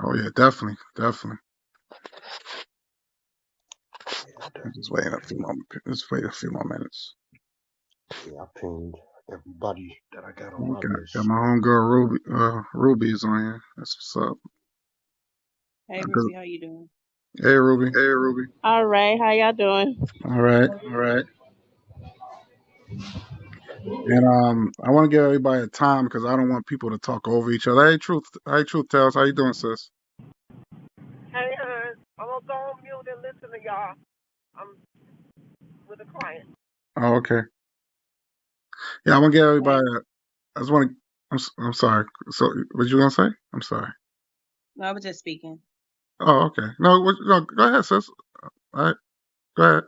Oh yeah, definitely, definitely. Yeah, I'm just waiting a few definitely. more. Just wait a few more minutes. Yeah, I pinged everybody that I got on my Okay, got list. my homegirl Ruby. Ruby's on here. That's what's up. Hey Good. Ruby, how you doing? Hey Ruby. Hey, Ruby. All right, how y'all doing? All right. All right. And I want to give everybody a time because I don't want people to talk over each other. Hey Truth tells, how you doing, sis? Hey, hon, I'm gonna go on mute and listen to y'all. I'm with a client. Oh, okay. Yeah, I want to give Hey, everybody. I just want to. I'm sorry. So, what you gonna say? I'm sorry. no, I was just speaking. Oh, okay. No, no, go ahead, sis. All right, go ahead.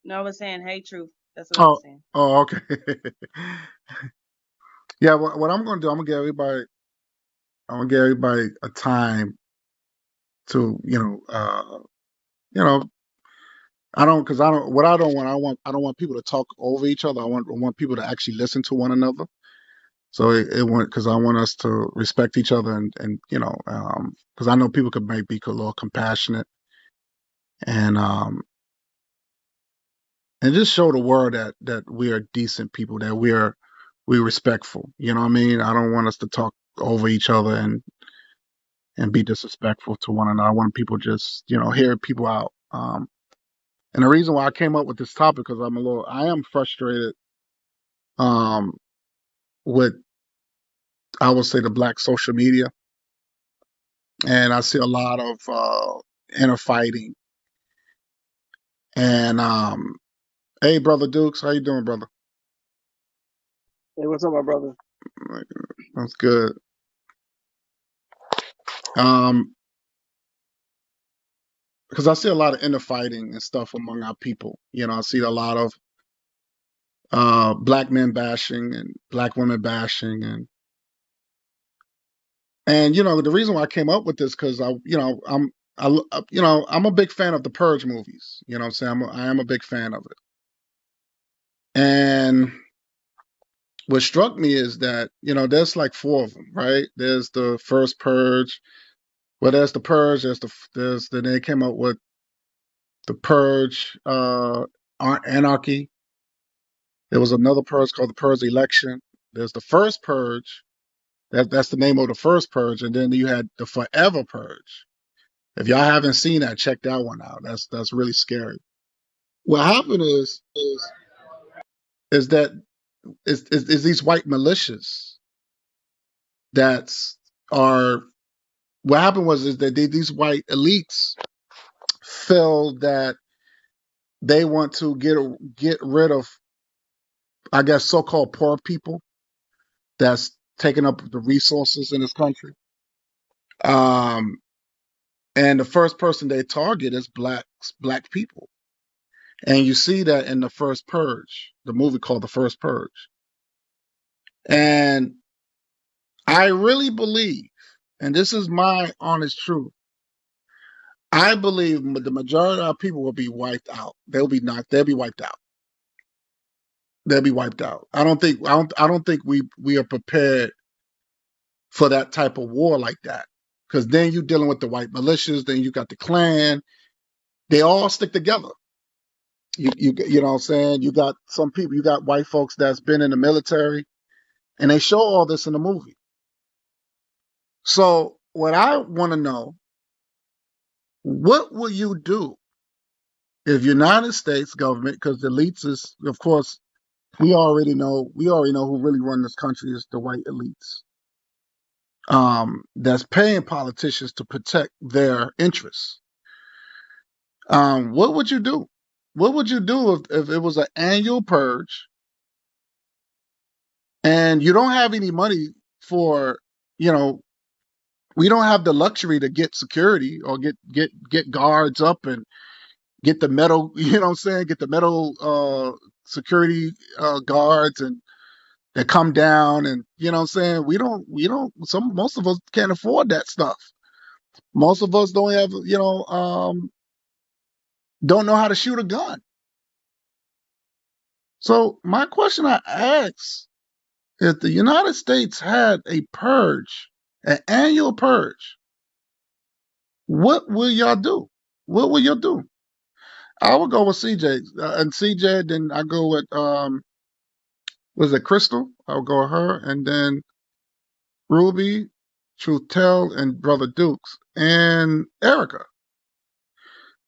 No, I was saying, hey, truth. That's what I Oh, was saying. oh, okay. Yeah, what I'm gonna do, I'm gonna give everybody. I'm gonna give everybody a time to, you know, I don't, because I don't. What I don't want, I don't want people to talk over each other. I want people to actually listen to one another. So it want because I want us to respect each other and because I know people could maybe be a little compassionate and just show the world that we are decent people, that we're respectful. You know what I mean? I don't want us to talk over each other and be disrespectful to one another. I want people just hear people out. And the reason why I came up with this topic because I am frustrated um, with I would say the black social media, and I see a lot of inner fighting. And hey, brother Dukes, how you doing, brother? Hey, what's up, my brother? That's good. Um, because I see a lot of inner fighting and stuff among our people. I see a lot of black men bashing and black women bashing and the reason why I came up with this because I'm a big fan of the Purge movies. You know what I'm saying? I am a big fan of it. And what struck me is that there's like four of them, right? There's the first Purge. Well, there's the Purge. There's then they came up with the Purge, Anarchy. There was another Purge called the Purge Election. There's the first Purge. That's the name of the first Purge, and then you had the Forever Purge. If y'all haven't seen that, check that one out. That's really scary. What happened is that is these white militias that's are what happened was is that these white elites feel that they want to get rid of, I guess, so-called poor people that's taking up the resources in this country. Um, and the first person they target is black people. And you see that in the first Purge, the movie called The First Purge. And I really believe, and this is my honest truth, I believe the majority of our people will be wiped out. They'll be wiped out. They'll be wiped out. I don't think we are prepared for that type of war like that. Because then you're dealing with the white militias, then you got the Klan. They all stick together. You know what I'm saying? You got some people, you got white folks that's been in the military, and they show all this in the movie. So what I want to know, what will you do if United States government, because the elites is, of course, we already know who really run this country is the white elites. That's paying politicians to protect their interests. What would you do? What would you do if it was an annual purge and you don't have any money for, you know, we don't have the luxury to get security or get guards up and get the metal, you know what I'm saying? Get the metal security guards and that come down and you know what I'm saying? We don't most of us can't afford that stuff. Most of us don't have, don't know how to shoot a gun. So my question I ask, if the United States had a purge An annual purge. What will y'all do? What will y'all do? I would go with CJ, and CJ. Then I go with was it Crystal? I'll go with her, and then Ruby, Truth Tell, and Brother Dukes, and Erica.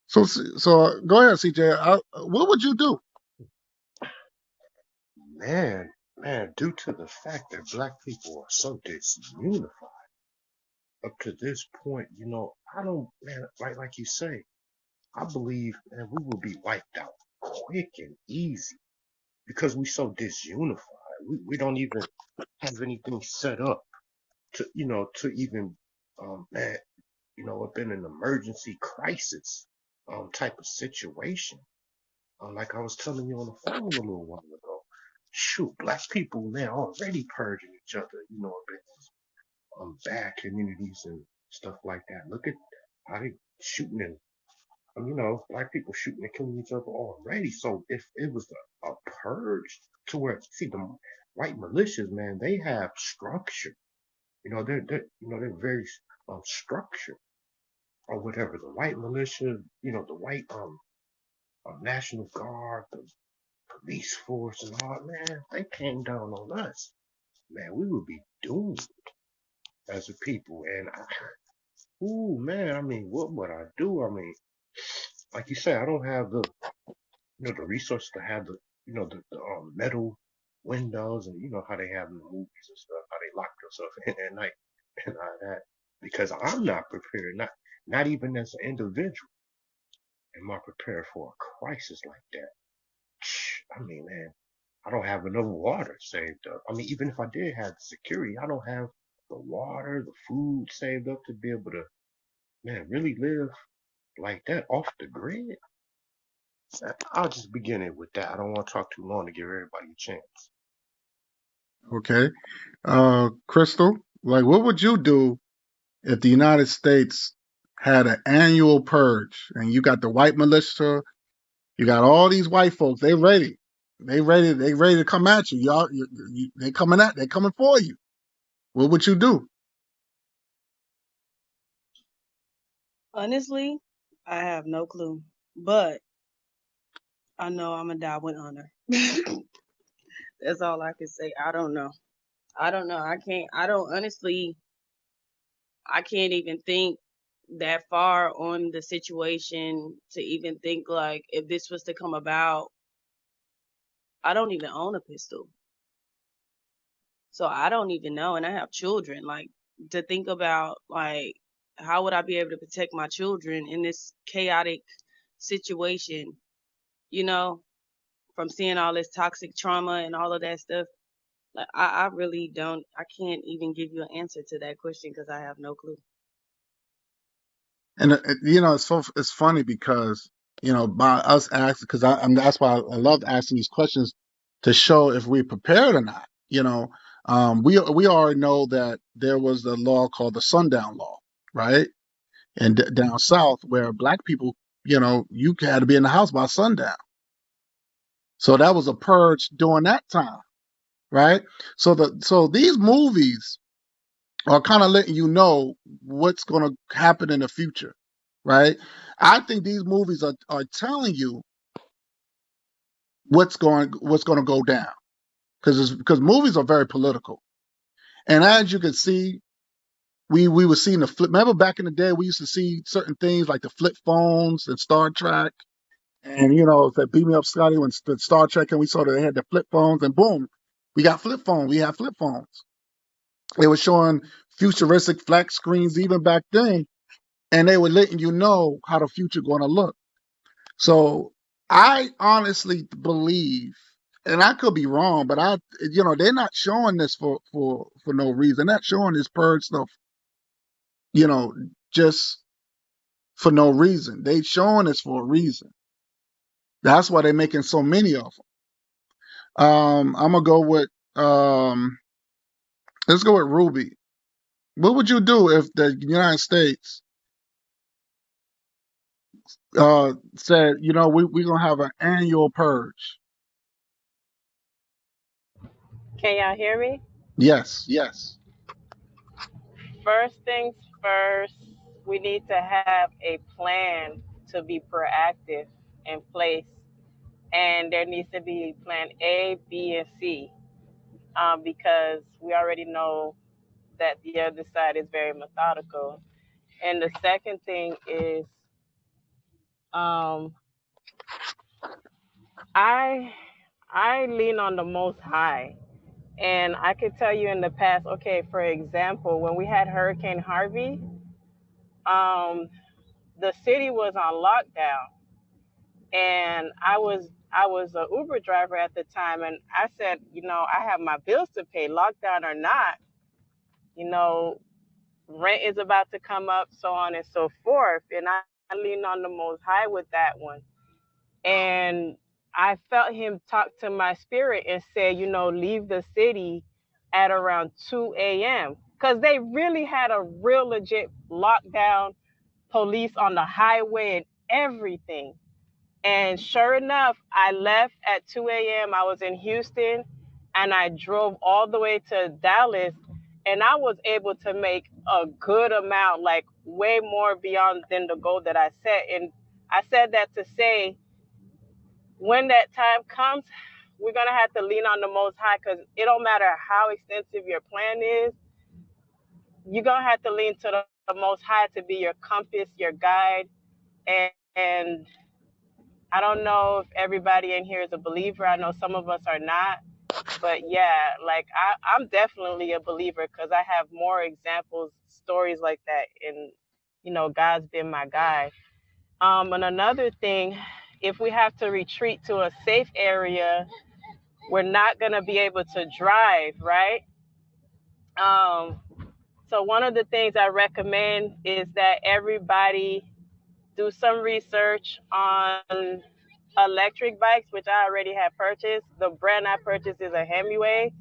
So go ahead, CJ. What would you do? Man, man, due to the fact that black people are so disunified up to this point, I don't, man, like you say, I believe, man, we will be wiped out quick and easy because we so disunified. We don't even have anything set up to even, man, up in an emergency crisis, type of situation. Like I was telling you on the phone a little while ago. Shoot, black people, man, already purging each other, up in bad communities and stuff like that. Look at how they shooting and, black people shooting and killing each other already. So if it was a purge to where, see, the white militias, man, they have structure. They're very structured or whatever. The white militia, the white National Guard, the police force, and all, man, they came down on us. Man, we would be doomed as a people. And ooh, man, I mean, what would I do? I mean, like you said, I don't have the resources to have the metal windows and how they have in the movies and stuff, how they lock themselves in at night and all that. Because I'm not prepared, not even as an individual, am I prepared for a crisis like that. I mean, man, I don't have enough water saved up. I mean, even if I did have the security, I don't have the water, the food saved up to be able to, man, really live like that off the grid. I'll just begin it with that. I don't want to talk too long to give everybody a chance. Okay, Crystal. Like, what would you do if the United States had an annual purge and you got the white militia, you got all these white folks, they ready. They ready to come at you. Y'all they coming for you. What would you do? Honestly, I have no clue. But I know I'm gonna die with honor. That's all I can say. I don't know. I don't know. I don't honestly I can't even think that far on the situation to even think like if this was to come about, I don't even own a pistol. So I don't even know, and I have children. Like, to think about, like, how would I be able to protect my children in this chaotic situation, you know, from seeing all this toxic trauma and all of that stuff? Like, I really don't, I can't even give you an answer to that question because I have no clue. And it's funny because by us asking, because that's why I love asking these questions to show if we're prepared or not. We already know that there was a law called the Sundown Law, right? And down south where black people, you had to be in the house by sundown. So that was a purge during that time, right? So these movies are kind of letting you know what's going to happen in the future, right? I think these movies are telling you what's going to go down because movies are very political, and as you can see, we were seeing the flip. Remember back in the day, we used to see certain things like the flip phones and Star Trek, and that beat me up, Scotty, when Star Trek and we saw that they had the flip phones, and boom, we got flip phones. We have flip phones. They were showing futuristic flat screens even back then, and they were letting you know how the future going to look. So I honestly believe, and I could be wrong, but they're not showing this for no reason. They're not showing this purge stuff, you know, just for no reason. They showing this for a reason. That's why they're making so many of them. I'm gonna go with let's go with Ruby. What would you do if the United States said, we're gonna have an annual purge? Can y'all hear me? Yes. Yes. First things first, we need to have a plan to be proactive in place. And there needs to be plan A, B, and C, because we already know that the other side is very methodical. And the second thing is, um, I I lean on the Most High, and I could tell you in the past. Okay, for example, when we had Hurricane Harvey, um, the city was on lockdown, and I was a Uber driver at the time, and I said, I have my bills to pay, lockdown or not, you know, rent is about to come up, so on and so forth, and I leaned on the Most High with that one, and I felt Him talk to my spirit and say, leave the city at around 2 a.m. because they really had a real legit lockdown, police on the highway and everything. And sure enough, I left at 2 a.m. I was in Houston and I drove all the way to Dallas, and I was able to make a good amount, like way more beyond than the goal that I set. And I said that to say, when that time comes, we're going to have to lean on the Most High, because it don't matter how extensive your plan is, you're going to have to lean to the Most High to be your compass, your guide. And I don't know if everybody in here is a believer. I know some of us are not. But yeah, like I'm definitely a believer because I have more examples, stories like that. And, God's been my guide. And another thing, if we have to retreat to a safe area, we're not going to be able to drive, right? Um, so one of the things I recommend is that everybody do some research on electric bikes, which I already have purchased. The brand I purchased is a Hemiway.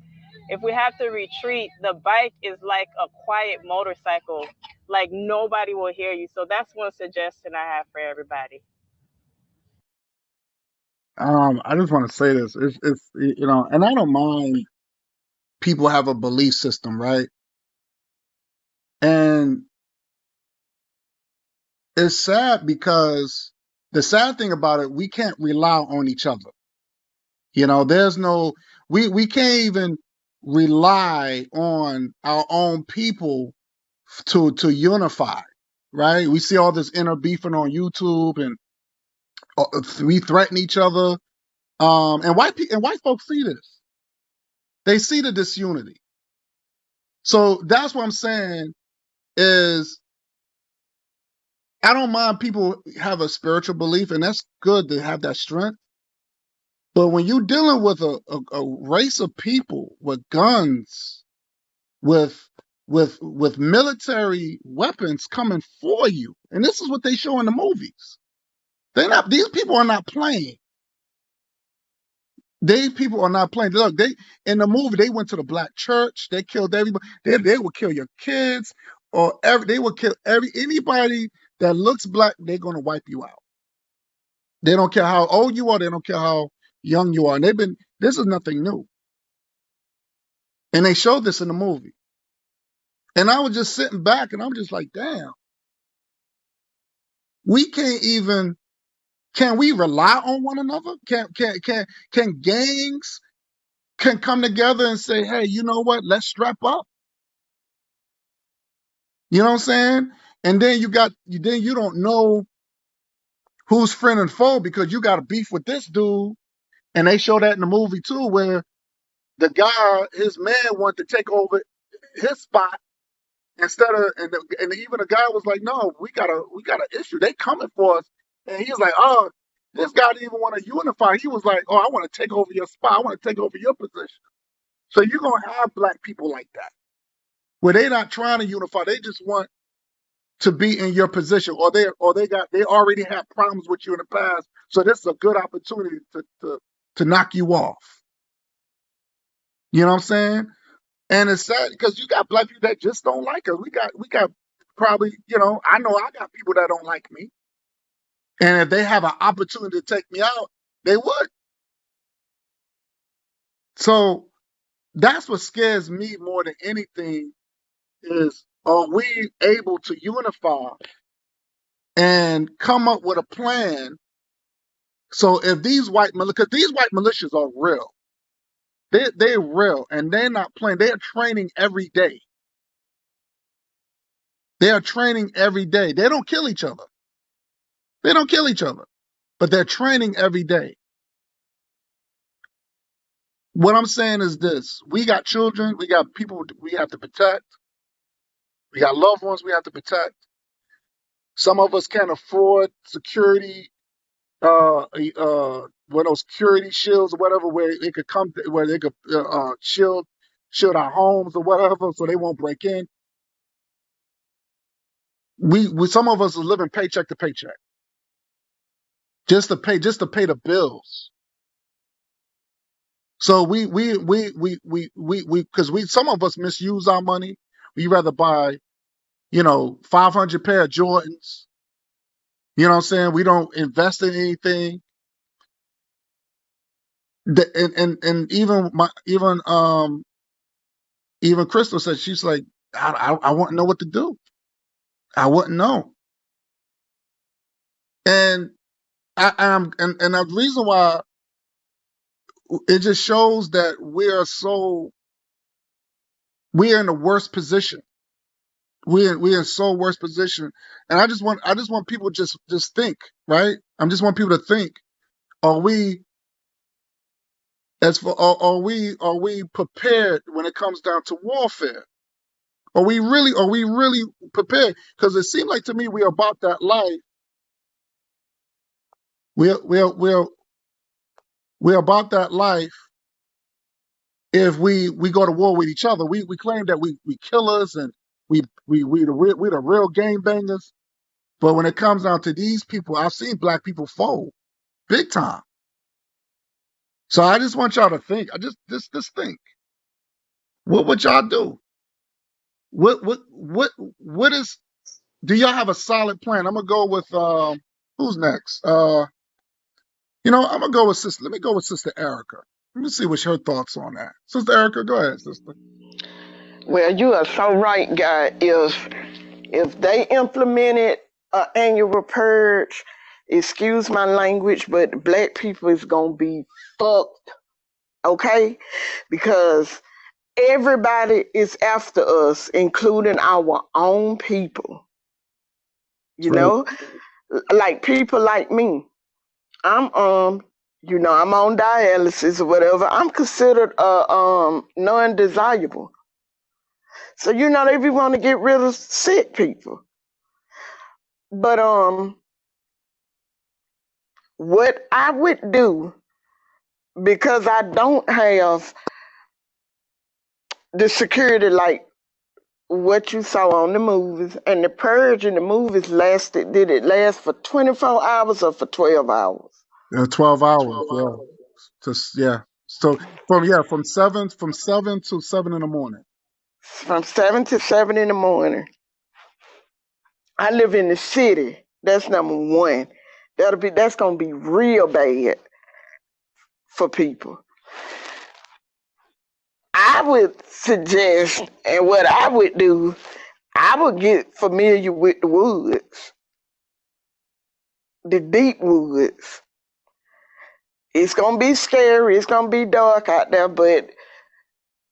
If we have to retreat, the bike is like a quiet motorcycle. Like nobody will hear you. So that's one suggestion I have for everybody. I just want to say this. It's and I don't mind people have a belief system, right? And it's sad because the sad thing about it, we can't rely on each other. There's no we can't even rely on our own people to unify, right? We see all this inner beefing on YouTube, and we threaten each other. And white folks see this. They see the disunity. So that's what I'm saying is I don't mind people have a spiritual belief, and that's good to have that strength. But when you're dealing with a race of people with guns, with with military weapons coming for you, and this is what they show in the movies. These people are not playing. These people are not playing. Look, they in the movie they went to the black church. They killed everybody. They will kill your kids, or they will kill anybody that looks black. They're gonna wipe you out. They don't care how old you are. They don't care how young you are. And this is nothing new. And they showed this in the movie. And I was just sitting back and I'm just like, damn, we can't even, can we rely on one another? Can gangs can come together and say, hey, you know what? Let's strap up. You know what I'm saying? And then you don't know who's friend and foe because you got a beef with this dude. And they show that in the movie too, where the guy, his man wanted to take over his spot instead of, and even the guy was like, no, we got an issue. They coming for us. And he's like, oh, this guy didn't even want to unify. He was like, oh, I want to take over your spot. I want to take over your position. So you're gonna have black people like that, where they're not trying to unify. They just want to be in your position, or they already have problems with you in the past. So this is a good opportunity to knock you off. You know what I'm saying? And it's sad because you got black people that just don't like us. We got probably, I know I got people that don't like me. And if they have an opportunity to take me out, they would. So that's what scares me more than anything is are we able to unify and come up with a plan? So if these because these white militias are real, they're real, and they're not playing. They're training every day. They are training every day. They don't kill each other. They don't kill each other, but they're training every day. What I'm saying is this: we got children, we got people we have to protect, we got loved ones we have to protect. Some of us can't afford security, one of those security shields or whatever, where it could come, where they could shield our homes or whatever, so they won't break in. We some of us are living paycheck to paycheck, just to pay the bills. So because some of us misuse our money. We rather buy 500 pair of Jordans. You know what I'm saying? We don't invest in anything. And even Crystal said, she's like, I wouldn't know what to do. I wouldn't know. And and the reason why, it just shows that we're in the worst position. We're in so worst position. And I just want people just think, right? I just want people to think, are we are we prepared when it comes down to warfare? Are we really prepared? Because it seems like to me we're about that life. We're about that life. If we go to war with each other, we claim that we killers, and we the real game bangers. But when it comes down to these people, I've seen black people fold big time. So I just want y'all to think. I just think. What would y'all do? What is? Do y'all have a solid plan? I'm gonna go with who's next? I'm gonna go with sister. Let me go with Sister Erica. Let me see what's her thoughts on that. Sister Erica, go ahead, sister. Well, you are so right, guy. If they implemented an annual purge, excuse my language, but black people is gonna be fucked, okay? Because everybody is after us, including our own people. That's You right. know, like people like me. I'm on dialysis or whatever. I'm considered non-desirable. So they be want to get rid of sick people. But what I would do, because I don't have the security like what you saw on the movies, and the purge in the movies did it last for 24 hours or for 12 hours? 12 hours. Yeah. Just yeah. So from seven to 7 in the morning. From 7 to 7 in the morning. I live in the city. That's number one. That's gonna be real bad for people. I would suggest, and what I would do, I would get familiar with the woods, the deep woods. It's gonna be scary. It's gonna be dark out there, but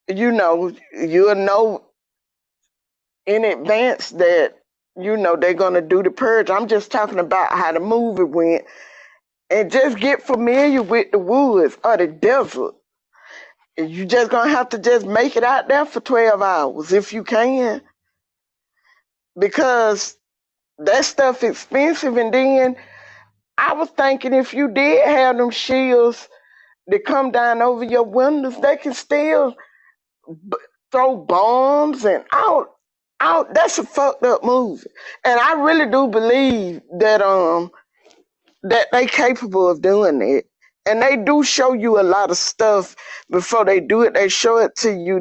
you'll know in advance that they're gonna do the purge. I'm just talking about how the movie went, and just get familiar with the woods or the desert. You just gonna have to just make it out there for 12 hours if you can, because that stuff expensive. And then I was thinking, if you did have them shields that come down over your windows, they can still throw bombs and out. That's a fucked up movie. And I really do believe that they capable of doing that. And they do show you a lot of stuff before they do it. They show it to you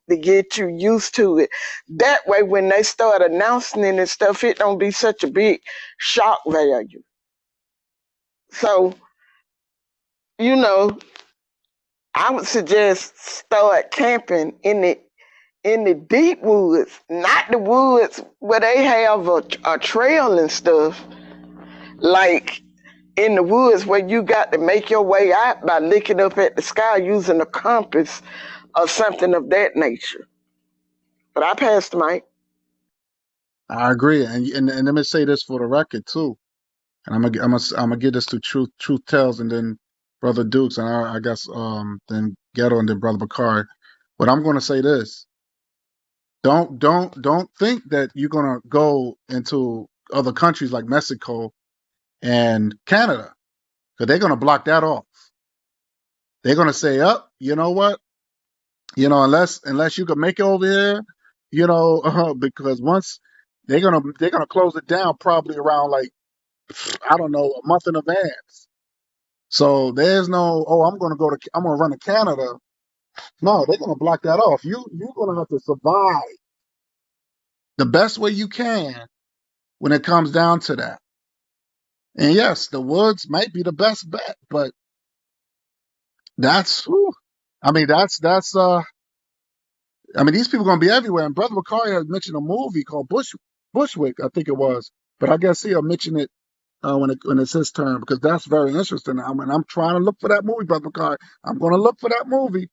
to get you used to it. That way, when they start announcing it and stuff, it don't be such a big shock value. So, you know, I would suggest start camping in in the deep woods, not the woods where they have a trail and stuff. Like in the woods where you got to make your way out by looking up at the sky using a compass or something of that nature. But I passed the mic. I agree, and let me say this for the record too. And I'm gonna get this to Truth Tells, and then Brother Dukes, and I guess then Ghetto, and then Brother Bakari. But I'm gonna say this: don't think that you're gonna go into other countries like Mexico and Canada, because they're gonna block that off. They're gonna say, "Up, you know what? Unless you can make it over here, because once they're gonna close it down probably around like I don't know a month in advance." So there's no, oh, I'm gonna run to Canada. No, they're gonna block that off. You're gonna have to survive the best way you can when it comes down to that. And yes, the woods might be the best bet, but that's, whew, I mean, these people gonna be everywhere. And Brother Bakari has mentioned a movie called Bushwick, I think it was, but I guess he'll mention it when it's his turn because that's very interesting. I'm trying to look for that movie, Brother Bakari. I'm gonna look for that movie.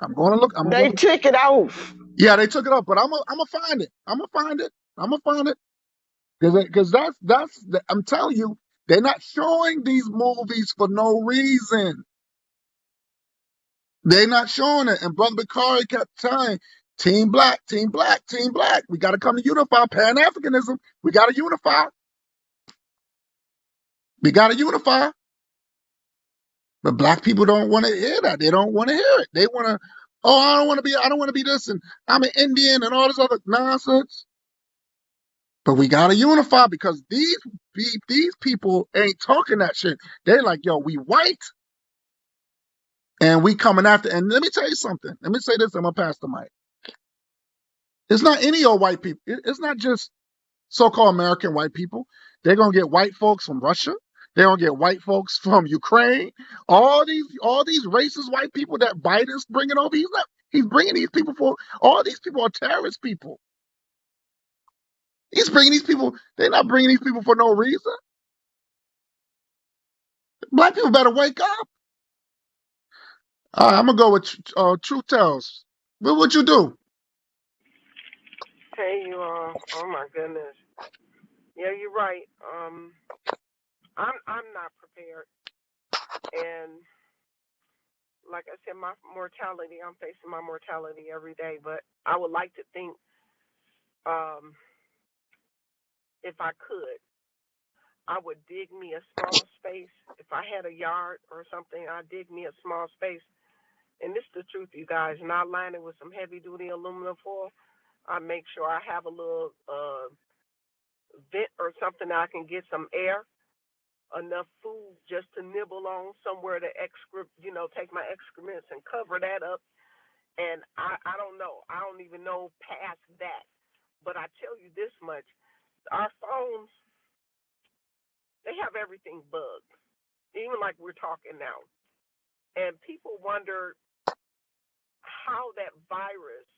I'm gonna look. I'm They gonna. took it off. Yeah, they took it up, but I'm gonna find it. I'm gonna find it. I'm gonna find it because I'm telling you, they're not showing these movies for no reason. They're not showing it. And Brother Bakari kept telling Team Black, Team Black, Team Black. We got to come to unify Pan Africanism. We got to unify. We got to unify. But Black people don't want to hear that. They don't want to hear it. They want to. Oh, I don't want to be this, and I'm an Indian, and all this other nonsense. But we gotta unify because these people ain't talking that shit. They're like, yo, we white and we coming after. And let me tell you something. Let me say this. I'm gonna pass the mic. It's not any old white people. It's not just so-called American white people. They're gonna get white folks from Russia. They're gonna get white folks from Ukraine. All these racist white people that Biden's bringing over. He's bringing these people for. All these people are terrorist people. He's bringing these people. They're not bringing these people for no reason. Black people better wake up. All right, I'm gonna go with Truth Tells. What would you do? Hey, you all. Oh my goodness. Yeah, you're right. I'm not prepared, and like I said, my mortality. I'm facing my mortality every day, but I would like to think, um, if I could, I would dig me a small space. If I had a yard or something, I'd dig me a small space. And this is the truth, you guys. Not line it with some heavy duty aluminum foil. I make sure I have a little vent or something that I can get some air, enough food just to nibble on, somewhere to take my excrements and cover that up. And I don't know. I don't even know past that. But I tell you this much: our phones, they have everything bugged, even like we're talking now. And people wonder how that virus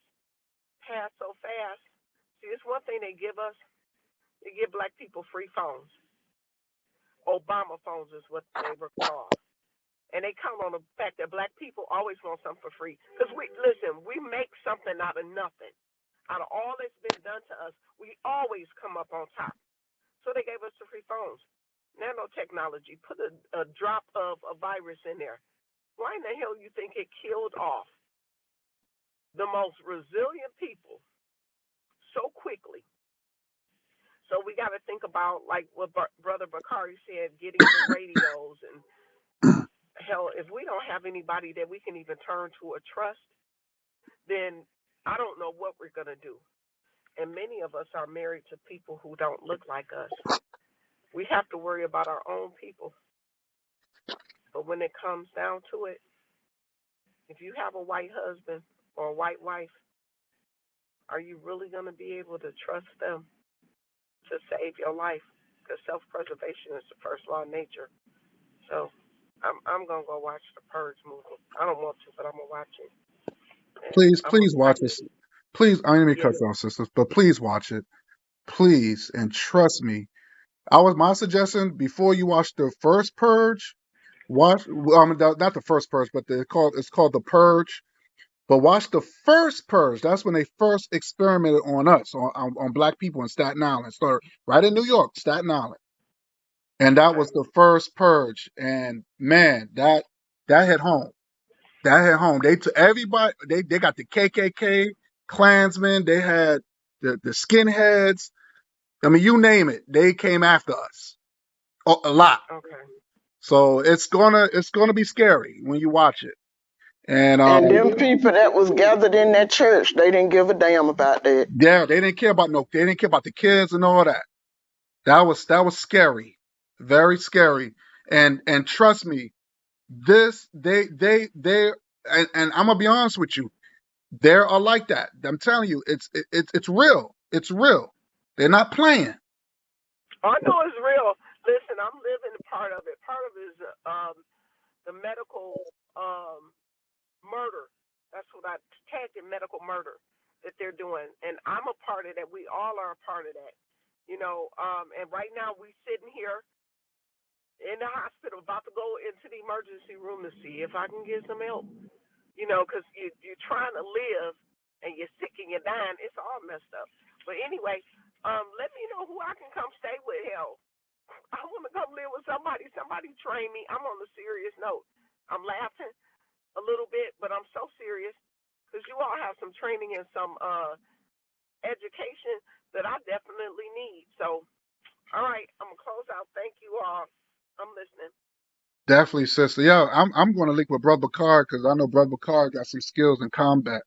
passed so fast. See, it's one thing they give us. They give black people free phones. Obama phones is what they were called. And they count on the fact that black people always want something for free. Because we make something out of nothing. Out of all that's been done to us, we always come up on top. So they gave us the free phones. Nanotechnology, put a drop of a virus in there. Why in the hell you think it killed off the most resilient people so quickly? So we got to think about, like what Brother Bakari said, getting the radios. And hell, if we don't have anybody that we can even turn to or trust, then I don't know what we're going to do. And many of us are married to people who don't look like us. We have to worry about our own people. But when it comes down to it, if you have a white husband or a white wife, are you really going to be able to trust them to save your life? Because self-preservation is the first law of nature. So I'm going to go watch the Purge movie. I don't want to, but I'm going to watch it. And Please, I'm going please to watch practice. us. Please, I didn't mean to cut Yes. you off, sisters, but please watch it. Please, and trust me. I was my suggestion before you watch the first Purge. Watch, not the first Purge, but it's called the Purge. But watch the first Purge. That's when they first experimented on us, on black people in Staten Island. Started right in New York, Staten Island, and that Okay. was the first Purge. And man, that hit home. That hit home. They took everybody. They got the KKK, Klansmen. They had the skinheads. I mean, you name it. They came after us a lot. Okay. So it's gonna be scary when you watch it. And And them people that was gathered in that church, they didn't give a damn about that. yeah, they didn't care about they didn't care about the kids and all that. That was scary, very scary. And trust me, this they and I'm gonna be honest with you, they are like that. I'm telling you, it's real. It's real. They're not playing. I know it's real. Listen, I'm living part of it. Part of it is the medical murder. That's what I tagged in, medical murder that they're doing, and I'm a part of that. We all are a part of that. And right now we sitting here in the hospital, about to go into the emergency room to see if I can get some help. Because you're trying to live and you're sick and you're dying. It's all messed up. But anyway, let me know who I can come stay with. Hell, I want to come live with somebody. Somebody train me. I'm on a serious note. I'm laughing a little bit, but I'm so serious because you all have some training and some education that I definitely need. So, all right, I'm gonna close out. Thank you all. I'm listening. Definitely, sister. Yeah, I'm going to link with Brother Card because I know Brother Card got some skills in combat.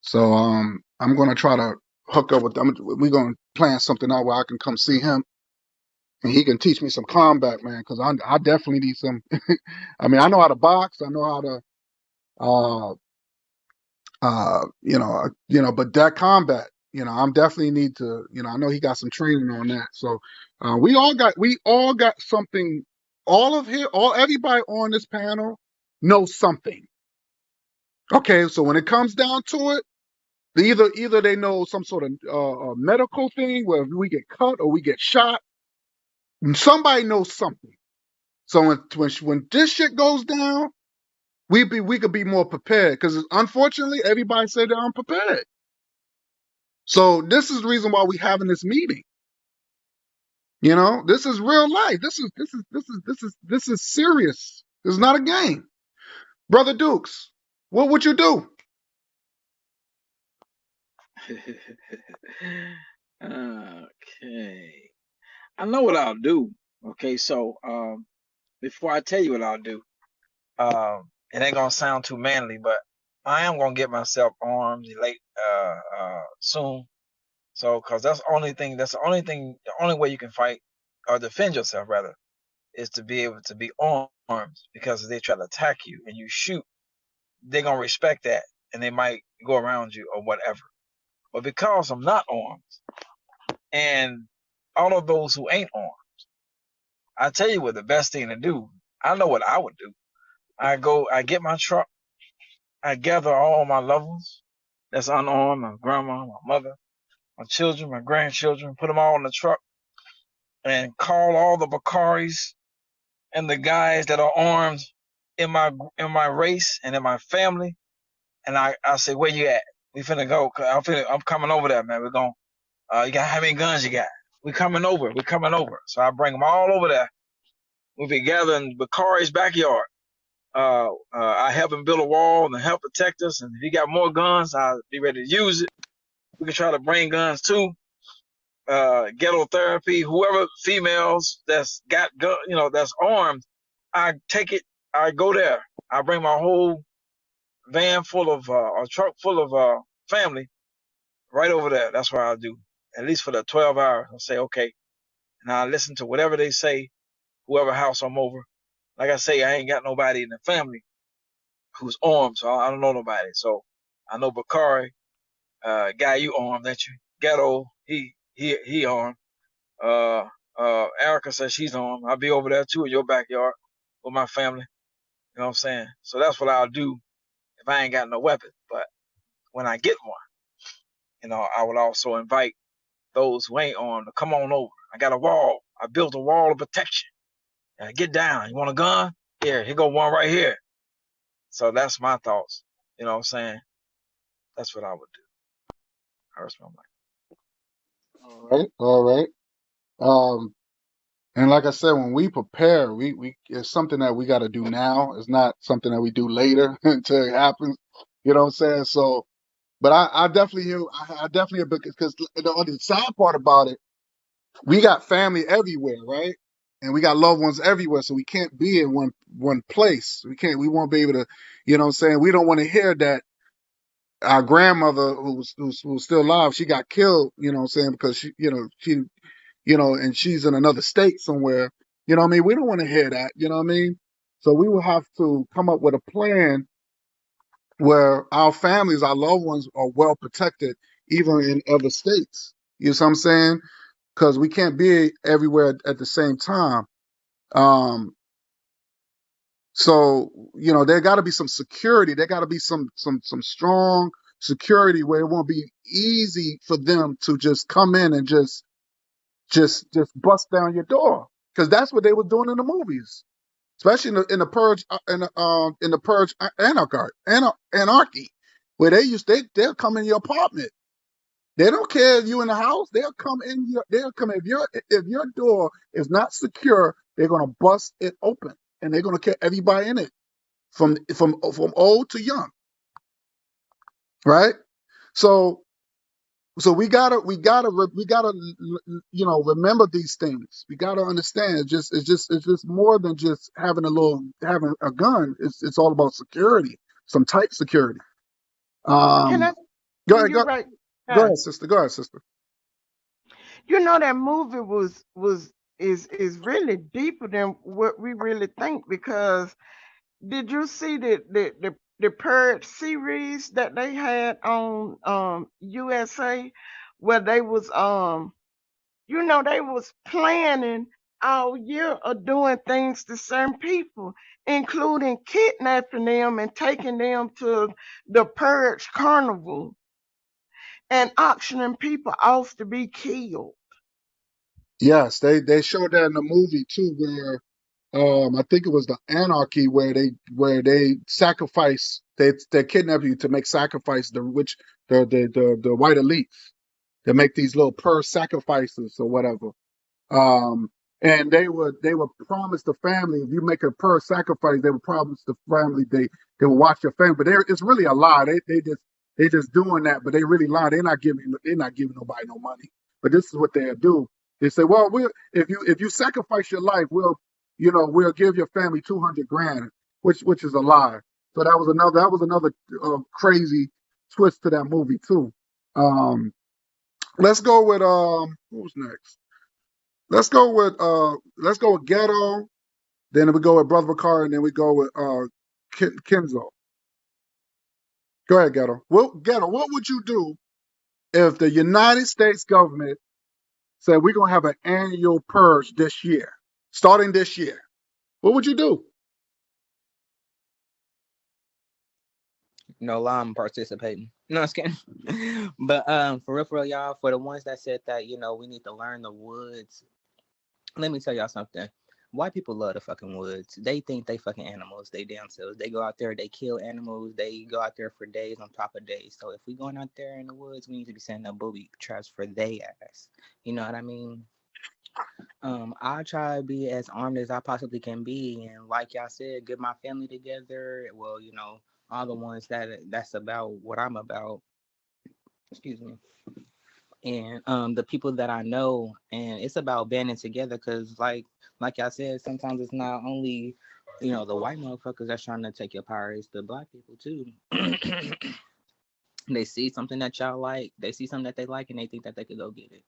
So I'm going to try to hook up with them. We're going to plan something out where I can come see him and he can teach me some combat, man. Because I definitely need some. I mean, I know how to box. I know how to but that combat, I'm definitely need to, I know he got some training on that. So we all got something. Everybody on this panel knows something. Okay, so when it comes down to it, either they know some sort of medical thing where we get cut or we get shot. Somebody knows something. So when this shit goes down, we could be more prepared because unfortunately everybody said they're unprepared. So this is the reason why we're having this meeting. This is real life. This is serious. This is not a game. Brother Dukes, what would you do? Okay. I know what I'll do. Okay, so before I tell you what I'll do, it ain't gonna sound too manly, but I am gonna get myself armed late soon. So, cause the only way you can fight or defend yourself rather is to be able to be armed. Because if they try to attack you and you shoot, they're gonna respect that and they might go around you or whatever. But because I'm not armed, and all of those who ain't armed, I tell you what the best thing to do. I know what I would do. I get my truck, I gather all my loved ones that's unarmed, my grandma, my mother, my children, my grandchildren, put them all in the truck and call all the Bakaris and the guys that are armed in my race and in my family. And I say, where you at? We finna go. I'm coming over there, man. We're going, you got how many guns you got? We coming over. We coming over. So I bring them all over there. We be gathering Bakari's backyard. I help him build a wall and help protect us. And if he got more guns, I'll be ready to use it. We can try to bring guns too. Ghetto therapy, whoever females that's got gun, that's armed, I take it. I go there. I bring my whole van full of a truck full of family right over there. That's what I'll do. At least for the 12 hours. I'll say okay, and I listen to whatever they say. Whoever house I'm over. Like I say, I ain't got nobody in the family who's armed, so I don't know nobody. So I know Bakari, guy you armed, that you ghetto, he armed. Uh, Erica says she's armed. I'll be over there too in your backyard with my family. You know what I'm saying? So that's what I'll do if I ain't got no weapon. But when I get one, I would also invite those who ain't armed to come on over. I got a wall. I built a wall of protection. Get down. You want a gun? Here go one right here. So that's my thoughts. You know what I'm saying? That's what I would do. I rest my mind. All right, all right. Um, and like I said, when we prepare, we it's something that we got to do now. It's not something that we do later until it happens. You know what I'm saying? So, but I definitely hear, I definitely hear, because the sad part about it, we got family everywhere, right? And we got loved ones everywhere, so we can't be in one place. We won't be able to, you know what I'm saying? We don't want to hear that our grandmother who's still alive, she got killed, you know what I'm saying, because and she's in another state somewhere. You know what I mean? We don't want to hear that, you know what I mean? So we will have to come up with a plan where our families, our loved ones are well protected, even in other states. You know what I'm saying? Because we can't be everywhere at the same time. Um, so there got to be some security. There got to be some strong security where it won't be easy for them to just come in and just bust down your door, because that's what they were doing in the movies, especially in the Purge, in the Purge anarchy, where they'll come in your apartment. They don't care if you in the house. They'll come if your door is not secure. They're gonna bust it open, and they're gonna kill everybody in it, from old to young, right? So we gotta remember these things. We gotta understand. It's just more than just having a gun. It's all about security, some tight security. Can Um, I go tell ahead, you go, right? go Huh? ahead, sister. Go ahead, sister. You know that movie is really deeper than what we really think, because did you see the Purge series that they had on USA, where they was planning all year of doing things to certain people, including kidnapping them and taking them to the Purge Carnival and auctioning people off to be killed. Yes, they showed that in the movie too, where I think it was the Anarchy, where they sacrifice, they kidnap you to make sacrifice, the white elites. They make these little per sacrifices or whatever. Um, and they would promise the family, if you make a per sacrifice, they would promise the family they will watch your family. But it's really a lie. They just doing that, but they really lie. They're not giving nobody no money. But this is what they do. They say, well, if you sacrifice your life, we'll give your family 200 grand, which is a lie. So that was another crazy twist to that movie too. Um, let's go with who's next? Let's go with Ghetto. Then we go with Brother Bakar, and then we go with Kenzo. Go ahead, Ghetto. Ghetto, what would you do if the United States government said we're gonna have an annual purge this year, starting this year? What would you do? No lie, I'm participating. No, I'm just kidding. But for real, y'all, for the ones that said that, we need to learn the woods. Let me tell y'all something. White people love the fucking woods. They think they fucking animals. They damn selves. They go out there. They kill animals. They go out there for days on top of days. So if we going out there in the woods, we need to be setting up booby traps for they ass. You know what I mean? I try to be as armed as I possibly can be, and like y'all said, get my family together. Well, all the ones that's about what I'm about. Excuse me. And the people that I know, and it's about banding together, because like y'all said, sometimes it's not only the white motherfuckers that's trying to take your power, it's the black people too. They see something that y'all like, they see something that they like, and they think that they could go get it.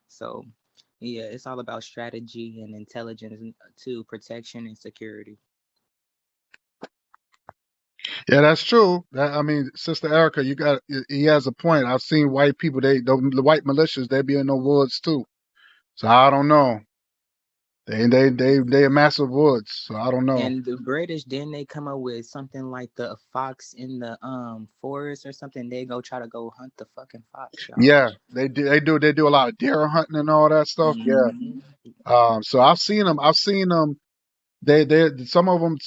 So yeah, it's all about strategy and intelligence, to protection and security. Yeah, that's true. I mean, Sister Erica, he has a point. I've seen white people, the white militias, they be in the woods too. So I don't know. They a massive woods. So I don't know. And the British, then they come up with something like the fox in the forest or something. They go try to go hunt the fucking fox, y'all. Yeah, they do a lot of deer hunting and all that stuff. Yeah. Hmm. So I've seen them. I've seen them. They some of them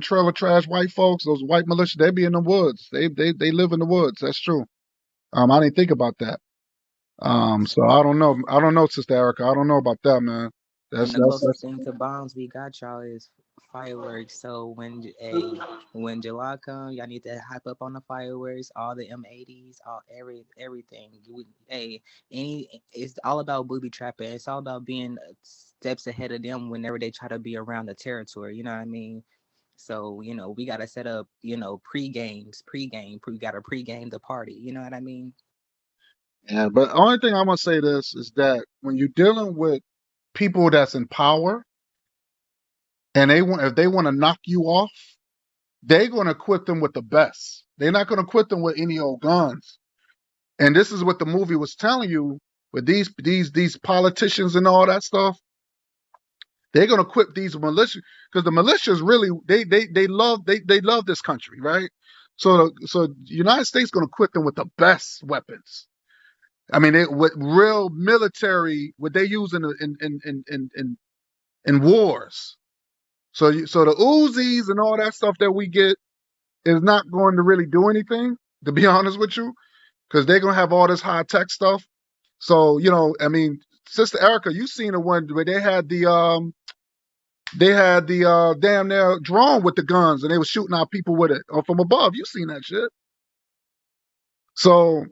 trailer trash white folks, those white militia, they be in the woods. They live in the woods. That's true. I didn't think about that. So I don't know. I don't know, Sister Erica. I don't know about that, man. And That's the that's closest that's. thing to bombs we got, y'all, is fireworks. So when July comes, y'all need to hype up on the fireworks, all the M80s, all everything. It's all about booby trapping. It's all about being steps ahead of them whenever they try to be around the territory. You know what I mean? So we gotta set up We gotta pregame the party. You know what I mean? Yeah, but only thing I'm gonna say this is that when you're dealing with people that's in power and if they want to knock you off, they're gonna equip them with the best. They're not gonna equip them with any old guns. And this is what the movie was telling you with these politicians and all that stuff. They're gonna equip these militia because the militias really they love this country, right? So the United States gonna equip them with the best weapons. I mean, with real military, what they use in wars. So the Uzis and all that stuff that we get is not going to really do anything, to be honest with you, because they're gonna have all this high tech stuff. So I mean, Sister Erica, you seen the one where they had the damn near drone with the guns and they were shooting out people with it or from above. You seen that shit? So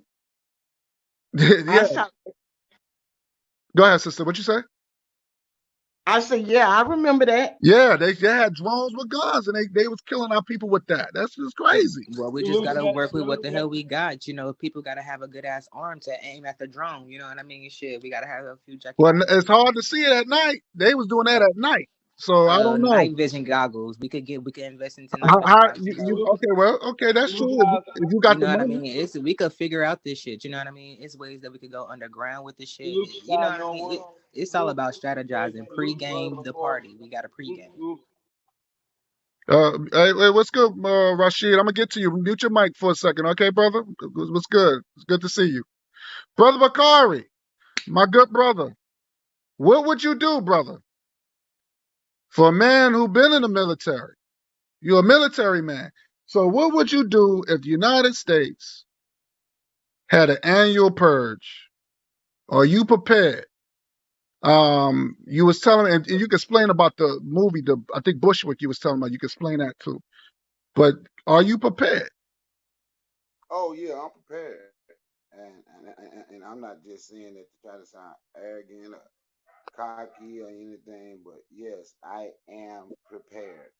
I yeah, saw. go ahead, sister. What you say? I said, yeah, I remember that. Yeah, they had drones with guns and they was killing our people with that. That's just crazy. Well, we just gotta work with what the hell we got. People gotta have a good ass arm to aim at the drone. You know what I mean? Shit, we gotta have a few Jackie Well, Chan. it's hard to see it at night. They was doing that at night, so I don't know. Night vision goggles. We could invest into night vision How goggles. okay? Well, okay, that's true. If you You got the know what I money, mean? We could figure out this shit. You know what I mean? It's ways that we could go underground with this shit. You know what I mean? It's all about strategizing. Pre-game the party. We got a pre-game. hey, what's good, Rashid? I'm gonna get to you. Mute your mic for a second, okay, brother? What's good? It's good to see you, brother Bakari, my good brother. What would you do, brother, for a man who been in the military? You're a military man. So what would you do if the United States had an annual purge? Are you prepared? You was telling, and you can explain about the movie, I think Bushwick. You was telling about. You can explain that too. But are you prepared? Oh yeah, I'm prepared, and I'm not just saying that to try to sound arrogant or cocky or anything, but yes, I am prepared.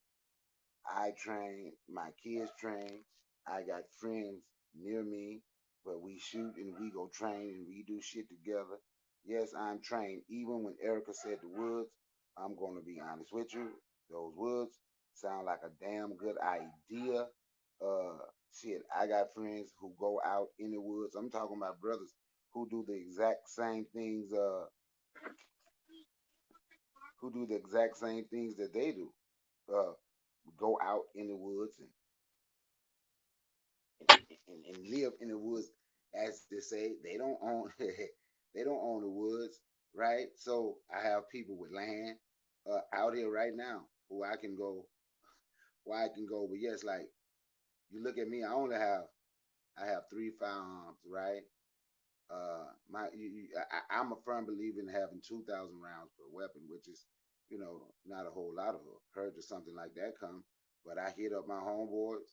I train, my kids train. I got friends near me where we shoot and we go train and we do shit together. Yes, I'm trained. Even when Erica said the woods, I'm going to be honest with you. Those woods sound like a damn good idea. Uh, Shit, I got friends who go out in the woods. I'm talking about brothers who do the exact same things. Who do the exact same things that they do. Uh, go out in the woods and live in the woods, as they say. They don't own they don't own the woods, right? So I have people with land out here right now who I can go. But yes, like you look at me, I have three firearms, right? I'm a firm believer in having 2,000 rounds per weapon, which is, not a whole lot of a purge or something like that come. But I hit up my homeboys.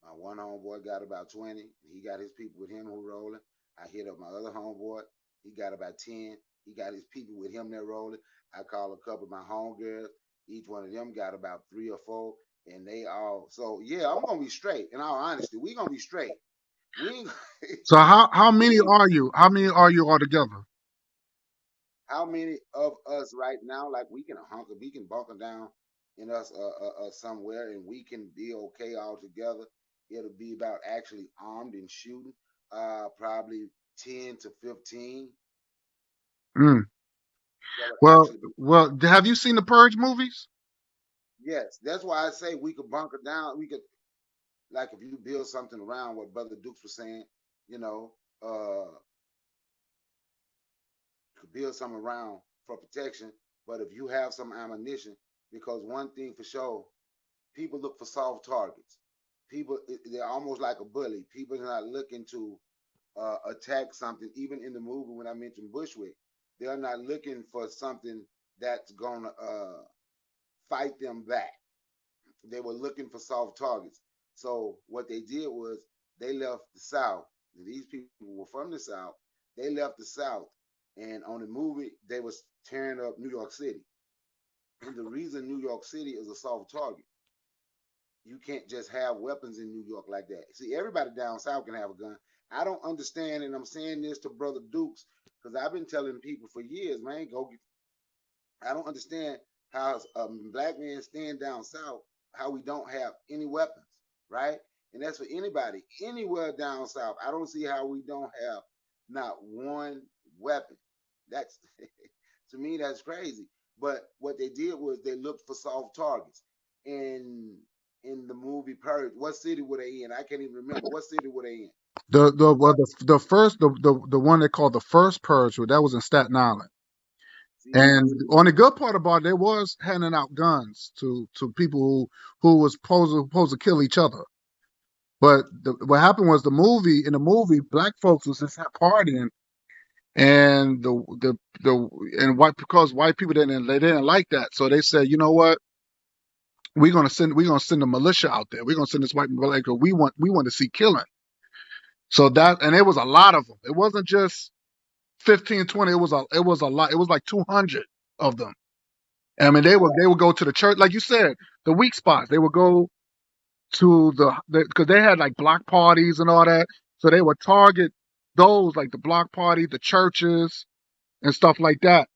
My one homeboy got about 20, and he got his people with him who rolling. I hit up my other homeboy. He got about 10. He got his people with him there rolling. I call a couple of my homegirls. Each one of them got about three or four, and they all. So yeah, I'm gonna be straight. In all honesty, we gonna be straight. We ain't. So how we many ain't are you? How many are you altogether? how many of us right now, like we can bunker down in us somewhere and we can be okay all together. It'll be about actually armed and shooting. Probably 10 to 15. Mm. that would Well, actually be well, have you seen the Purge movies? yes. That's why I say we could bunker down. We could like if you build something around what Brother Dukes was saying, you know, you could build something around for protection. But if you have some ammunition, because one thing for sure, people look for soft targets. People, they're almost like a bully. People are not looking to attack something. Even in the movie when I mentioned Bushwick, they're not looking for something that's gonna fight them back. They were looking for soft targets. So what they did was they left the South. These people were from the South. They left the South, and on the movie they was tearing up New York City. And the reason New York City is a soft target, you can't just have weapons in New York like that. See, everybody down south can have a gun. I don't understand, and I'm saying this to Brother Dukes because I've been telling people for years, man, go get. I don't understand how a black man stand down south, how we don't have any weapons, right? And that's for anybody, anywhere down south. I don't see how we don't have not one weapon. That's to me, that's crazy. But what they did was they looked for soft targets. In in the movie Purge, what city were they in? I can't even remember. What city were they in? The well, the first the one they called the first Purge, that was in Staten Island. See, And on the good part about it, they was handing out guns to people who was supposed to kill each other. But what happened was in the movie, black folks was just partying, and the and white because white people didn't like that, so they said, you know what, we're gonna send a militia out there. We're gonna send this white like we want to see killing. So that and it was a lot of them. It wasn't just 15, 20. It was a lot. It was like 200 of them. I mean, they would go to the church, like you said, the weak spots. They would go to because they had like block parties and all that. So they would target those like the block party, the churches, and stuff like that.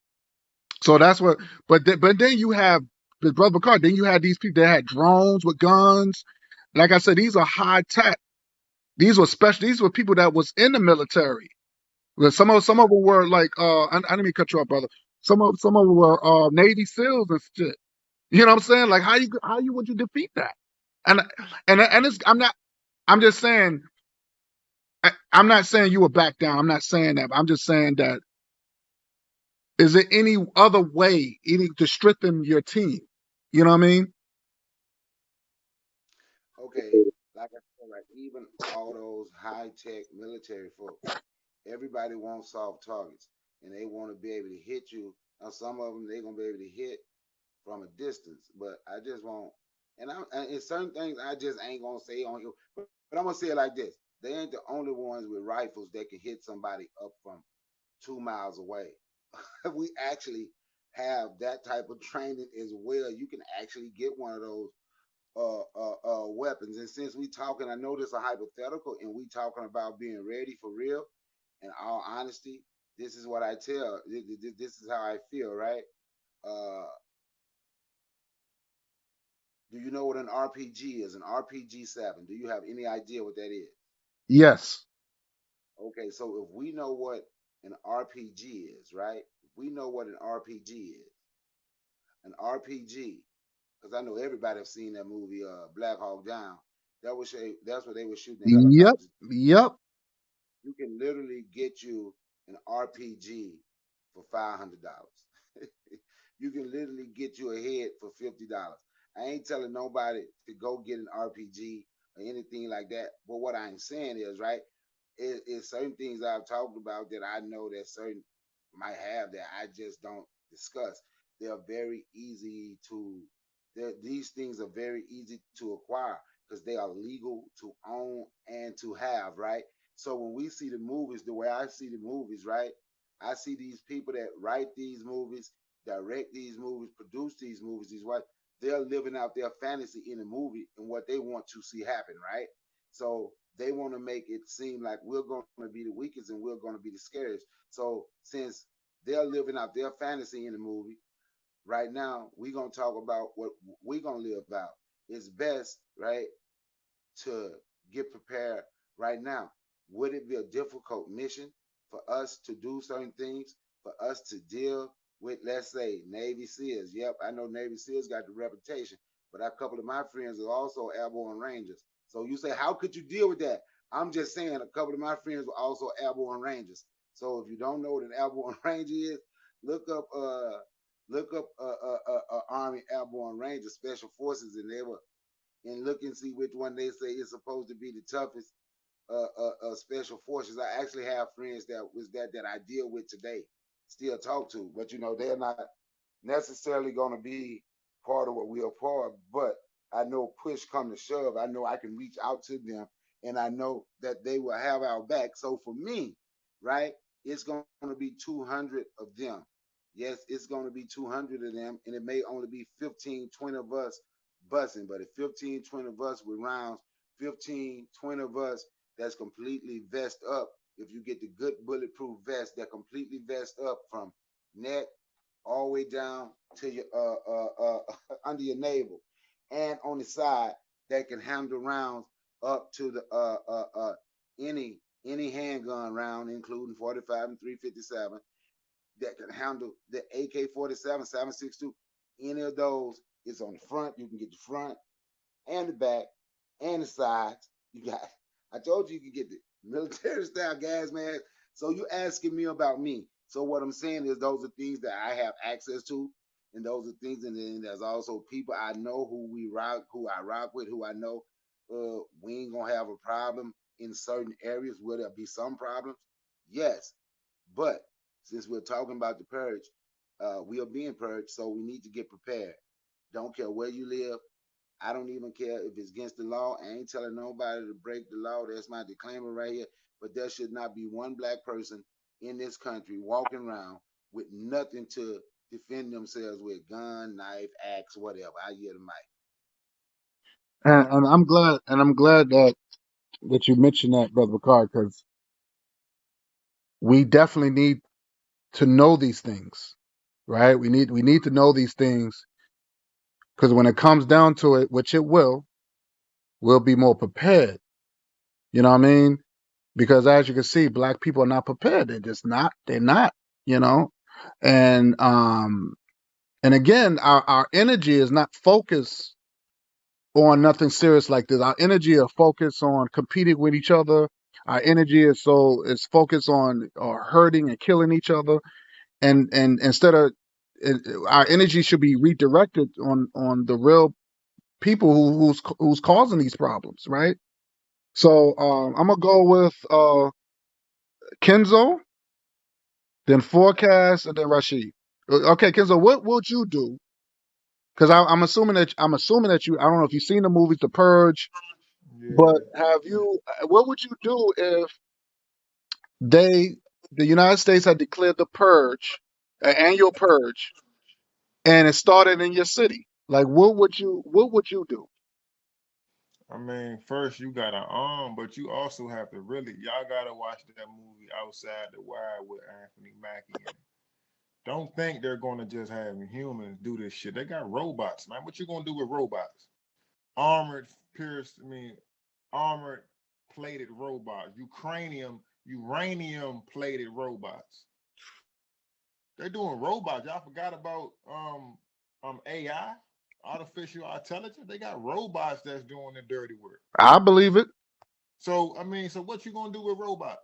So that's what. But then you have the brother Card. Then you had these people that had drones with guns. Like I said, these are high tech. These were special. These were people that was in the military. Well, some of them were like I didn't mean to cut you off, brother. Some of them were Navy SEALs and shit. You know what I'm saying? Like how you would you defeat that? And and it's I'm just saying I'm not saying you will back down. I'm not saying that. I'm just saying that is there any other way any to strengthen your team? You know what I mean? okay, like I said, like even all those high tech military folks, everybody wants soft targets, and they want to be able to hit you. Now some of them they gonna be able to hit from a distance, but I just won't. And in certain things I just ain't gonna say on you. But I'm gonna say it like this: they ain't the only ones with rifles that can hit somebody up from 2 miles away. We actually have that type of training as well. You can actually get one of those weapons. And since we talking, I know this is a hypothetical, and we talking about being ready for real. In all honesty, this is what I tell. This is how I feel, right? Uh, do you know what an RPG is? An RPG 7. Do you have any idea what that is? Yes. Okay, so if we know what an RPG is, right? If we know what an RPG is, an RPG, because I know everybody have seen that movie, Black Hawk Down. That's what they were shooting the Yep. helicopters. Yep. You can literally get you an RPG for $500. You can literally get you a head for $50. I ain't telling nobody to go get an RPG or anything like that. But what I'm saying is, right, is certain things I've talked about that I know that certain might have that I just don't discuss. They're very easy to. These things are very easy to acquire because they are legal to own and to have, right? So when we see the movies, the way I see the movies, right? I see these people that write these movies, direct these movies, produce these movies, these what they're living out their fantasy in the movie and what they want to see happen, right? So they want to make it seem like we're going to be the weakest and we're going to be the scariest. So since they're living out their fantasy in the movie, right now we're going to talk about what we're going to live about. It's best, right, to get prepared right now. Would it be a difficult mission for us to do certain things, for us to deal? with, let's say, Navy SEALs. Yep, I know Navy SEALs got the reputation, but a couple of my friends are also airborne rangers. So you say, how could you deal with that? I'm just saying a couple of my friends were also airborne rangers. So if you don't know what an airborne ranger is, look up Army Airborne Ranger Special Forces, and they were and look and see which one they say is supposed to be the toughest special forces. I actually have friends that I deal with today, still talk to, but they're not necessarily going to be part of what we are part of. But I know push come to shove, I know I can reach out to them, and I know that they will have our back. So for me, right, it's going to be 200 of them. Yes, it's going to be 200 of them, and it may only be 15, 20 of us bussing. But if 15, 20 of us with rounds, 15, 20 of us that's completely vest up. If you get the good bulletproof vest that completely vest up from neck all the way down to your under your navel, and on the side that can handle rounds up to the any handgun round, including 45 and 357, that can handle the AK-47, 7.62. Any of those is on the front. You can get the front and the back and the sides. You got, I told you can get the military style gas mask. So you asking me about me. So what I'm saying is those are things that I have access to, and those are things, and then there's also people I know who I rock with, who I know we ain't gonna have a problem in certain areas. Will there be some problems? Yes, but since we're talking about the purge, we are being purged, so we need to get prepared. Don't care where you live. I don't even care if it's against the law. I ain't telling nobody to break the law. That's my disclaimer right here. But there should not be one black person in this country walking around with nothing to defend themselves with: gun, knife, axe, whatever. I hear the mic. And I'm glad that you mentioned that, brother Card, because we definitely need to know these things, right? We need to know these things because when it comes down to it, which it will, we'll be more prepared. You know what I mean? Because as you can see, black people are not prepared. They're just not. They're not. You know, and and again, our energy is not focused on nothing serious like this. Our energy is focused on competing with each other. Our energy is focused on hurting and killing each other. And instead of it, our energy should be redirected on the real people who's causing these problems, right? So I'm gonna go with Kenzo, then Forecast, and then Rashid. Okay, Kenzo, what would you do? Because I'm assuming that you, I don't know if you've seen the movies The Purge, but Yeah. have you? What would you do if they the United States had declared the purge, an annual purge, and it started in your city? Like, what would you do? I mean, first you got an arm, but you also have to really, y'all gotta watch that movie Outside the Wire with Anthony Mackie in it. Don't think they're gonna just have humans do this shit. They got robots, man. What you gonna do with robots? Armored, pierced, I mean, armored plated robots, uranium plated robots. They're doing robots. Y'all forgot about AI, artificial intelligence. They got robots that's doing the dirty work. I believe it. So I mean, so what you gonna do with robots?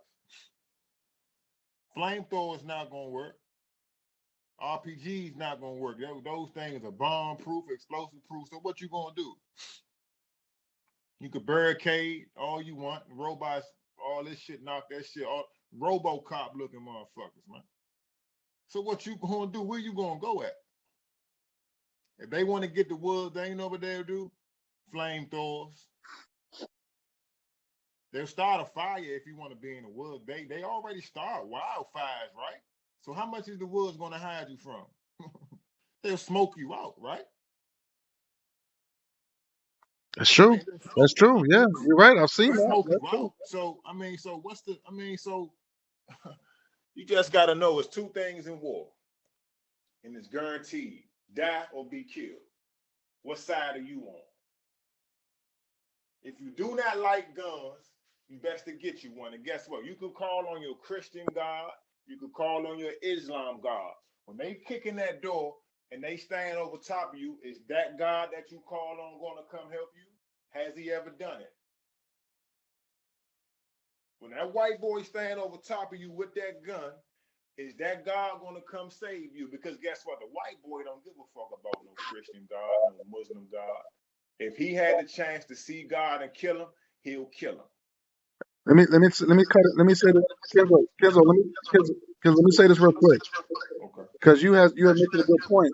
Flamethrower is not gonna work. RPG is not gonna work. Those things are bomb proof, explosive proof. So what you gonna do? You could barricade all you want. Robots, all this shit, knock that shit off. RoboCop looking motherfuckers, man. So what you gonna do? Where you gonna go at? If they want to get the woods, they ain't over there to do flamethrowers. They'll start a fire if you want to be in the woods. They already start wildfires, right? So how much is the woods gonna hide you from? They'll smoke you out, right? That's I true. mean, they'll That's smoke you true. out. Yeah, you're right. I've seen They'll that. smoke That's you true. out. So I mean, so what's the? I mean, so you just gotta know it's two things in war, and it's guaranteed: die or be killed. What side are you on? If you do not like guns, you best to get you one. And guess what? You could call on your Christian God. You could call on your Islam God. When they kick in that door and they stand over top of you, is that God that you call on going to come help you? Has he ever done it? When that white boy stand over top of you with that gun, is that God going to come save you? Because guess what? The white boy don't give a fuck about no Christian God, no Muslim God. If he had the chance to see God and kill him, he'll kill him. Let me say this, Kenzo, let me say this real quick, Okay. because you had mentioned a good point.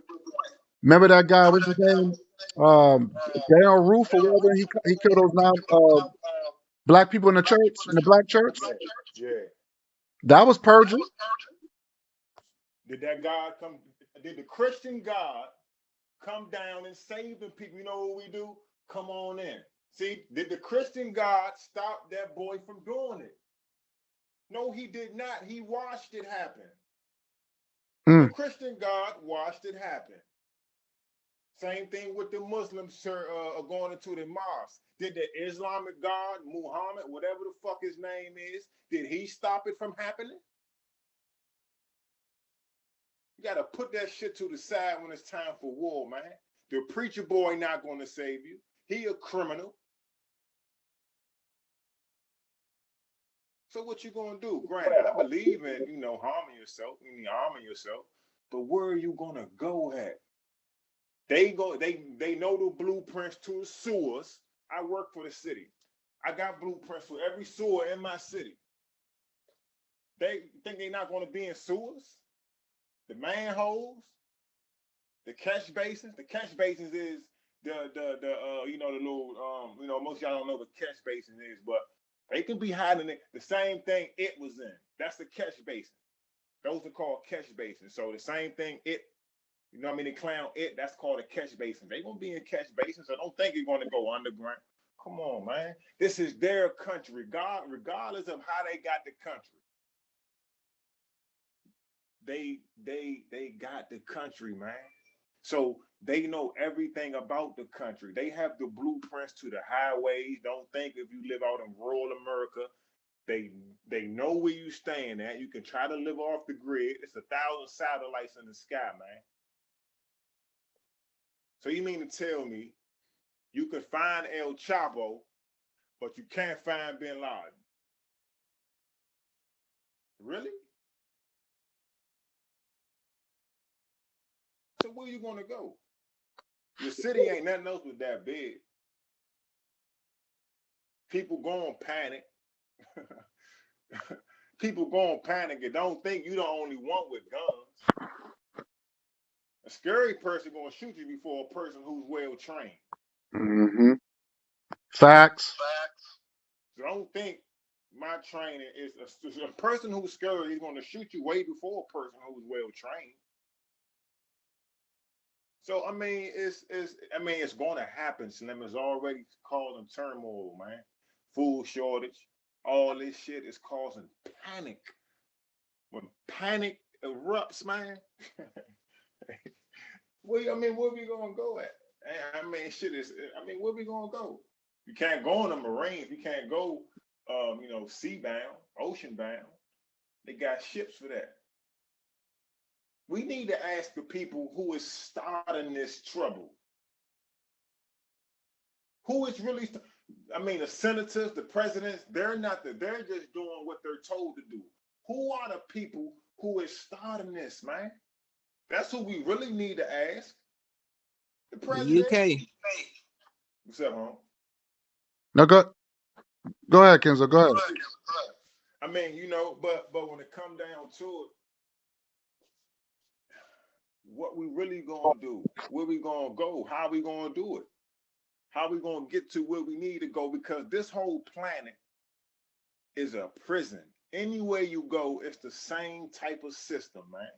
Remember that guy? What's his name? Dale Roof or whatever. He killed those 9 black people in the church, in the black church. Yeah. That was purging. Did that God come? Did the Christian God come down and save the people? You know what we do? Come on in. See, did the Christian God stop that boy from doing it? No, he did not. He watched it happen. The Christian God watched it happen. Same thing with the Muslims going into the mosque. Did the Islamic God, Muhammad, whatever the fuck his name is, did he stop it from happening? You got to put that shit to the side when it's time for war, man. The preacher boy not going to save you. He a criminal. So what you going to do? Granted, I believe in, harming yourself, arming yourself, but where are you going to go at? They know the blueprints to the sewers. I work for the city. I got blueprints for every sewer in my city. They think they're not going to be in sewers? The manholes, the catch basins. The catch basins is the little most of y'all don't know what catch basin is, but they can be hiding it. The same thing it was in. That's the catch basin. Those are called catch basins. So the same thing it, the clown it, that's called a catch basin. They gonna be in catch basins, so don't think you're gonna go underground. Come on, man. This is their country. God, regardless of how they got the country. They got the country, man. So they know everything about the country. They have the blueprints to the highways. Don't think if you live out in rural America, they know where you staying at. You can try to live off the grid. It's 1,000 satellites in the sky, man. So you mean to tell me you can find El Chapo, but you can't find Bin Laden? Really? So where you gonna go? Your city ain't nothing else but that big. People gonna panic. People gonna panic and don't think you the only one with guns. A scary person gonna shoot you before a person who's well trained. Mm-hmm. Facts. So don't think my training is a person who's scary. He's gonna shoot you way before a person who's well trained. So it's gonna happen. Slim is already causing turmoil, man. Food shortage, all this shit is causing panic. When panic erupts, man, where we gonna go at? Where we gonna go? You can't go in the Marines. You can't go, sea bound, ocean bound. They got ships for that. We need to ask the people who is starting this trouble. Who is really? The senators, the presidents, they're just doing what they're told to do. Who are the people who is starting this, man? That's who we really need to ask. The president. UK. What's up, home? No, go ahead, Kenzo. Go ahead. But when it come down to it, what we really gonna do? Where we gonna go? How we gonna do it? How we gonna get to where we need to go? Because this whole planet is a prison. Anywhere you go, it's the same type of system, man.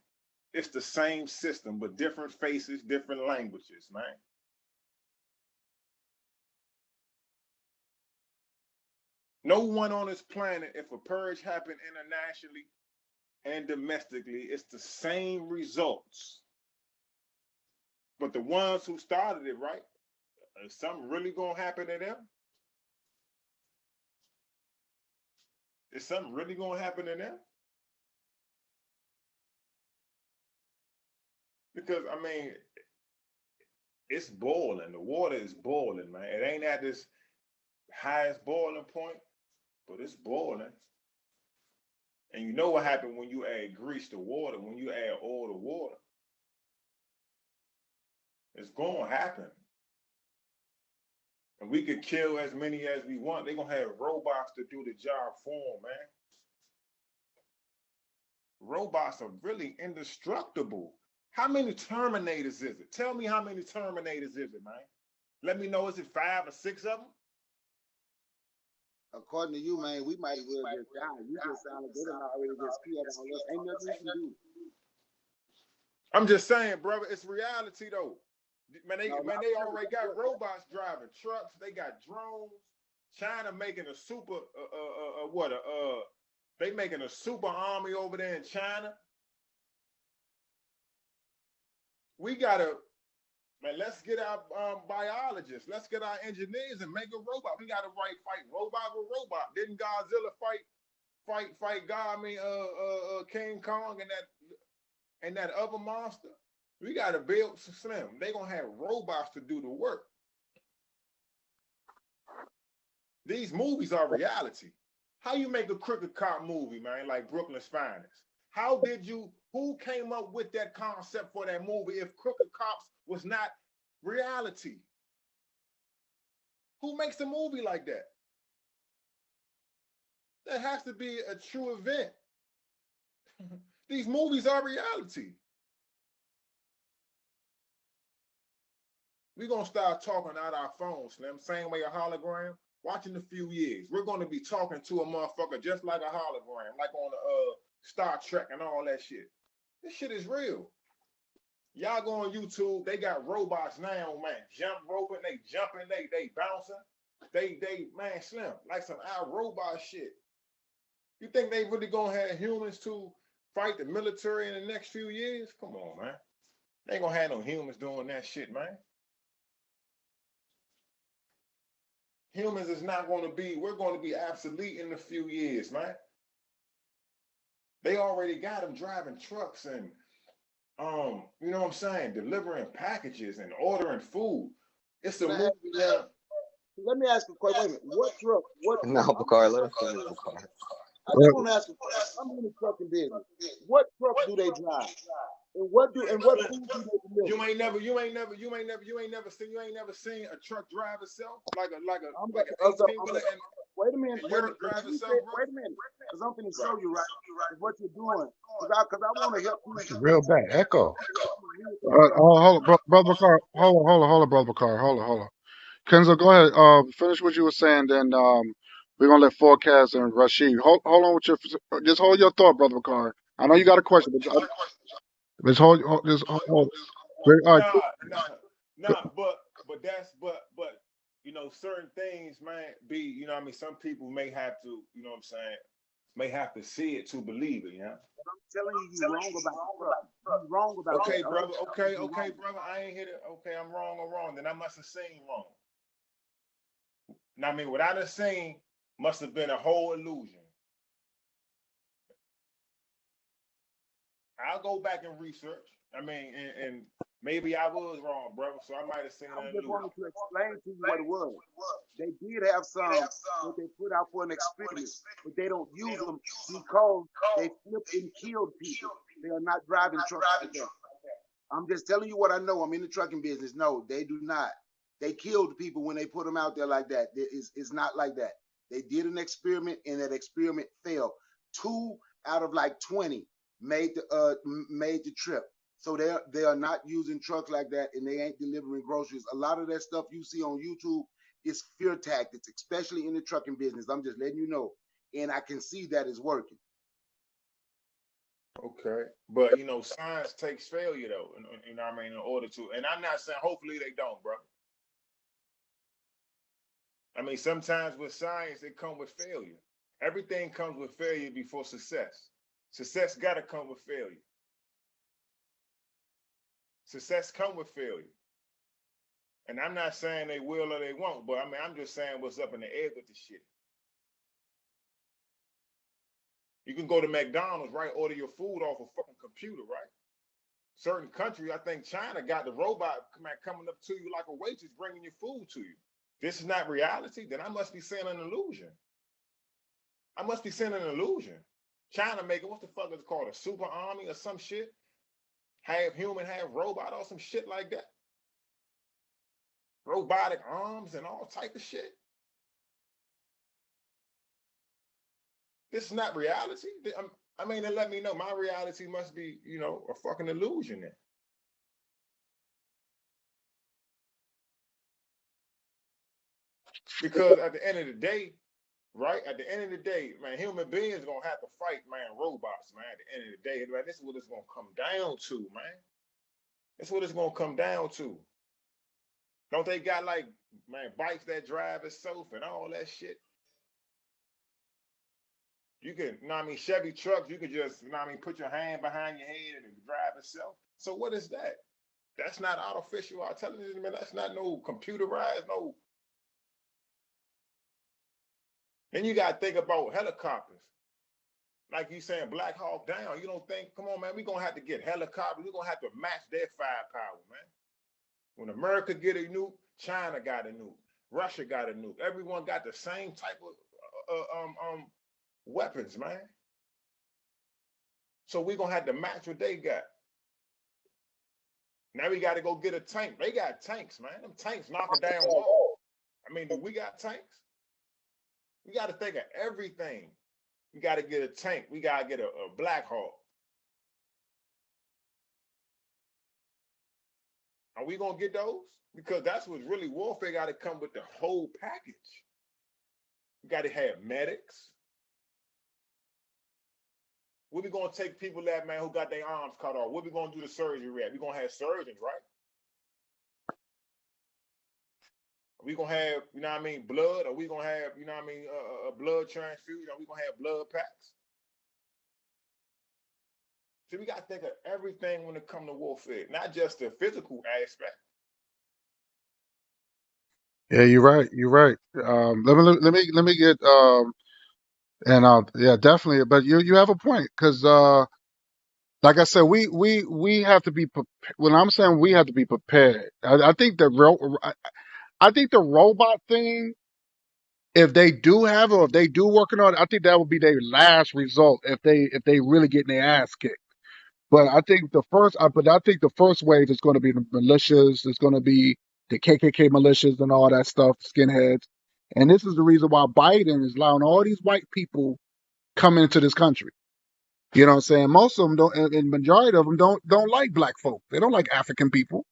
It's the same system, but different faces, different languages, man. No one on this planet, if a purge happened internationally and domestically, it's the same results. But the ones who started it, right? Is something really gonna happen to them? Is something really gonna happen to them? Because I mean, it's boiling. The water is boiling, man. It ain't at this highest boiling point, but it's boiling. And you know what happened when you add grease to water, when you add oil to water? It's gonna happen. And we could kill as many as we want. They're gonna have robots to do the job for them, man. Robots are really indestructible. How many Terminators is it? Tell me how many Terminators is it, man? Let me know, is it 5 or 6 of them? According to you, man, we might as well just die. You just sound like they done already just killed all us. Ain't nothing we can do. I'm just saying, brother, it's reality though. Man, No, they already got robots driving trucks. They got drones. China making a super they making a super army over there in China. We gotta, man, let's get our biologists, let's get our engineers and make a robot. We gotta fight robot with robot. Didn't Godzilla fight God? I mean, King Kong and that other monster. We gotta build some slim. They gonna have robots to do the work. These movies are reality. How you make a crooked cop movie, man, like Brooklyn's Finest? Who came up with that concept for that movie if Crooked Cops was not reality? Who makes a movie like that? That has to be a true event. These movies are reality. We're going to start talking out our phones, Slim. Same way a hologram. Watch in a few years. We're going to be talking to a motherfucker just like a hologram, like on Star Trek and all that shit. This shit is real. Y'all go on YouTube, they got robots now, man, jump roping, they jumping, they bouncing. They man, Slim, like some out robot shit. You think they really gonna have humans to fight the military in the next few years? Come on, man. They ain't gonna have no humans doing that shit, man. Humans is not gonna be, we're gonna be obsolete in a few years, man. They already got them driving trucks and you know what I'm saying, delivering packages and ordering food. It's a movie now. Let me ask you a question. Wait a minute. What truck? No, Bakar, let him finish, Bakar. I just want to ask you. I'm in the trucking business. What truck do they drive? And what food do they deliver? You ain't never seen a truck drive itself like an 18-wheeler and wait a minute. Europe drive itself, bro. Wait a minute. Because I'm going to show you right what you're doing. Because I want to help you. It's a real bad echo. Hold on, brother Car. Hold on, brother Car. Hold on. Kenzo, go ahead. Finish what you were saying. Then we're gonna let Forecast and Rashid. Hold on with just hold your thought, brother Car. I know you got a question, but just hold. All right. Nah, but you know, certain things, man, you know what I mean, some people may have to, you know what I'm saying, may have to see it to believe it, you know. I'm telling you, you're wrong about the truck. You're wrong about okay, that. brother. Okay, brother. I ain't hit it. Okay, I'm wrong or wrong. Then I must have seen wrong. Now, I mean, what I done seen must have been a whole illusion. I'll go back and research. I mean, and maybe I was wrong, brother. So I might have seen I an just illusion. wanted to explain to you what it was. They did have some that they put out for an experiment, but they don't use them because they flipped and killed people. They are not driving trucks like that. I'm just telling you what I know. I'm in the trucking business. No, they do not. They killed people when they put them out there like that. It's not like that. They did an experiment and that experiment failed. 2 out of like 20 made the trip. So they are not using trucks like that, and they ain't delivering groceries. A lot of that stuff you see on YouTube is fear tactics, especially in the trucking business. I'm just letting you know, and I can see that is working. Okay, but you know, science takes failure though. You know what I mean, in order to. And I'm not saying hopefully they don't, bro. I mean, sometimes with science it comes with failure. Everything comes with failure before success. Success got to come with failure. Success come with failure. And I'm not saying they will or they won't, but I mean, I'm just saying what's up in the air with this shit. You can go to McDonald's, right? Order your food off a fucking computer, right? certain countries, I think China got the robot coming up to you like a waitress bringing your food to you. This is not reality. Then I must be seeing an illusion. I must be seeing an illusion. China making what the fuck is it called, a super army or some shit? Half human, half robot or some shit like that. Robotic arms and all type of shit. This is not reality. I mean, they let me know my reality must be, a fucking illusion then. Because at the end of the day, right? At the end of the day, man, human beings gonna have to fight, man, robots, man. At the end of the day, man, this is what it's gonna come down to, man. This is what it's gonna come down to. Don't they got like, man, bikes that drive itself and all that shit? You can, Chevy trucks, you can just, put your hand behind your head and it drive itself. So what is that? That's not artificial intelligence, man. That's not no computerized, no. Then you gotta think about helicopters. Like you saying, Black Hawk Down. You don't think, come on, man, we're gonna have to get helicopters. We're gonna have to match their firepower, man. When America get a nuke, China got a nuke, Russia got a nuke. Everyone got the same type of weapons, man. So we're gonna have to match what they got. Now we got to go get a tank. They got tanks, man. Them tanks knocking down walls. I mean, do we got tanks? We got to think of everything. We got to get a tank. We got to get a Black Hawk. Are we going to get those? Because that's what's really warfare got to come with the whole package. We got to have medics. Where we going to take people that, man, who got their arms cut off? Where we going to do the surgery at? We going to have surgeons, right? Are we going to have, blood? Are we going to have, a blood transfusion? Are we going to have blood packs? So we got to think of everything when it comes to warfare, not just the physical aspect. Yeah, you're right. You're right. Let me get and yeah, definitely. But you have a point because like I said, we have to be when I'm saying we have to be prepared. I think I think the robot thing, if they do have it or if they do working on it, I think that would be their last result if they really getting their ass kicked. But I think the first wave is going to be the militias. It's going to be the KKK militias and all that stuff, skinheads. And this is the reason why Biden is allowing all these white people come into this country. You know what I'm saying? Most of them don't, and majority of them don't like black folk. They don't like African people.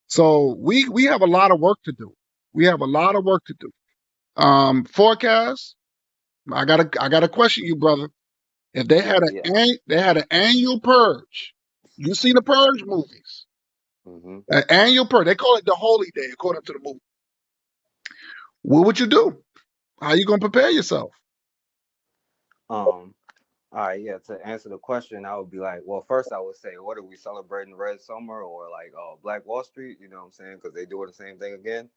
So we have a lot of work to do. We have a lot of work to do. Forecast. I gotta question you, brother. If Yeah. they had an annual purge, you seen the purge movies? Hmm. An annual purge. They call it the holy day, according to the movie. What would you do? How you gonna prepare yourself? Um. All right. Yeah. To answer the question, I would be like, well, first I would say, what are we celebrating? Red Summer or like Black Wall Street? You know what I'm saying? Because they doing the same thing again.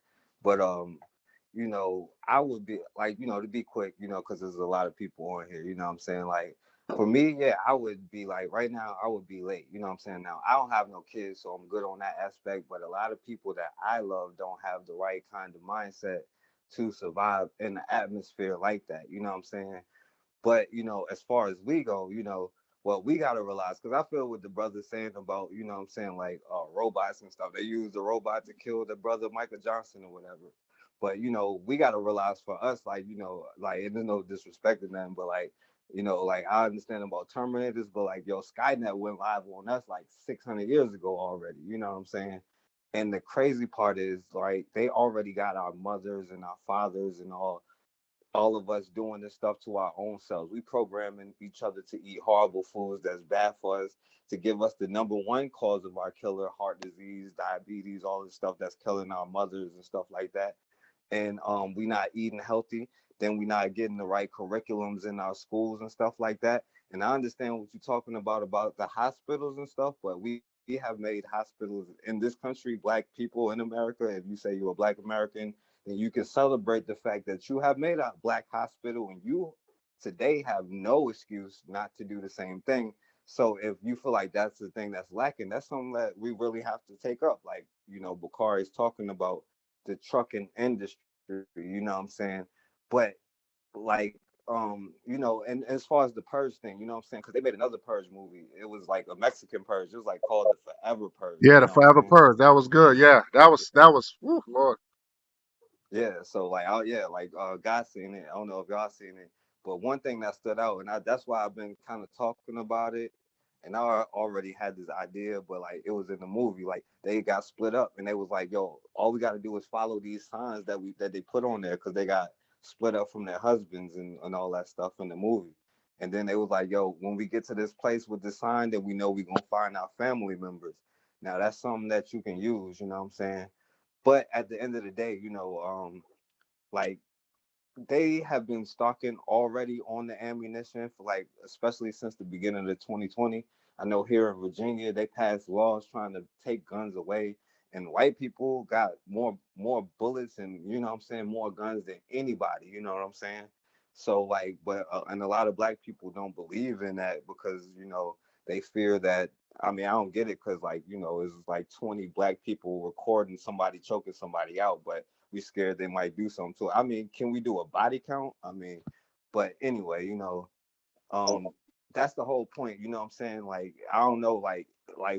But I would be like, to be quick, because there's a lot of people on here. You know what I'm saying? Like, for me, yeah, I would be like, right now, I would be late. You know what I'm saying? Now, I don't have no kids, so I'm good on that aspect. But a lot of people that I love don't have the right kind of mindset to survive in an atmosphere like that. You know what I'm saying? But as far as we go, what we gotta realize, because I feel what the brother's saying about, what I'm saying, like robots and stuff. They use the robot to kill the brother Michael Johnson or whatever. But we gotta realize for us, like, like, and there's no disrespect to them, but like, like I understand about Terminators, but like, yo, Skynet went live on us like 600 years ago already. You know what I'm saying? And the crazy part is, like, they already got our mothers and our fathers and all of us doing this stuff to our own selves. We programming each other to eat horrible foods that's bad for us, to give us the number one cause of our killer, heart disease, diabetes, all the stuff that's killing our mothers and stuff like that. And we not eating healthy, then we not getting the right curriculums in our schools and stuff like that. And I understand what you're talking about the hospitals and stuff, but we have made hospitals in this country, black people in America. If you say you're a black American, then you can celebrate the fact that you have made a black hospital, and you today have no excuse not to do the same thing. So if you feel like that's the thing that's lacking, that's something that we really have to take up. Like, Bakari is talking about the trucking industry, you know what I'm saying? But like, and as far as the Purge thing, you know what I'm saying? Because they made another Purge movie. It was like a Mexican Purge. It was like called the Forever Purge, Yeah, you the know what I'm Forever saying? Purge. That was good. Yeah, that was. Whew, Lord. Yeah, so like, oh yeah, like God seen it. I don't know if y'all seen it, but one thing that stood out, and that's why I've been kind of talking about it, and I already had this idea, but like it was in the movie, like they got split up, and they was like, yo, all we got to do is follow these signs that they put on there, because they got split up from their husbands and all that stuff in the movie, and then they was like, yo, when we get to this place with the sign, then we know we gonna find our family members. Now that's something that you can use, you know what I'm saying? But at the end of the day, like they have been stocking already on the ammunition for like, especially since the beginning of 2020. I know here in Virginia they passed laws trying to take guns away, and white people got more bullets and, you know what I'm saying, more guns than anybody, you know what I'm saying? So like, but and a lot of black people don't believe in that because, they fear that. I mean, I don't get it because, like, it's like 20 black people recording somebody choking somebody out, but we scared they might do something to it. I mean, can we do a body count? I mean, but anyway, um, that's the whole point. You know what I'm saying? Like, I don't know, like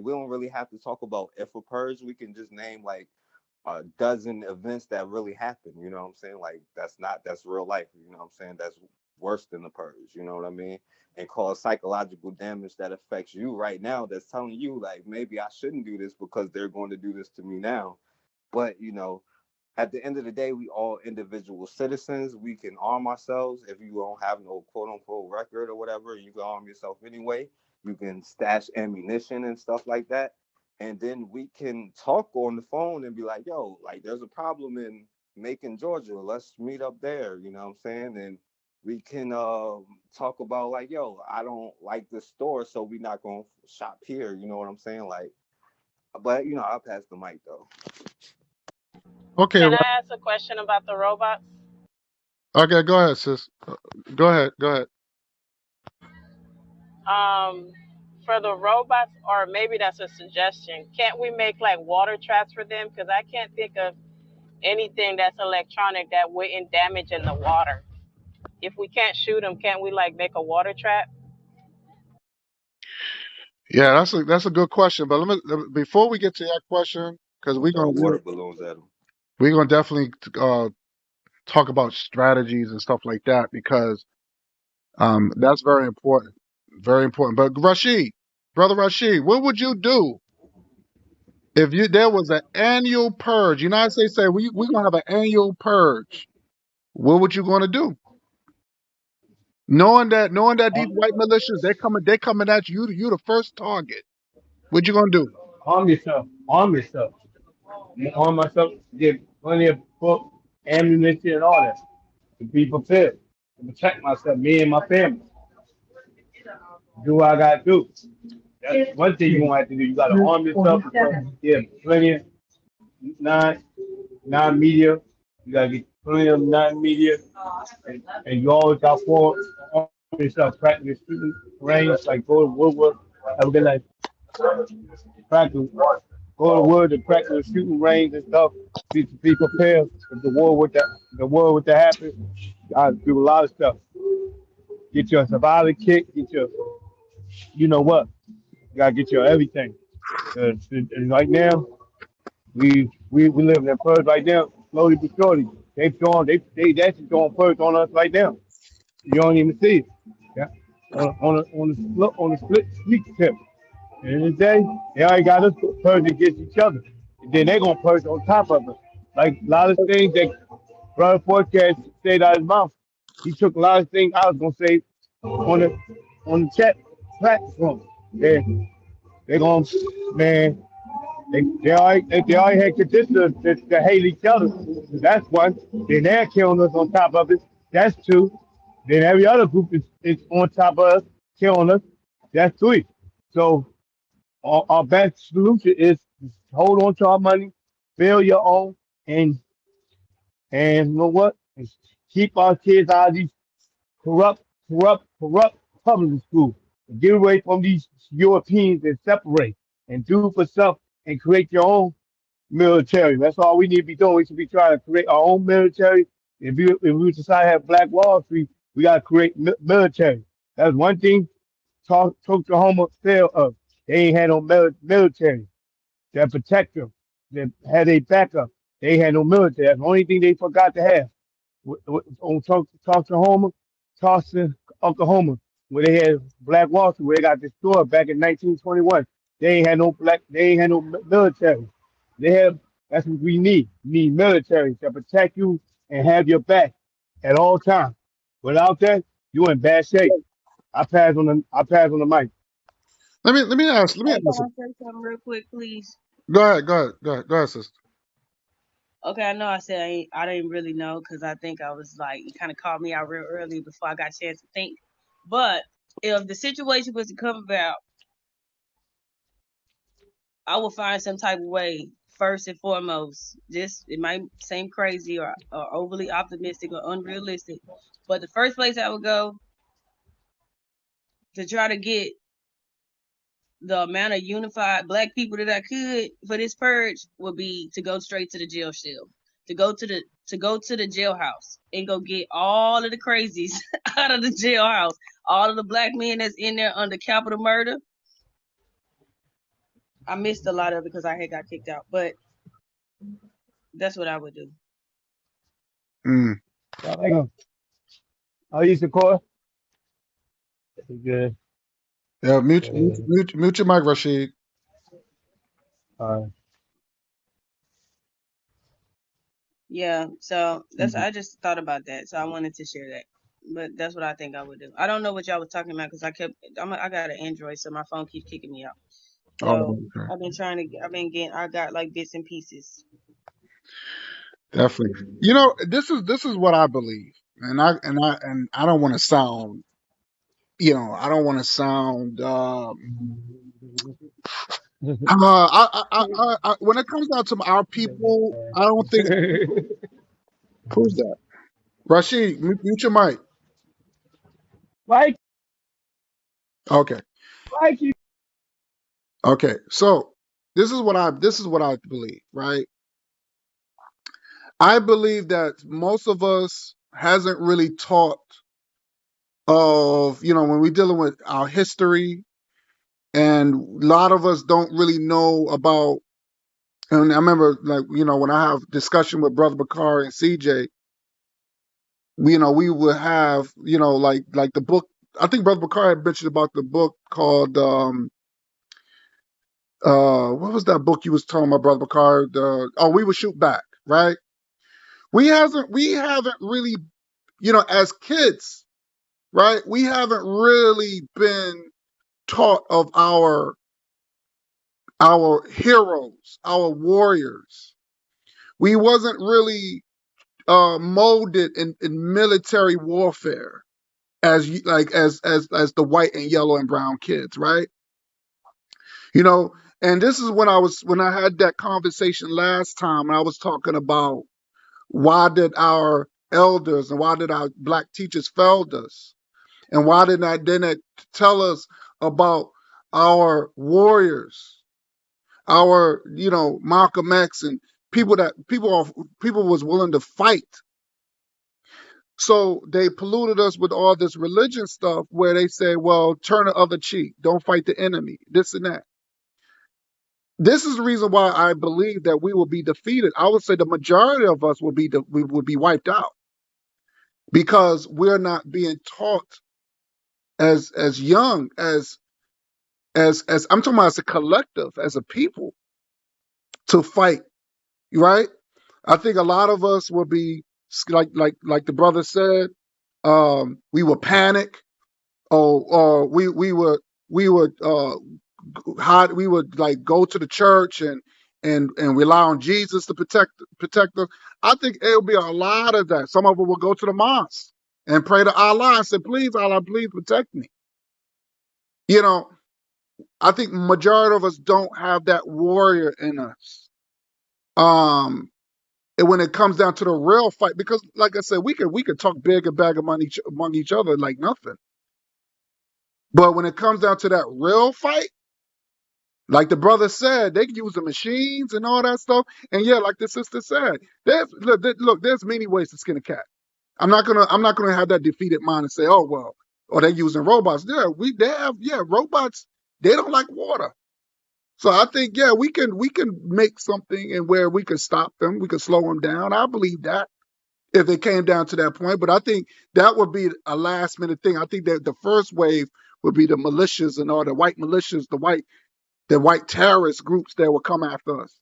we don't really have to talk about if a purge. We can just name like a dozen events that really happened. You know what I'm saying? Like, that's real life. You know what I'm saying? That's worse than the purge. You know what I mean? And cause psychological damage that affects you right now. That's telling you like maybe I shouldn't do this because they're going to do this to me now. But at the end of the day, we all individual citizens. We can arm ourselves. If you don't have no quote unquote record or whatever, you can arm yourself anyway. You can stash ammunition and stuff like that. And then we can talk on the phone and be like, yo, like there's a problem in Macon, Georgia. Let's meet up there. You know what I'm saying? And we can talk about like, yo, I don't like this store, so we not gonna shop here. You know what I'm saying? Like, but I'll pass the mic though. Okay, Can I ask a question about the robots? okay. Go ahead, sis. Go ahead. Go ahead. Um, for the robots, or maybe that's a suggestion. Can't we make like water traps for them? Because I can't think of anything that's electronic that wouldn't damage in the water. If we can't shoot them, can't we like make a water trap? Yeah, that's a good question. But before we get to that question, because we're Throw gonna water balloons at them. we're gonna definitely talk about strategies and stuff like that because that's very important, very important. But Rashid, brother Rashid, what would you do if there was an annual purge? United States say we gonna have an annual purge. What would you gonna do? Knowing that these white militias they coming at you, you the first target. What you gonna do? Arm yourself. Arm yourself. Arm myself. Get plenty of book, ammunition, and all that to be prepared to protect myself, me and my family. Do what I gotta do. That's one thing you gonna have to do. You gotta arm yourself. Yeah, plenty of non non media. You gotta get plenty of non media, and you always got for arm yourself. Practice shooting range, like go to Woodward. Have a good night. Practice. Go to Wood and practice shooting range and stuff. Be prepared if the war with the happen. I do a lot of stuff. Get your survival kit. Get your, you know what? You gotta get your everything. And right now, we live in a purge right now, slowly but surely. They actually throwing purge on us right now. You don't even see it. Yeah. On a split sneak tip. At the end of the day, they already got us purge against each other. And then they gonna purge on top of us. Like a lot of things that Brother Forecast said out of his mouth. He took a lot of things I was gonna say on the chat platform. They gonna, man. They already had conditions to hate each other. That's one. Then they're killing us on top of it. That's two. Then every other group is on top of us, killing us. That's three. So our best solution is hold on to our money, build your own, and you know what? Keep our kids out of these corrupt public schools. Get away from these Europeans and separate and do for self and create your own military. That's all we need to be doing. We should be trying to create our own military. If we decide to have Black Wall Street, we got to create military. That's one thing. Oklahoma failed us. They ain't had no military that protect them, that had a backup. They had no military. That's the only thing they forgot to have. On Tulsa, Oklahoma, where they had Black Wall Street, where they got destroyed back in 1921. They ain't had no military. They have, that's what we need. We need military to protect you and have your back at all times. Without that, you in bad shape. I pass on the mic. Let me Hey, can ask. I say something real quick, please? Go ahead, sister. Okay, I know I said I didn't really know because I think I was like, you kind of called me out real early before I got a chance to think. But if the situation was to come about, I would find some type of way, first and foremost. Just, it might seem crazy or overly optimistic or unrealistic, but the first place I would go to try to get the amount of unified black people that I could for this purge would be to go straight to the jail cell, to go to the jailhouse and go get all of the crazies out of the jailhouse, all of the black men that's in there under capital murder. I missed a lot of it because I had got kicked out, but that's what I would do. Mm. How you support? Good. Yeah, Uh, mute your mic, Rashid. uh, Yeah, so that's I just thought about that, so I wanted to share that. But that's what I think I would do. I don't know what y'all was talking about because I got an Android, so my phone keeps kicking me out. Oh, So okay. I got like bits and pieces. Definitely. You know, this is what I believe, and I don't want to sound, I don't want to sound. When it comes down to our people, I don't think. Who's that? Rashid, mute your mic. Mike, Okay. Mikey. Okay. So this is what I believe, right? I believe that most of us hasn't really taught of, when we're dealing with our history, and a lot of us don't really know about. And I remember, like, when I have discussion with Brother Bakar and CJ, we would have, like the book. I think Brother Bakar had mentioned about the book called what was that book you was talking about, Brother Bakar? We Would Shoot Back, right? We haven't really, as kids, right? We haven't really been taught of our heroes, our warriors. We wasn't really molded in military warfare as the white and yellow and brown kids, right? You know, and this is when I had that conversation last time, and I was talking about why did our elders and why did our black teachers failed us, and why did not then it tell us about our warriors, our Malcolm X, and people was willing to fight. So they polluted us with all this religion stuff where they say, well, turn the other cheek, don't fight the enemy, this and that. This is the reason why I believe that we will be defeated. I would say the majority of us we will be wiped out because we're not being taught as young as I'm talking about, as a collective, as a people, to fight, right? I think a lot of us will be like the brother said. We will panic, or we would hide. We would like go to the church and rely on Jesus to protect us. I think it'll be a lot of that. Some of us will go to the mosque and pray to Allah and say, "Please, Allah, please protect me." You know, I think majority of us don't have that warrior in us. Um, and when it comes down to the real fight, because like I said, we could talk big and bag among each other like nothing. But when it comes down to that real fight, like the brother said, they can use the machines and all that stuff. And yeah, like the sister said, there's many ways to skin a cat. I'm not gonna have that defeated mind and say, oh well, or they're using robots. Robots, they don't like water. So I think, yeah, we can make something and where we can stop them, we can slow them down. I believe that if it came down to that point. But I think that would be a last minute thing. I think that the first wave would be the militias and all the white militias, the white terrorist groups that will come after us.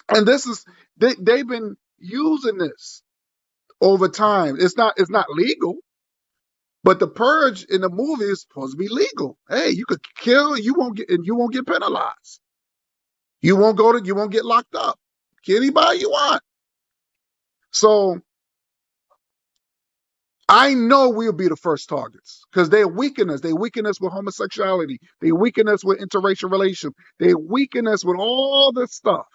And this is they've been using this over time. It's not legal, but the purge in the movie is supposed to be legal. Hey, you could kill, you won't get penalized. You won't get locked up. Kill anybody you want. So I know we'll be the first targets because they weaken us. They weaken us with homosexuality. They weaken us with interracial relations. They weaken us with all this stuff,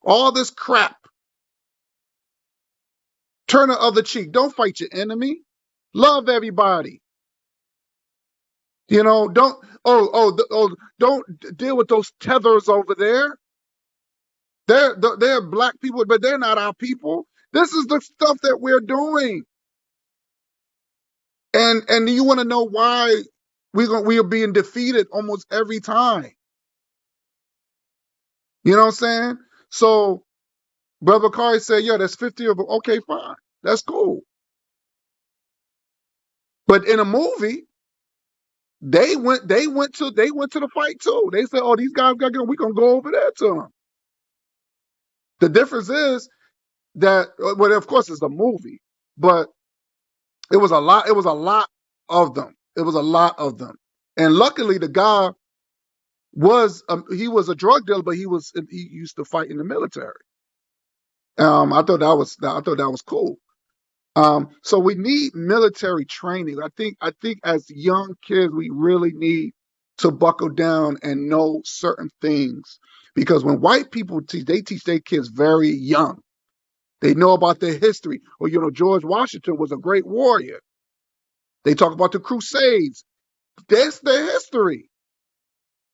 all this crap. Turn the other cheek. Don't fight your enemy. Love everybody. Don't don't deal with those tethers over there. They're black people, but they're not our people. This is the stuff that we're doing. And you want to know why we are being defeated almost every time. You know what I'm saying? So Brother Kari said, yeah, there's 50 of them. Okay, fine. That's cool. But in a movie, they went to the fight too. They said, oh, these guys got to go. We're gonna go over there to them. The difference is that, well, of course, it's a movie, but it was a lot. It was a lot of them. It was a lot of them. And luckily, the guy he was a drug dealer, but he used to fight in the military. I thought that was cool. So we need military training. I think as young kids, we really need to buckle down and know certain things because when white people teach, they teach their kids very young. They know about their history. Or George Washington was a great warrior. They talk about the Crusades. That's their history.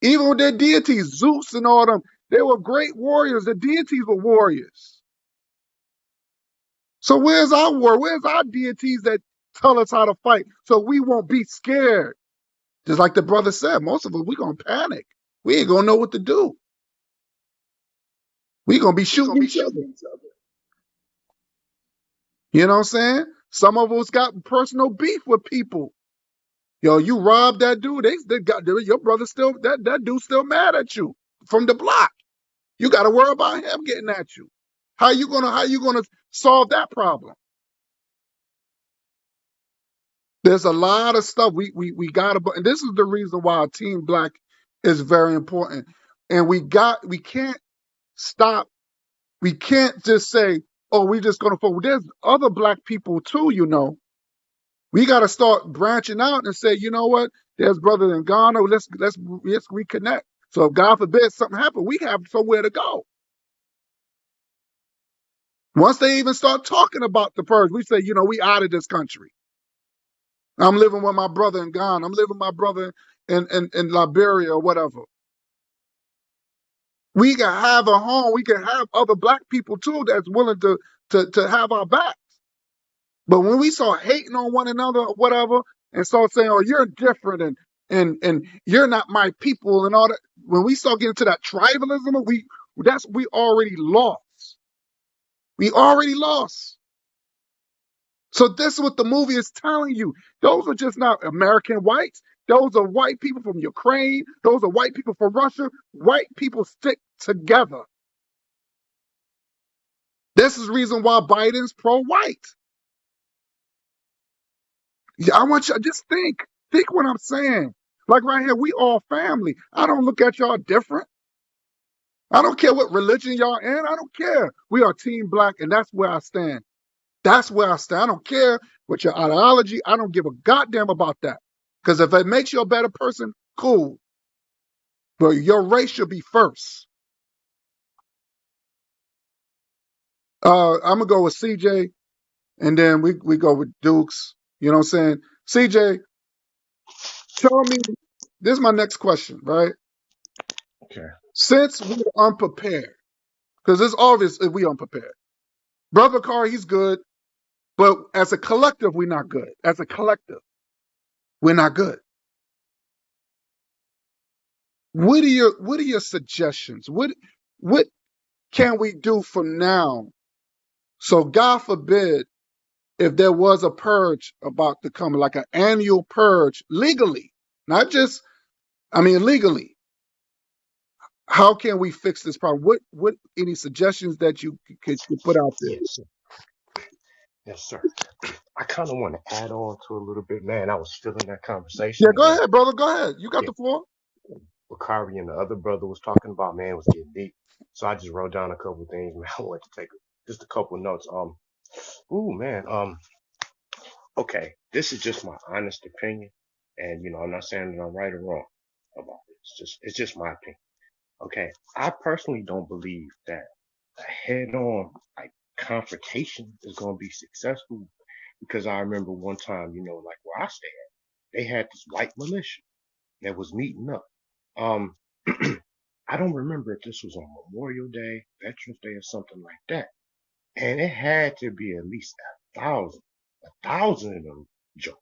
Even with their deities, Zeus and all them, they were great warriors. The deities were warriors. So where's our war? Where's our deities that tell us how to fight so we won't be scared? Just like the brother said, most of us, we're going to panic. We ain't going to know what to do. We're going to be shooting each other. You know what I'm saying? Some of us got personal beef with people. You robbed that dude. Your brother still, that dude still mad at you from the block. You got to worry about him getting at you. How you gonna solve that problem? There's a lot of stuff we gotta, and this is the reason why Team Black is very important. And we can't stop. We can't just say, "Oh, we're just gonna focus." There's other Black people too. We got to start branching out and say, you know what? There's brother in Ghana. Let's reconnect. So if God forbid something happen, we have somewhere to go. Once they even start talking about the purge, we say, we out of this country. I'm living with my brother in Ghana. I'm living with my brother in Liberia or whatever. We can have a home. We can have other Black people too that's willing to have our back. But when we start hating on one another or whatever, and start saying, "Oh, you're different," and you're not my people, and all that, when we start getting to that tribalism, we already lost. We already lost. So this is what the movie is telling you. Those are just not American whites. Those are white people from Ukraine. Those are white people from Russia. White people stick together. This is the reason why Biden's pro-white. I want you to just think what I'm saying. Like right here, we all family. I don't look at y'all different. I don't care what religion y'all in. I don't care. We are Team Black, and that's where I stand. That's where I stand. I don't care what your ideology. I don't give a goddamn about that. Because if it makes you a better person, cool. But your race should be first. I'm gonna go with CJ, and then we go with Dukes. You know what I'm saying? CJ, Tell me, this is my next question, right? Okay. Since we're unprepared, because it's obvious if we unprepared. Brother Carr, he's good, but as a collective, we're not good. As a collective, we're not good. What are your suggestions? What can we do from now? So God forbid if there was a purge about to come, like an annual purge legally, not just, I mean legally. How can we fix this problem? What any suggestions that you could put out there? Yes, sir. Yes, sir. I kind of want to add on to a little bit, man. I was feeling that Yeah, conversation, and go then ahead, brother. Go ahead. You got yeah, the floor. what Kyrie and the other brother was talking about, man, was getting deep. So I just wrote down a couple of things, man. I wanted to take just a couple of notes. Ooh, man. Okay, this is just my honest opinion, and I'm not saying that I'm right or wrong about it. It's just my opinion. Okay, I personally don't believe that a head-on like confrontation is going to be successful because I remember one time, like where I stay at, they had this white militia that was meeting up. Um, I don't remember if this was on Memorial Day, Veterans Day, or something like that. And it had to be at least a thousand of them jokers.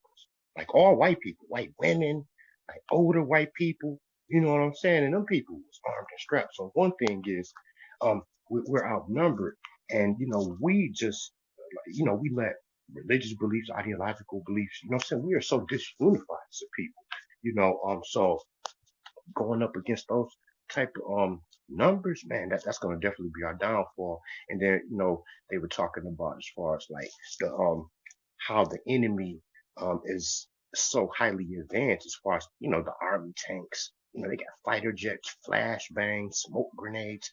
Like all white people, white women, like older white people. You know what I'm saying? And them people was armed and strapped. So one thing is, we're outnumbered, and we just, we let religious beliefs, ideological beliefs. You know what I'm saying? We are so disunified as a people. So going up against those type of numbers, man, that's gonna definitely be our downfall. And then they were talking about as far as like the how the enemy is so highly advanced as far as the army tanks. They got fighter jets, flashbangs, smoke grenades,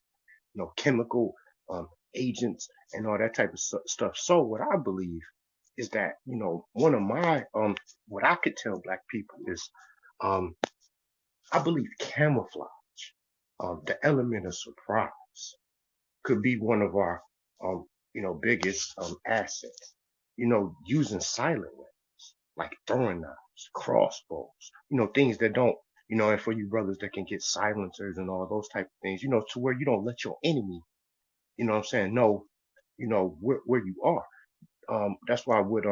chemical agents, and all that type of stuff. So what I believe is that one of my what I could tell black people is um I believe camouflage, the element of surprise, could be one of our, biggest assets. Using silent weapons like throwing knives, crossbows, things that don't, and for you brothers that can get silencers and all those type of things, to where you don't let your enemy, what I'm saying, know, where you are. That's why what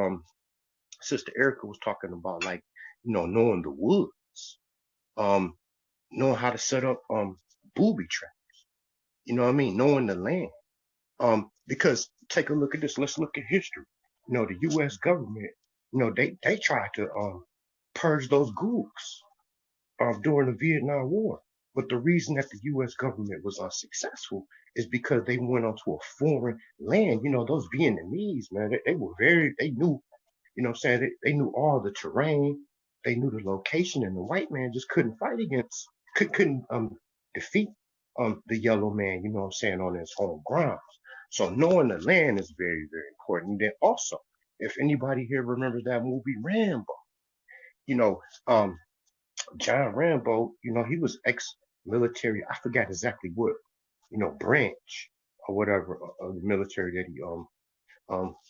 Sister Erica was talking about, like, knowing the woods. Um, knowing how to set up booby traps. You know what I mean? Knowing the land. Because take a look at this. Let's look at history. The U.S. government. They tried to purge those gooks during the Vietnam War. But the reason that the U.S. government was unsuccessful is because they went onto a foreign land. Those Vietnamese, man, they were they knew, what I'm saying? They knew all the terrain, they knew the location, and the white man just couldn't fight against, couldn't defeat the yellow man, what I'm saying, on his home grounds. So knowing the land is very, very important. And then also, if anybody here remembers that movie Rambo, you know, um, John Rambo, he was ex-military. I forgot exactly what, branch or whatever of the military that he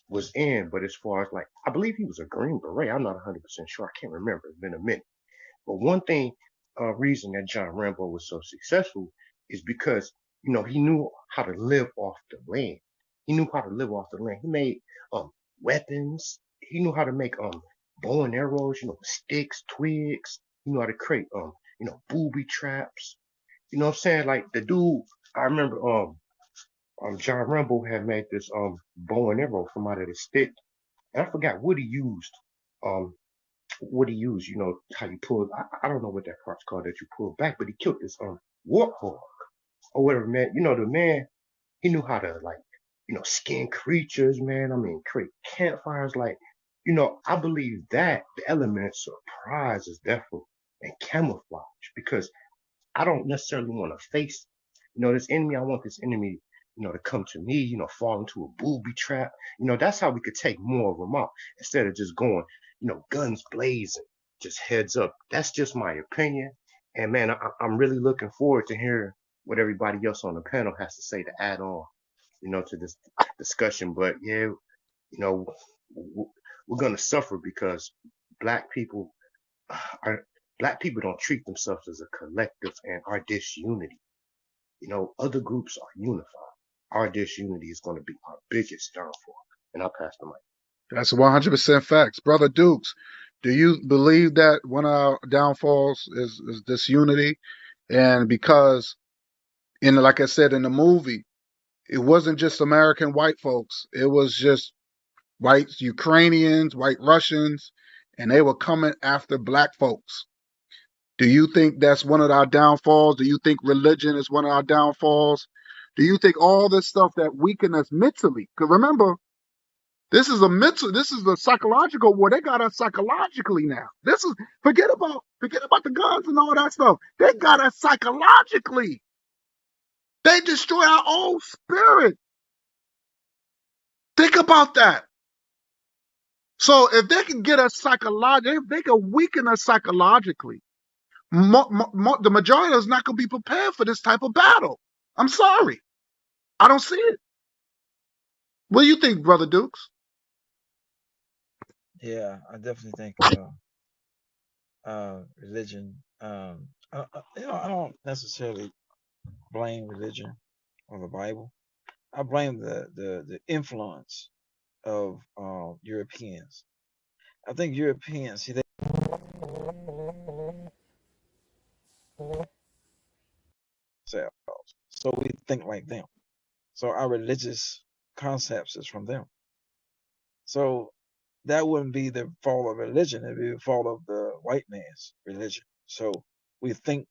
was in. But as far as like, I believe he was a Green Beret. I'm not 100% sure. I can't remember. It's been a minute. But one thing, reason that John Rambo was so successful is because he knew how to live off the land. He knew how to live off the land. He made weapons. He knew how to make bow and arrows. Sticks, twigs. He knew how to create booby traps. You know what I'm saying? Like the dude, I remember John Rambo had made this bow and arrow from out of the stick, and I forgot what he used. Um, what he used, how you pull. I don't know what that part's called that you pull back, but he killed this warthog or whatever, man. The man, he knew how to like skin creatures, man. I mean, create campfires. Like, I believe that the element of surprise is definitely and camouflage because I don't necessarily want to face, this enemy. I want this enemy, to come to me, fall into a booby trap. That's how we could take more of them out instead of just going, guns blazing, just heads up. That's just my opinion. And man, I'm really looking forward to hearing what everybody else on the panel has to say to add on, to this discussion. But yeah, we're going to suffer because black people are Black people don't treat themselves as a collective and our disunity. Other groups are unified. Our disunity is going to be our biggest downfall. And I'll pass the mic. That's 100% facts. Brother Dukes, do you believe that one of our downfalls is disunity? And because, like I said in the movie, it wasn't just American white folks, it was just white Ukrainians, white Russians, and they were coming after black folks. Do you think that's one of our downfalls? Do you think religion is one of our downfalls? Do you think all this stuff that weaken us mentally? Because remember, this is a psychological war. They got us psychologically now. This is forget about the guns and all that stuff. They got us psychologically. They destroy our own spirit. Think about that. So if they can get us psychologically, if they can weaken us psychologically, the majority of us not going to be prepared for this type of battle. I'm sorry. I don't see it. What do you think, Brother Dukes? Yeah, I definitely think religion. I don't necessarily blame religion or the Bible. I blame the influence of Europeans. I think Europeans see themselves, so we think like them. So our religious concepts is from them. So that wouldn't be the fault of religion; it'd be the fault of the white man's religion. So we think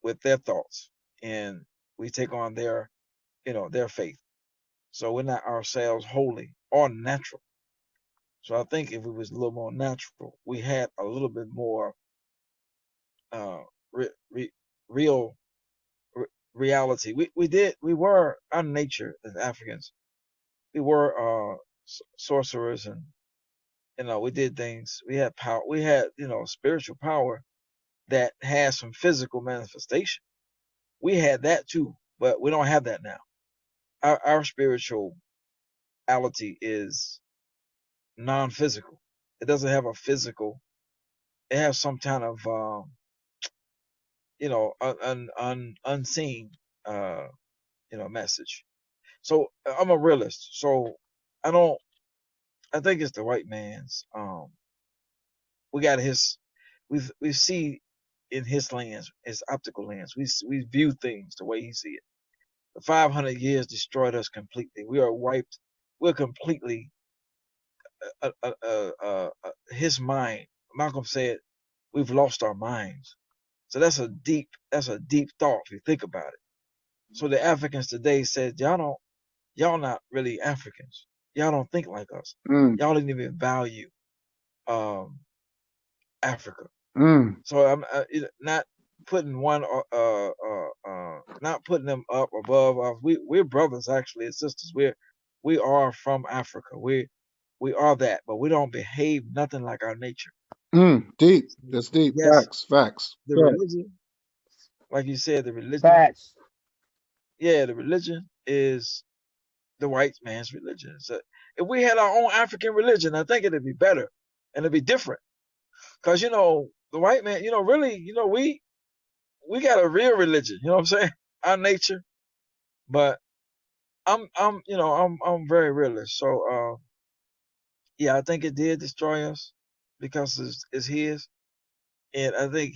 with their thoughts, and we take on their faith. So we're not ourselves holy or natural. So I think if we was a little more natural, we had a little bit more uh, re, re, real reality. We were our nature as Africans. We were sorcerers, and we did things. We had power. We had spiritual power that has some physical manifestation. We had that too, but we don't have that now. Our spirituality is non-physical. It doesn't have a physical. It has some kind of unseen message. So I'm a realist. So I don't. I think it's the white man's. We got his. We see in his lens, his optical lens. We view things the way he see it. The 500 years destroyed us completely. We are wiped. We're completely. His mind. Malcolm said, "We've lost our minds." So that's a deep thought if you think about it. So the Africans today said, y'all not really Africans. Y'all don't think like us. Mm, Y'all didn't even value um, Africa. mm, So I'm not putting not putting them up above us. We're brothers actually and sisters. We are from Africa. We are that, but we don't behave nothing like our nature. deep. That's deep. Yes, Facts. Facts. the Good. religion, like you said, the religion. Facts. Yeah, the religion is the white man's religion. So if we had our own African religion, I think it'd be better and it'd be different. Because the white man, really, we got a real religion. You know what I'm saying? Our nature. But I'm very realist. So yeah, I think it did destroy us because it's his, and I think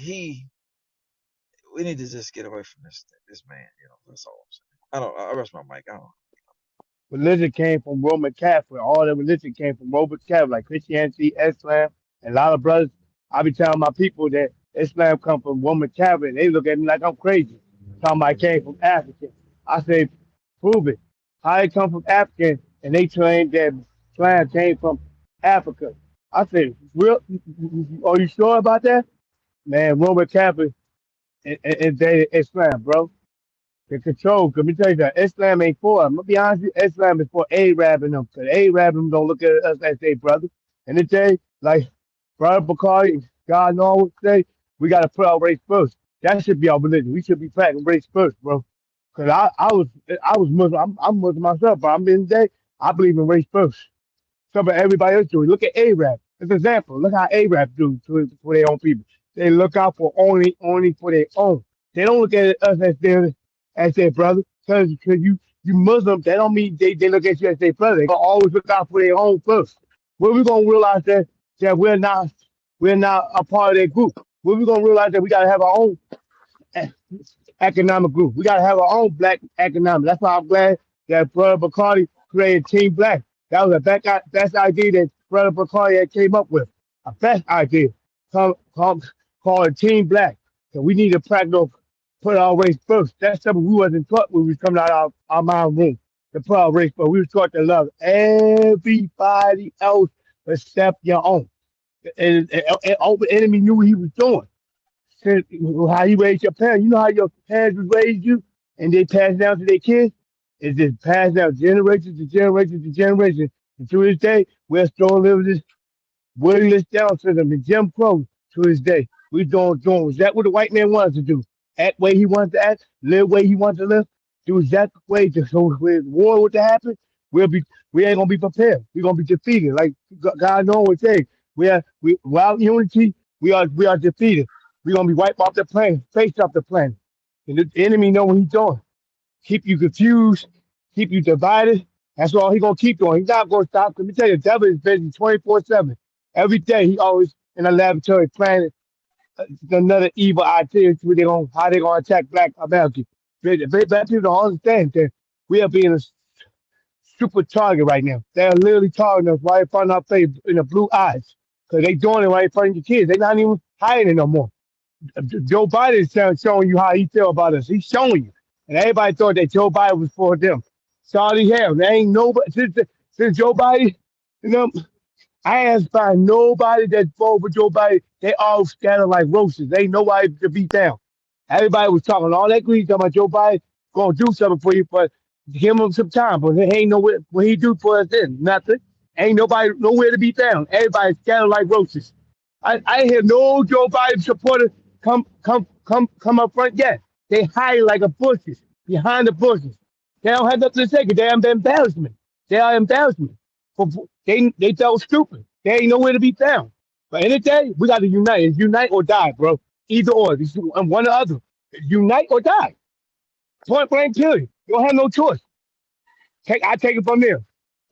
we need to just get away from this man. That's all I'm saying. I rest my mic. I don't. Religion came from Roman Catholic. All the religion came from Roman Catholic, like Christianity, Islam, and a lot of brothers. I be telling my people that Islam come from Roman Catholic. They look at me like I'm crazy. Talking about it came from African. I say, prove it. How it come from African, and they claim that Islam came from Africa. I say, real? Are you sure about that? Man, Roman Catholic and they Islam, bro. The control. Let me tell you that Islam ain't for. I'm gonna be honest with you, Islam is for Arab and them. Cause Arab and them don't look at us as they brother. And they say, like Brother Bakari, God always say, we gotta put our race first. That should be our religion. We should be practicing race first, bro. Cause I was Muslim. I'm Muslim myself, but I'm in the day. I believe in race first. Some of everybody else do it. Look at Arab. As an example, look how Arab do to their own people. They look out for only for their own. They don't look at us as their brother. Because you Muslim, that don't mean they look at you as their brother. They gonna always look out for their own first. When we gonna realize that we're not a part of their group? When we gonna realize that we gotta have our own economic group. We got to have our own black economic. That's why I'm glad that Brother Bacardi created Team Black. That was the best idea that Brother Bacardi had came up with. A best idea. Call it Team Black. So we need to practice put our race first. That's something we wasn't taught when we was coming out of our mind room. To put our race first. We was taught to love everybody else except your own. And the enemy knew what he was doing. Said how you raised your parents. You know how your parents was raised you, and they passed down to their kids. It's just passed down generation to generation to generation. And to this day, we're still living this wordless down system and Jim Crow to this day. We doing was that what the white man wanted to do? Act way he wanted to act, live way he wanted to live, do exact way to so when war would to happen, we ain't gonna be prepared. We're gonna be defeated. Like God knows what saying. Without unity, we are defeated. We're gonna be wiped off the planet, face off the planet. And the enemy know what he's doing. Keep you confused, keep you divided. That's all he's gonna keep doing. He's not gonna stop. Let me tell you, the devil is busy 24/7. Every day he always in a laboratory planning another evil idea to how they gonna attack Black Americans. Black people don't understand that we are being a super target right now. They're literally targeting us right in front of our face in the blue eyes. Because they doing it right in front of your kids. They're not even hiding it no more. Joe Biden is showing you how he feel about us. He's showing you. And everybody thought that Joe Biden was for them. Sorry hell. There ain't nobody since Joe Biden, you know, I asked find nobody that voted for Joe Biden. They all scattered like roaches. They ain't nobody to beat down. Everybody was talking all that greed talking about Joe Biden gonna do something for you, but give him some time. But there ain't nowhere what he do for us then. Nothing. Ain't nobody nowhere to be found. Everybody scattered like roaches. I ain't hear no Joe Biden supporter come up front yet. They hide like a bushes behind the bushes. They don't have nothing to say 'cause they are embarrassment. They are embarrassment. They felt stupid. They ain't nowhere to be found. But in the day, we got to unite. It's unite or die, bro. Either or. It's one or the other. Unite or die. Point blank, period. You don't have no choice. I take it from there.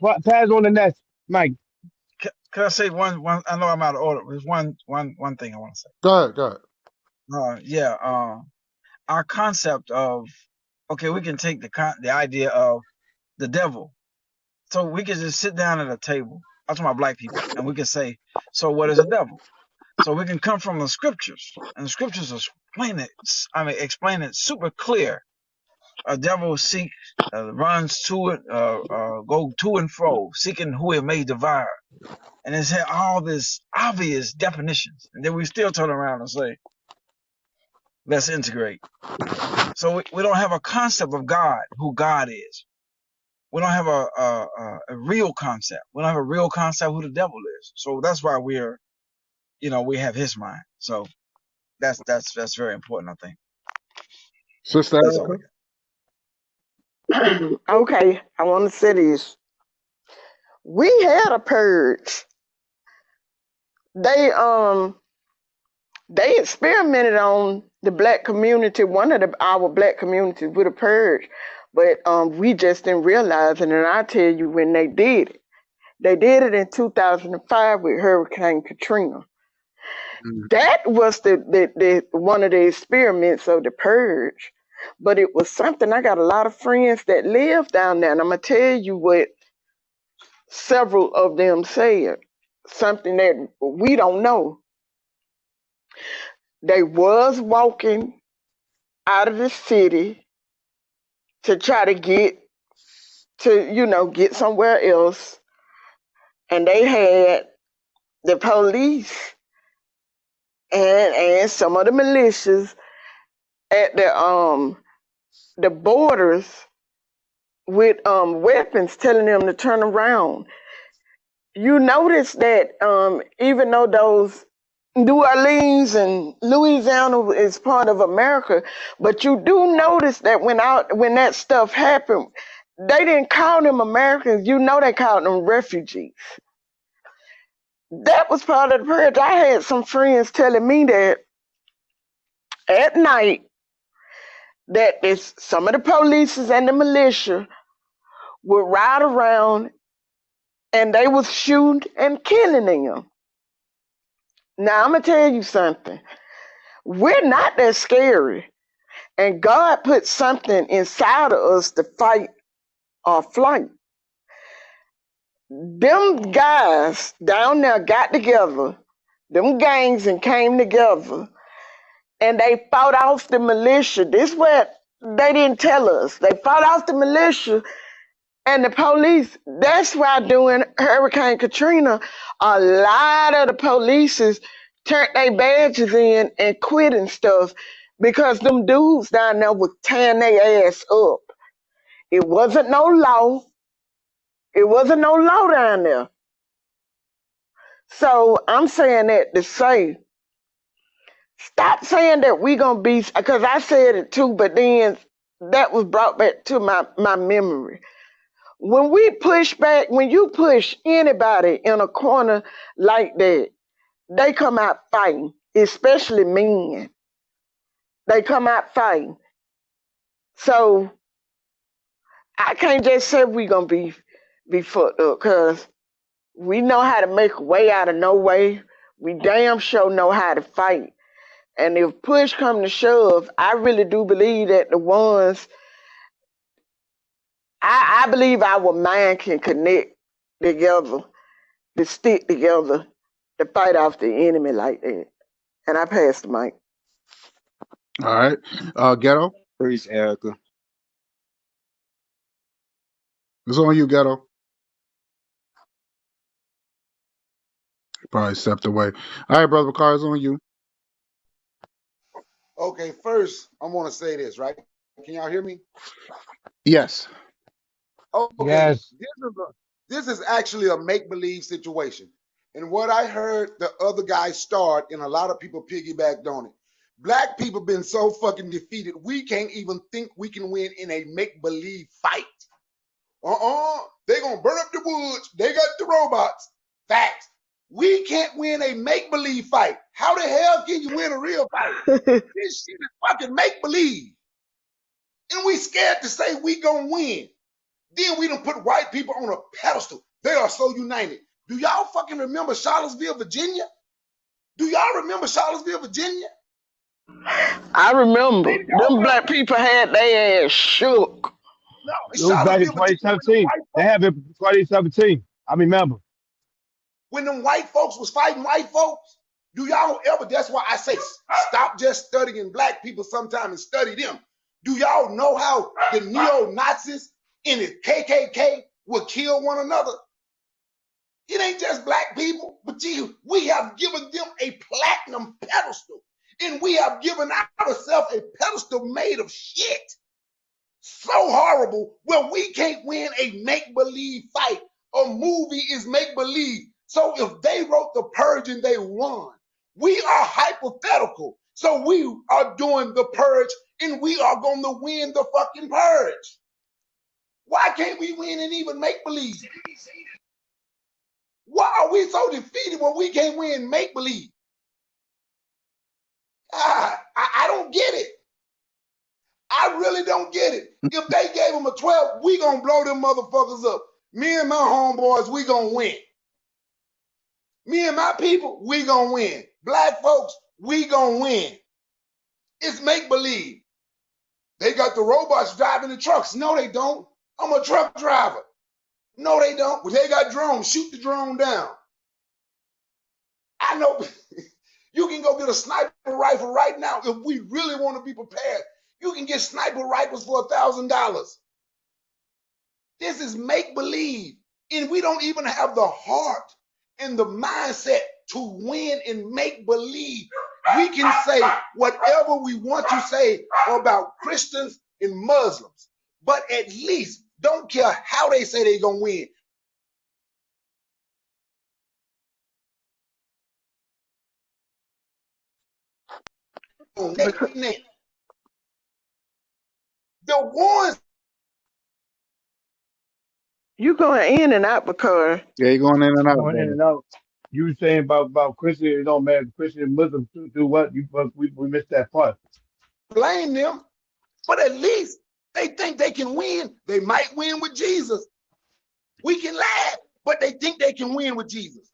Pass on the next, Mike. Can I say one? I know I'm out of order. There's one thing I want to say. Go ahead. Go ahead. Yeah. Our concept of we can take the idea of the devil. So we can just sit down at a table. I'm talking about black people, and we can say, so what is a devil? So we can come from the scriptures, and the scriptures explain it super clear. A devil runs to it, go to and fro, seeking who it may devour. And it's had all this obvious definitions. And then we still turn around and say, let's integrate. So we don't have a concept of God, who God is. We don't have a real concept. We don't have a real concept who the devil is. So that's why we have his mind. So that's very important, I think. Sister That's all we Erica. got. Okay, I want to say this. We had a purge. They experimented on the black community, one of our black communities with a purge, but we just didn't realize it. And I tell you, when they did it. They did it in 2005 with Hurricane Katrina. That was the one of the experiments of the purge. But it was something, I got a lot of friends that live down there, and I'm going to tell you what several of them said, something that we don't know. They was walking out of the city to try to get somewhere else, and they had the police and some of the militias at the borders with weapons telling them to turn around. You notice that even though those New Orleans and Louisiana is part of America, but you do notice that when that stuff happened, they didn't call them Americans. You know, they called them refugees. That was part of the purge. I had some friends telling me that at night that some of the police and the militia would ride around and they was shooting and killing them. Now I'm gonna tell you something. We're not that scary. And God put something inside of us to fight or flight. Them guys down there got together, them gangs, and came together and they fought off the militia. This is what they didn't tell us. They fought off the militia and the police. That's why during Hurricane Katrina, a lot of the police turned their badges in and quit and stuff because them dudes down there was tearing their ass up. It wasn't no law. It wasn't no law down there. So I'm saying that to say, stop saying that we gonna be, because I said it too, but then that was brought back to my memory. When we push back, when you push anybody in a corner like that, they come out fighting, especially men. They come out fighting. So I can't just say we gonna be fucked up because we know how to make a way out of no way. We damn sure know how to fight. And if push come to shove, I really do believe that the ones, I believe our mind can connect together, to stick together, to fight off the enemy like that. And I pass the mic. All right. Ghetto, Preach, Erica. it's on you, Ghetto. Probably stepped away. All right, brother Car, it's on you. Okay, first I want to say this, right? Can y'all hear me? Yes. Okay, Yes. this is actually a make believe situation. And what I heard the other guy start, and a lot of people piggybacked on it. Black people been so fucking defeated, we can't even think we can win in a make believe fight. They gonna burn up the woods. They got the robots. Facts. We can't win a make believe fight. How the hell can you win a real fight? This shit is fucking make believe, and we scared to say we gonna win. Then we done put white people on a pedestal. They are so united. Do y'all fucking remember Charlottesville, Virginia? Do y'all remember Charlottesville, Virginia? I remember Maybe y'all them remember. black people had their ass shook. No, It was back in Charlottesville, Virginia, 2017. They have it 2017. I remember. when them white folks was fighting white folks. Do y'all ever? That's why I say stop just studying black people sometime and study them. Do y'all know how the neo-Nazis in the KKK would kill one another? It ain't just black people, but gee, we have given them a platinum pedestal, and we have given ourselves a pedestal made of shit. So horrible, where we can't win a make-believe fight. A movie is make-believe. So if they wrote The Purge and they won, we are hypothetical. So we are doing The Purge and we are going to win the fucking Purge. Why can't we win and even make-believe? Why are we so defeated when we can't win make-believe? I don't get it. I really don't get it. If they gave them a 12, we gonna blow them motherfuckers up. Me and my homeboys, we gonna win. Me and my people, we gonna win. Black folks, we gonna win. It's make believe. They got the robots driving the trucks. No, they don't. I'm a truck driver. No, they don't. But they got drones. Shoot the drone down. I know you can go get a sniper rifle right now if we really want to be prepared. You can get sniper rifles for $1,000. This is make believe. And we don't even have the heart and the mindset to win and make believe. We can say whatever we want to say about Christians and Muslims, but at least don't care how they say they're going to win. The ones. You going in and out because Yeah, you're going in and out, Going in brother. and out. You were saying about Christian, it don't matter Christian and Muslim do what you but we missed that part. Blame them, but at least they think they can win. They might win with Jesus. We can laugh, but they think they can win with Jesus.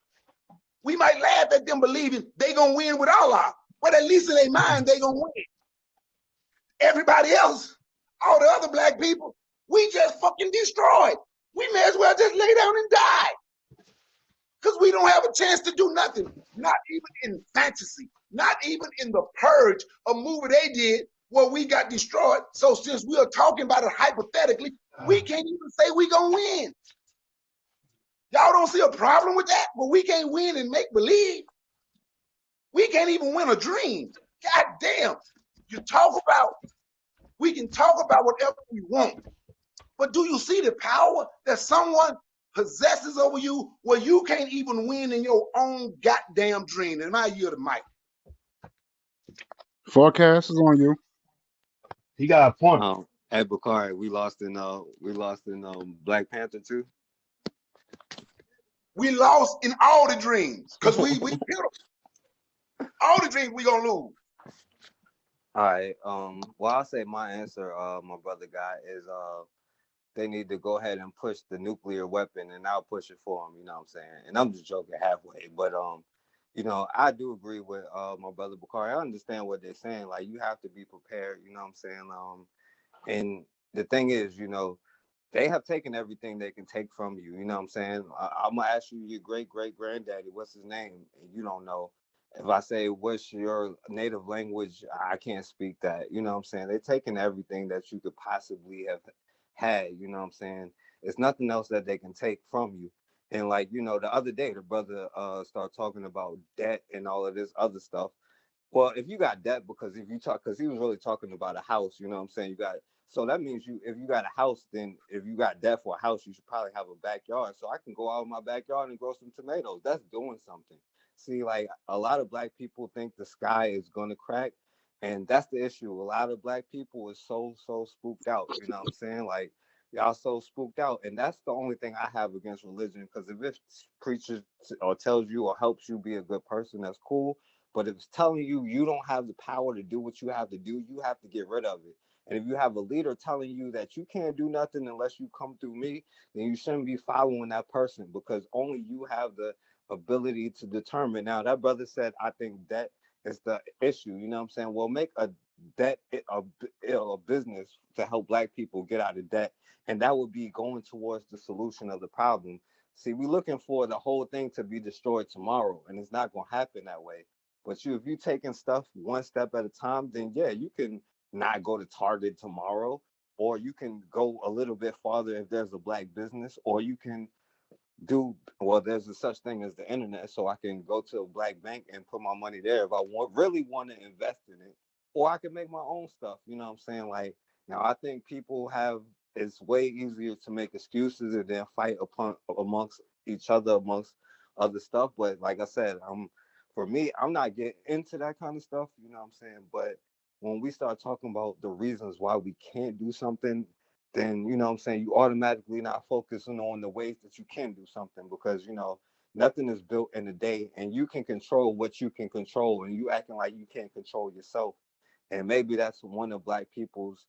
We might laugh at them believing they gonna win with Allah, but at least in their mind they gonna win. Everybody else, all the other black people, we just fucking destroyed. We may as well just lay down and die because we don't have a chance to do nothing. Not even in fantasy, not even in the Purge, a movie they did where we got destroyed. So since we are talking about it hypothetically, we can't even say we gonna win. Y'all don't see a problem with that? Well, we can't win and make believe. We can't even win a dream. God damn. You talk about, we can talk about whatever we want, but do you see the power that someone possesses over you where you can't even win in your own goddamn dream? And I yield the mic. Forecast is on you. He got a point. At Bakari, we lost in Black Panther too. We lost in all the dreams because we all the dreams we gonna lose. All right. Well, I'll say my answer, my brother guy, is they need to go ahead and push the nuclear weapon, and I'll push it for them. You know what I'm saying? And I'm just joking halfway, but I do agree with my brother Bakari. I understand what they're saying. Like, you have to be prepared. You know what I'm saying? And the thing is, they have taken everything they can take from you. You know what I'm saying? I'm gonna ask you your great granddaddy, what's his name, and you don't know. If I say what's your native language, I can't speak that. You know what I'm saying? They're taking everything that you could possibly have had. You know what I'm saying? It's nothing else that they can take from you. And like, the other day the brother started talking about debt and all of this other stuff. Well, if you got debt, because if you talk, because he was really talking about a house, you know what I'm saying? So that means if you got a house, then if you got debt for a house, you should probably have a backyard. So I can go out in my backyard and grow some tomatoes. That's doing something. See, like, a lot of black people think the sky is gonna crack, and that's the issue. A lot of black people is so spooked out. You know what I'm saying? Like, y'all so spooked out, and that's the only thing I have against religion. Because if it preaches or tells you or helps you be a good person, that's cool. But if it's telling you you don't have the power to do what you have to do, you have to get rid of it. And if you have a leader telling you that you can't do nothing unless you come through me, then you shouldn't be following that person, because only you have the ability to determine. Now, that brother said, I think debt is the issue. You know what I'm saying? Well, make a debt a business to help black people get out of debt. And that would be going towards the solution of the problem. See, we're looking for the whole thing to be destroyed tomorrow, and it's not going to happen that way. But if you taking stuff one step at a time, then yeah, you can not go to Target tomorrow, or you can go a little bit farther if there's a black business, or you can there's a such thing as the internet, so I can go to a black bank and put my money there if I really want to invest in it, or I can make my own stuff. You know what I'm saying? Like, now I think people it's way easier to make excuses and then fight amongst each other, amongst other stuff. But like I said, for me, I'm not getting into that kind of stuff. You know what I'm saying? But when we start talking about the reasons why we can't do something, then you know what I'm saying, you automatically not focusing on the ways that you can do something, because nothing is built in a day, and you can control what you can control, and you acting like you can't control yourself. And maybe that's one of black people's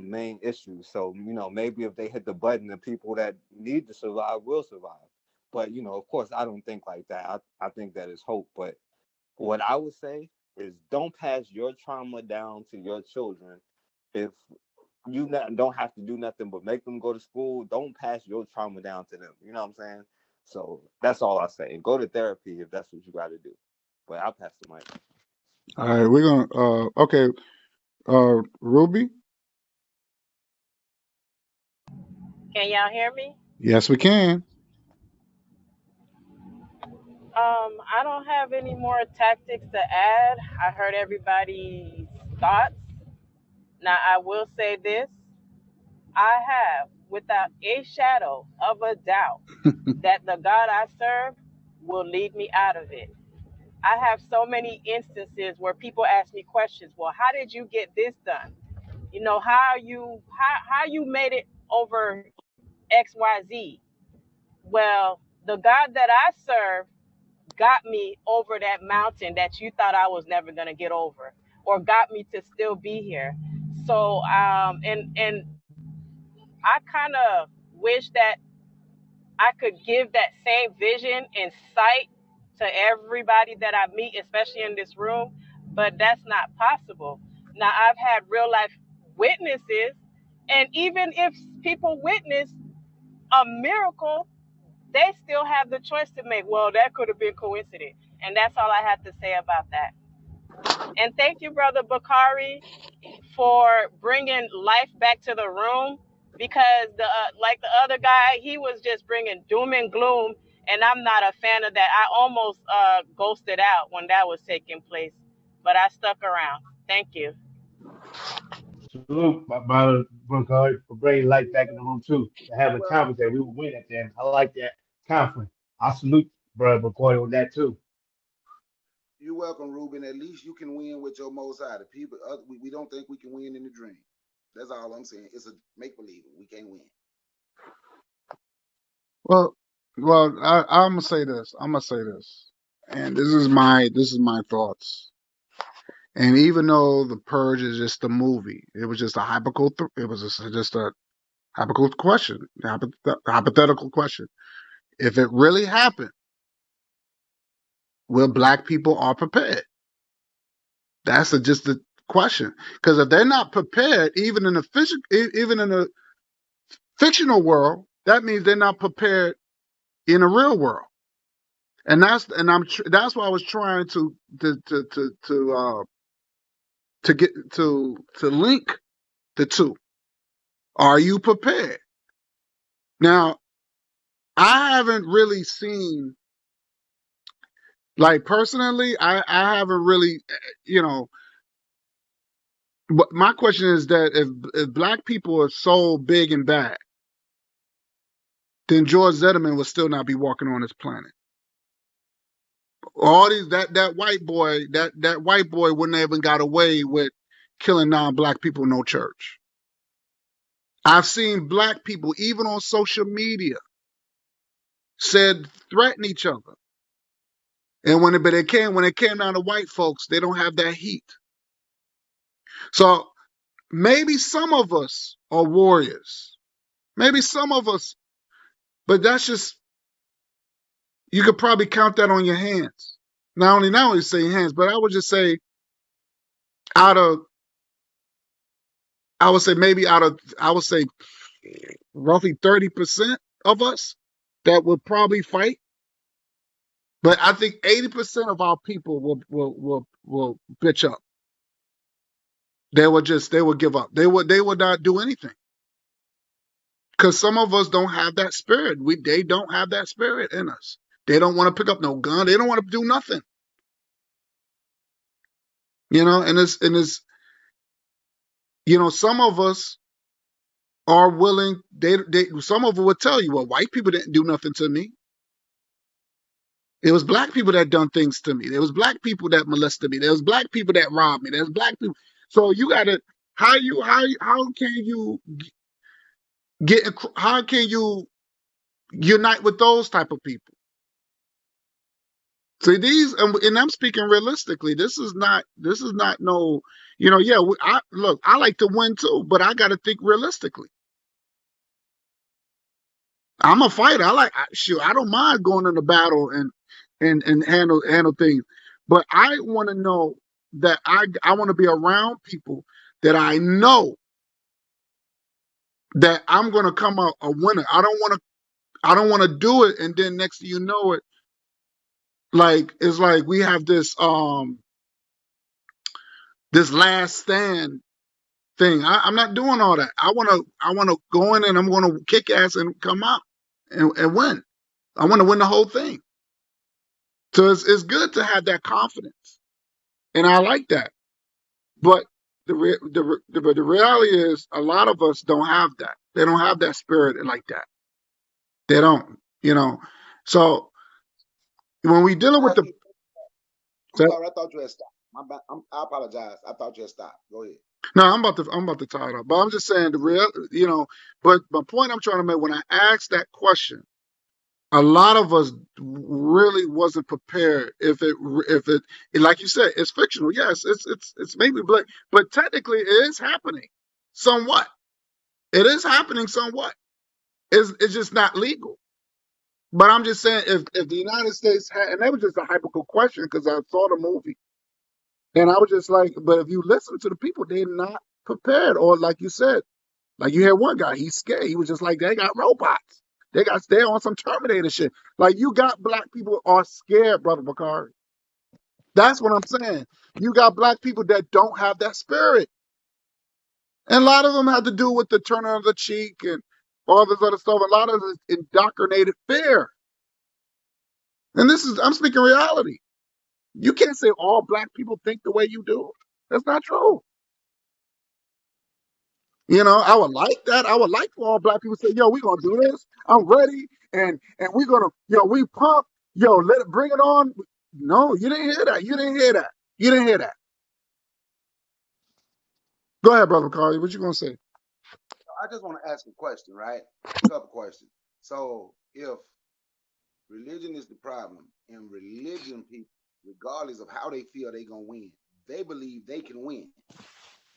main issues. So maybe if they hit the button, the people that need to survive will survive. But of course, I don't think like that. I think that is hope. But what I would say is, don't pass your trauma down to your children. If don't have to do nothing but make them go to school, don't pass your trauma down to them. You know what I'm saying? So that's all I say. And go to therapy if that's what you got to do. But I'll pass the mic. All right, we're gonna. Okay, Ruby. Can y'all hear me? Yes, we can. I don't have any more tactics to add. I heard everybody's thoughts. Now, I will say this: I have, without a shadow of a doubt, that the God I serve will lead me out of it. I have so many instances where people ask me questions. Well, how did you get this done? How you made it over XYZ? Well, the God that I serve got me over that mountain that you thought I was never going to get over, or got me to still be here. So and I kind of wish that I could give that same vision and sight to everybody that I meet, especially in this room, but that's not possible. Now, I've had real life witnesses, and even if people witness a miracle, they still have the choice to make. Well, that could have been coincidence. And that's all I have to say about that. And thank you, Brother Bakari, for bringing life back to the room, because the like the other guy, he was just bringing doom and gloom, and I'm not a fan of that. I almost ghosted out when that was taking place, but I stuck around. Thank you. Salute my brother Brooke for bringing light back in the room too. To have You a welcome. conference that we would win at the end. I like that conference. I salute brother McCoy on that too. You welcome, Ruben. At least you can win with your Most High. The people, we don't think we can win in the dream. That's all I'm saying. It's a make believe. We can't win. Well, I'm gonna say this. I'm gonna say this, and this is my thoughts. And even though the Purge is just a movie, it was just a hypothetical. It was just a hypothetical question, hypothetical question. If it really happened, will black people are prepared? That's just the question. Because if they're not prepared, even in a fictional world, that means they're not prepared in a real world. And that's why I was trying to get to link the two. Are you prepared? Now, I haven't really seen, like personally, I haven't really, you know. But my question is that if black people are so big and bad, then George Zedderman would still not be walking on this planet. All these that white boy wouldn't have even got away with killing non-black people in no church. I've seen black people even on social media said threaten each other, and when it came down to white folks, they don't have that heat. So maybe some of us are warriors, maybe some of us, but that's just, you could probably count that on your hands. Not only say hands, but I would just say out of I would say maybe out of I would say roughly 30% of us that would probably fight. But I think 80% of our people will bitch up. They would give up. They would not do anything. Because some of us don't have that spirit. They don't have that spirit in us. They don't want to pick up no gun. They don't want to do nothing. And it's some of us are willing. They some of them would tell you, well, white people didn't do nothing to me. It was black people that done things to me. There was black people that molested me. There was black people that robbed me. There's black people. So you gotta how can you get how can you unite with those type of people? See and I'm speaking realistically. This is not no, yeah. I like to win too, but I got to think realistically. I'm a fighter. Shoot. I don't mind going into battle and handle things, but I want to know that I want to be around people that I know that I'm going to come out a winner. I don't want to do it, and then next thing you know it, like it's like we have this last stand thing. I'm not doing all that. I want to go in and I'm going to kick ass and come out and win. I want to win the whole thing. So it's good to have that confidence, and I like that. But the reality is, a lot of us don't have that. They don't have that spirit like that. They don't, you know. So when we Can dealing I with ask the, you? I'm sorry. I thought you had stopped. My bad. I apologize. I thought you had stopped. Go ahead. no, I'm about to tie it up. But I'm just saying the real, But my point I'm trying to make when I ask that question, A lot of us really wasn't prepared. If it like you said, it's fictional. Yes, it's maybe black, but technically it is happening somewhat. It is happening somewhat. It's just not legal. But I'm just saying, if the United States had, and that was just a hypothetical question because I saw the movie, and I was just like, but if you listen to the people, they're not prepared, or like you said, like you had one guy, he's scared. He was just like, they got robots. They're on some Terminator shit. Like you got black people are scared, brother Bakari. That's what I'm saying. You got black people that don't have that spirit. And a lot of them have to do with the turning of the cheek and all this other stuff. A lot of it is indoctrinated fear. And I'm speaking reality. You can't say all black people think the way you do. That's not true. I would like that. I would like for all black people to say, yo, we're gonna do this. I'm ready. And we're gonna, we pump, let it bring it on. No, you didn't hear that. You didn't hear that. You didn't hear that. Go ahead, brother Carly. What you gonna say? I just want to ask a question, right? A couple questions. So if religion is the problem, and religion people, regardless of how they feel they gonna win, they believe they can win.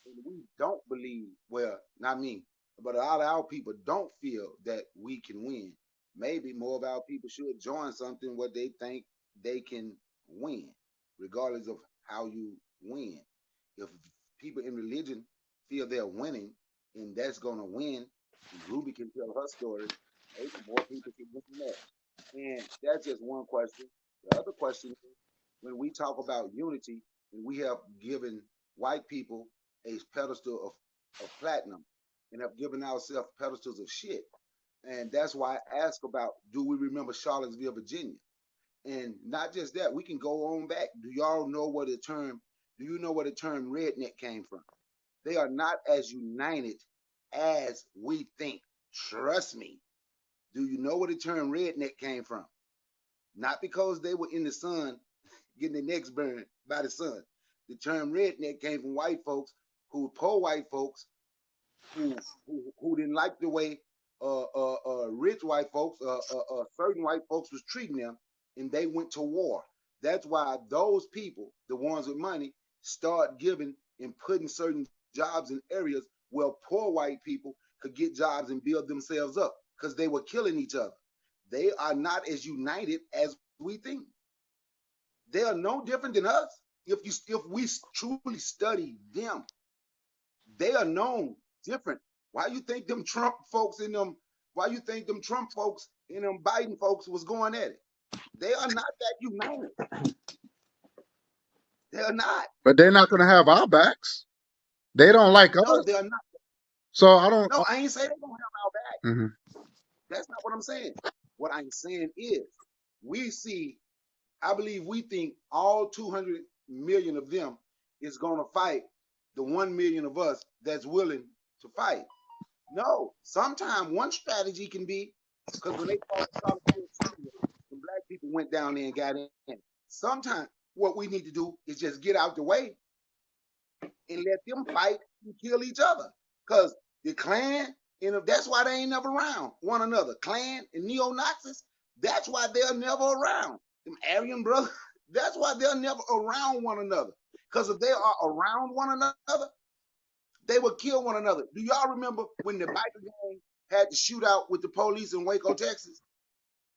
And we don't believe, well, not me, but a lot of our people don't feel that we can win. Maybe more of our people should join something where they think they can win, regardless of how you win. If people in religion feel they're winning and that's going to win, and Ruby can tell her story, maybe more people can win that. And that's just one question. The other question is when we talk about unity, and we have given white people a pedestal of platinum and have given ourselves pedestals of shit. And that's why I ask about do we remember Charlottesville, Virginia? And not just that, we can go on back. Do you know where the term redneck came from? They are not as united as we think. Trust me. Do you know where the term redneck came from? Not because they were in the sun getting their necks burned by the sun. The term redneck came from white folks poor white folks who didn't like the way rich white folks, certain white folks was treating them, and they went to war. That's why those people, the ones with money, start giving and putting certain jobs in areas where poor white people could get jobs and build themselves up because they were killing each other. They are not as united as we think. They are no different than us. If we truly study them, they are known different. Why you think them Trump folks in them? Why you think them Trump folks and them Biden folks was going at it? They are not that united. They are not. But they're not gonna have our backs. They don't like No, us. they are not. So I don't. No, I ain't saying they don't have our back. Mhm. That's not what I'm saying. What I'm saying is, we see. I believe we think all 200 million of them is going to fight the 1 million of us that's willing to fight. No, sometimes one strategy can be because when they fought Charlottesville, Virginia, the black people went down there and got in. Sometimes what we need to do is just get out the way and let them fight and kill each other. Because the Klan, that's why they ain't never around one another. Klan and neo Nazis, that's why they're never around. Them Aryan brothers, that's why they're never around one another. Because if they are around one another, they would kill one another. Do y'all remember when the biker gang had the shootout with the police in Waco, Texas?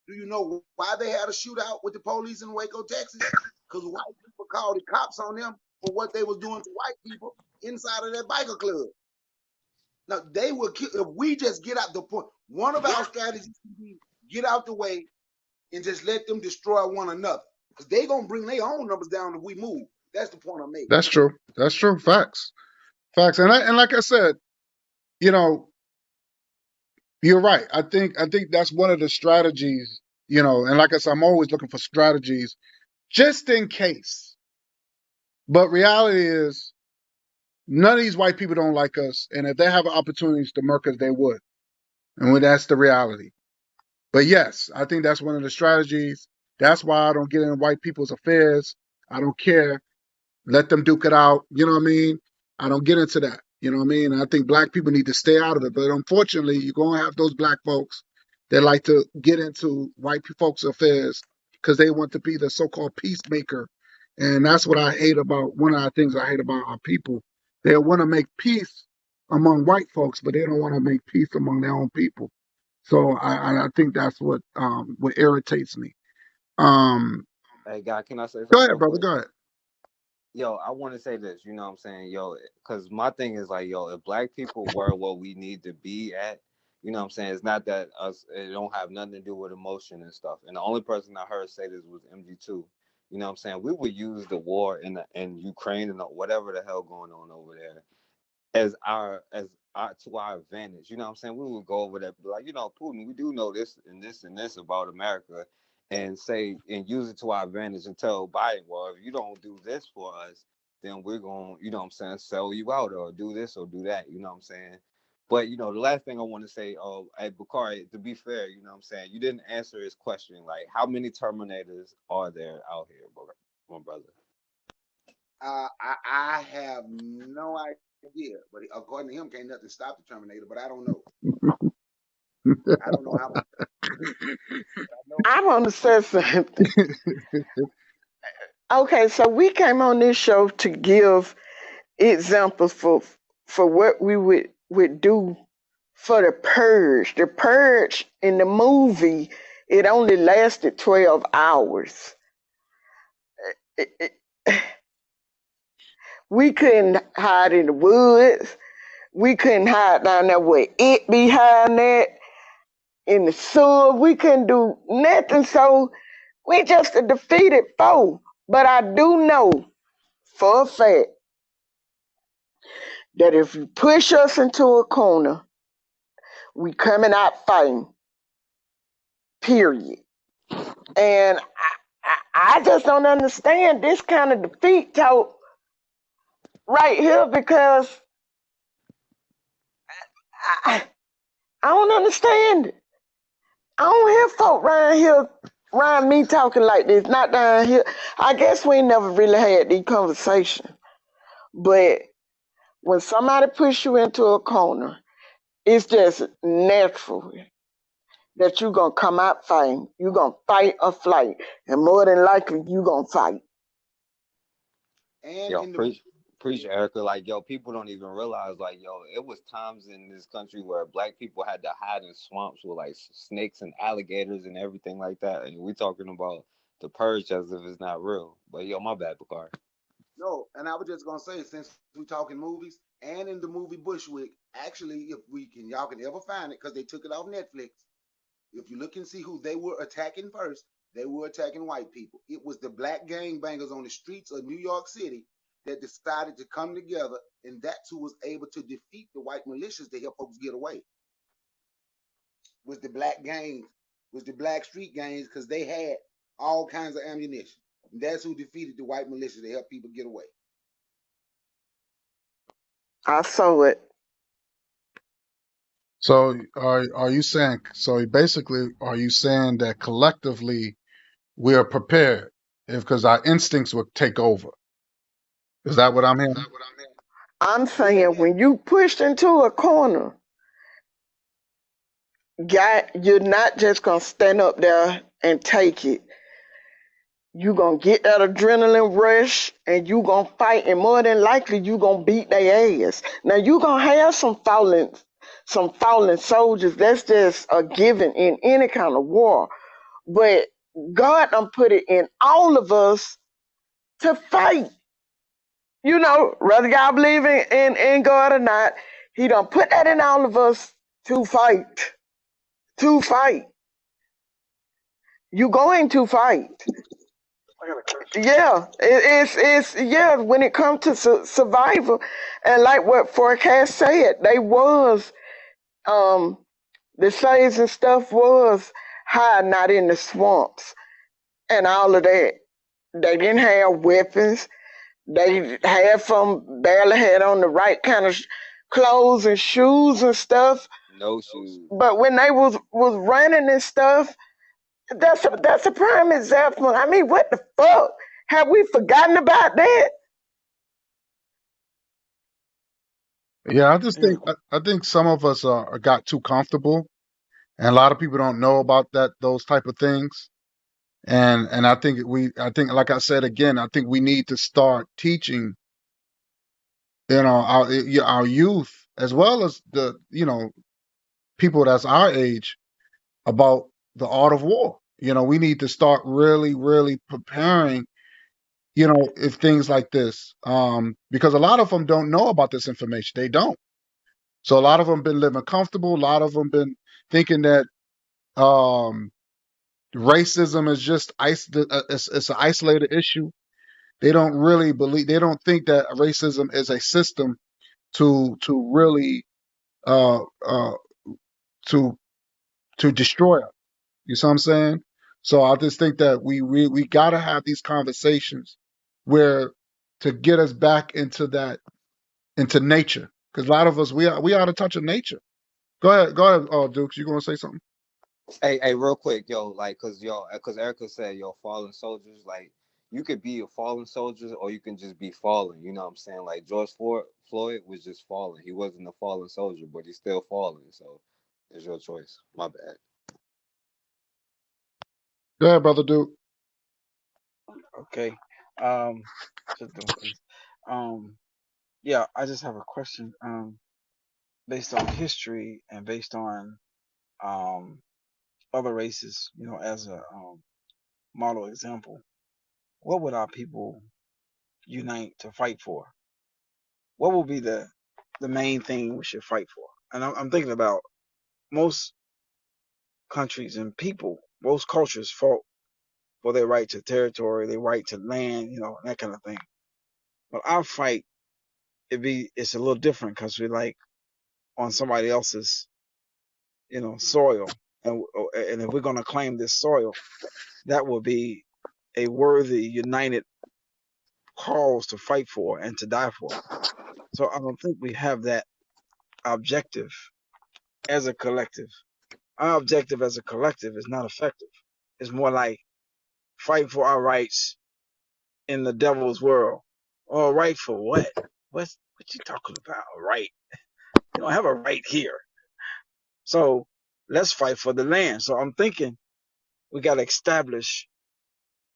Do you know why they had a shootout with the police in Waco, Texas? Because white people called the cops on them for what they was doing to white people inside of that biker club. Now they will kill if we just get out the point. One of our strategies can be get out the way and just let them destroy one another. Because they gonna bring their own numbers down if we move. That's the point I'm making. That's true. That's true. Facts. Facts. And like I said, you know, you're right. I think that's one of the strategies. And like I said, I'm always looking for strategies just in case. But reality is, none of these white people don't like us, and if they have opportunities to murk us, they would. And that's the reality. But yes, I think that's one of the strategies. That's why I don't get in white people's affairs. I don't care. Let them duke it out. You know what I mean? I don't get into that. You know what I mean? I think black people need to stay out of it. But unfortunately, you're going to have those black folks. They like to get into white folks' affairs because they want to be the so-called peacemaker, and that's what I hate about one of the things I hate about our people. They want to make peace among white folks, but they don't want to make peace among their own people. So I think that's what irritates me. Um, Hey, guy, can I say Go something ahead, real brother. quick? Go ahead. Yo, I want to say this, you know what I'm saying? Yo, because my thing is like, yo, if black people were what we need to be at, you know what I'm saying? It's not that us, it don't have nothing to do with emotion and stuff. And the only person I heard say this was MG2. You know what I'm saying? We would use the war in Ukraine and whatever the hell going on over there as our to our advantage. You know what I'm saying? We would go over there, be like, Putin, we do know this and this and this about America, and say and use it to our advantage and tell Biden, well, if you don't do this for us, then we're going, you know what I'm saying, sell you out or do this or do that. You know what I'm saying? But the last thing I want to say, hey Bakari, to be fair, you know what I'm saying, you didn't answer his question. Like, how many Terminators are there out here, my brother? I have no idea, but according to him, can't nothing stop the Terminator. But I don't know. I don't know how many. I know. I want to say something. Okay, so we came on this show to give examples for what we would do for the purge. The purge in the movie, it only lasted 12 hours. It- it- we couldn't hide in the woods. We couldn't hide down there where it behind that in the sewer. We couldn't do nothing. So we just a defeated foe. But I do know for a fact that if you push us into a corner, we coming out fighting. Period. And I just don't understand this kind of defeat talk right here because I, I don't understand it. I don't hear folk around me talking like this, not down here. I guess we never really had these conversations. But when somebody push you into a corner, it's just natural that you're going to come out fighting. You're going to fight or flight. And more than likely, you're going to fight. And Yo, in the preach, Erica. Like, yo, people don't even realize, like, yo, it was times in this country where black people had to hide in swamps with like snakes and alligators and everything like that. And we talking about the purge as if it's not real. But yo, my bad, Bakar. no, and I was just gonna say, since we talking movies, and in the movie Bushwick, actually, if we can, y'all can ever find it, because they took it off Netflix. If you look and see who they were attacking first, they were attacking white people. It was the black gangbangers on the streets of New York City that decided to come together, and that's who was able to defeat the white militias to help folks get away. Was the black gangs, was the black street gangs, because they had all kinds of ammunition. And that's who defeated the white militias to help people get away. I saw it. So are you saying so basically are you saying that collectively we are prepared if because our instincts would take over? Is that what I'm hearing? I'm Yeah, saying when you pushed into a corner, you're not just going to stand up there and take it. You're going to get that adrenaline rush and you're going to fight. And more than likely, you're going to beat their ass. Now, you're going to have some fallen soldiers. That's just a given in any kind of war. But God done put it in all of us to fight. Whether y'all believe in God or not, He done put that in all of us to fight. To fight. You going to fight. Yeah, it's when it comes to survival, and like what Forecast said, they was um the slaves and stuff was hiding out in the swamps and all of that. They didn't have weapons. They had barely had on the right kind of clothes and shoes and stuff. No shoes. But when they was running and stuff, that's a prime example. I mean, what the fuck? Have we forgotten about that? Yeah, I just Yeah. think I think some of us got too comfortable and a lot of people don't know about those type of things. And I think, like I said again, I think we need to start teaching, our youth as well as the people that's our age about the art of war. We need to start really, really preparing, if things like this, because a lot of them don't know about this information. They don't. So a lot of them been living comfortable. A lot of them been thinking that um, racism is just it's an isolated issue. They don't really believe. They don't think that racism is a system to really uh, uh, to to destroy us. You see what I'm saying? So I just think that we gotta have these conversations where to get us back into nature, because a lot of us we out of touch of nature. Go ahead, Dukes. You gonna say something? Hey, real quick, yo, like, cause Erica said, yo, fallen soldiers, like, you could be a fallen soldier or you can just be fallen. You know what I'm saying? Like Floyd was just fallen. He wasn't a fallen soldier, but he's still fallen. So it's your choice. My bad. Go ahead, brother Duke. Okay. Um, just doing things. Um, yeah, I just have a question. Based on history and based on um other races, as a model example, what would our people unite to fight for? What will be the main thing we should fight for? And I'm thinking about most countries and people, most cultures fought for their right to territory, their right to land, that kind of thing. But our fight, it's a little different because we're like on somebody else's, soil, and if we're gonna claim this soil, that will be a worthy, united cause to fight for and to die for. So I don't think we have that objective as a collective. Our objective as a collective is not effective. It's more like fighting for our rights in the devil's world. Oh, right for what? What you talking about? A right? You don't have a right here. So let's fight for the land. So I'm thinking we got to establish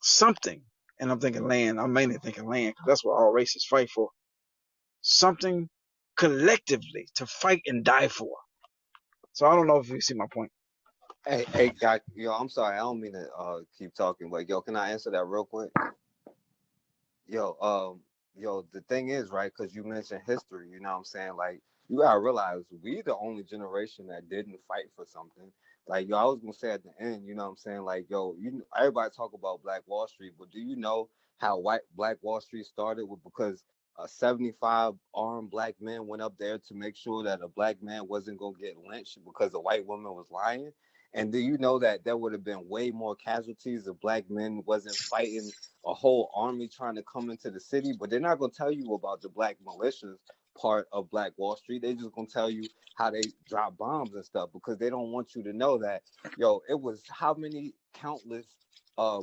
something. And I'm thinking land. I'm mainly thinking land because that's what all races fight for. Something collectively to fight and die for. So I don't know if you see my point. Hey, guy, yo, I'm sorry, I don't mean to keep talking, but yo, can I answer that real quick? Yo, the thing is, right? Because you mentioned history, you know what I'm saying? Like, you gotta realize we the only generation that didn't fight for something. Like, yo, I was gonna say at the end, you know what I'm saying? Like, yo, everybody talk about Black Wall Street, but do you know how white Black Wall Street started? With because 75 armed black men went up there to make sure that a black man wasn't gonna get lynched because a white woman was lying. And do you know that there would have been way more casualties if black men wasn't fighting a whole army trying to come into the city? But they're not going to tell you about the black militias part of Black Wall Street. They just going to tell you how they drop bombs and stuff because they don't want you to know that, yo, it was how many countless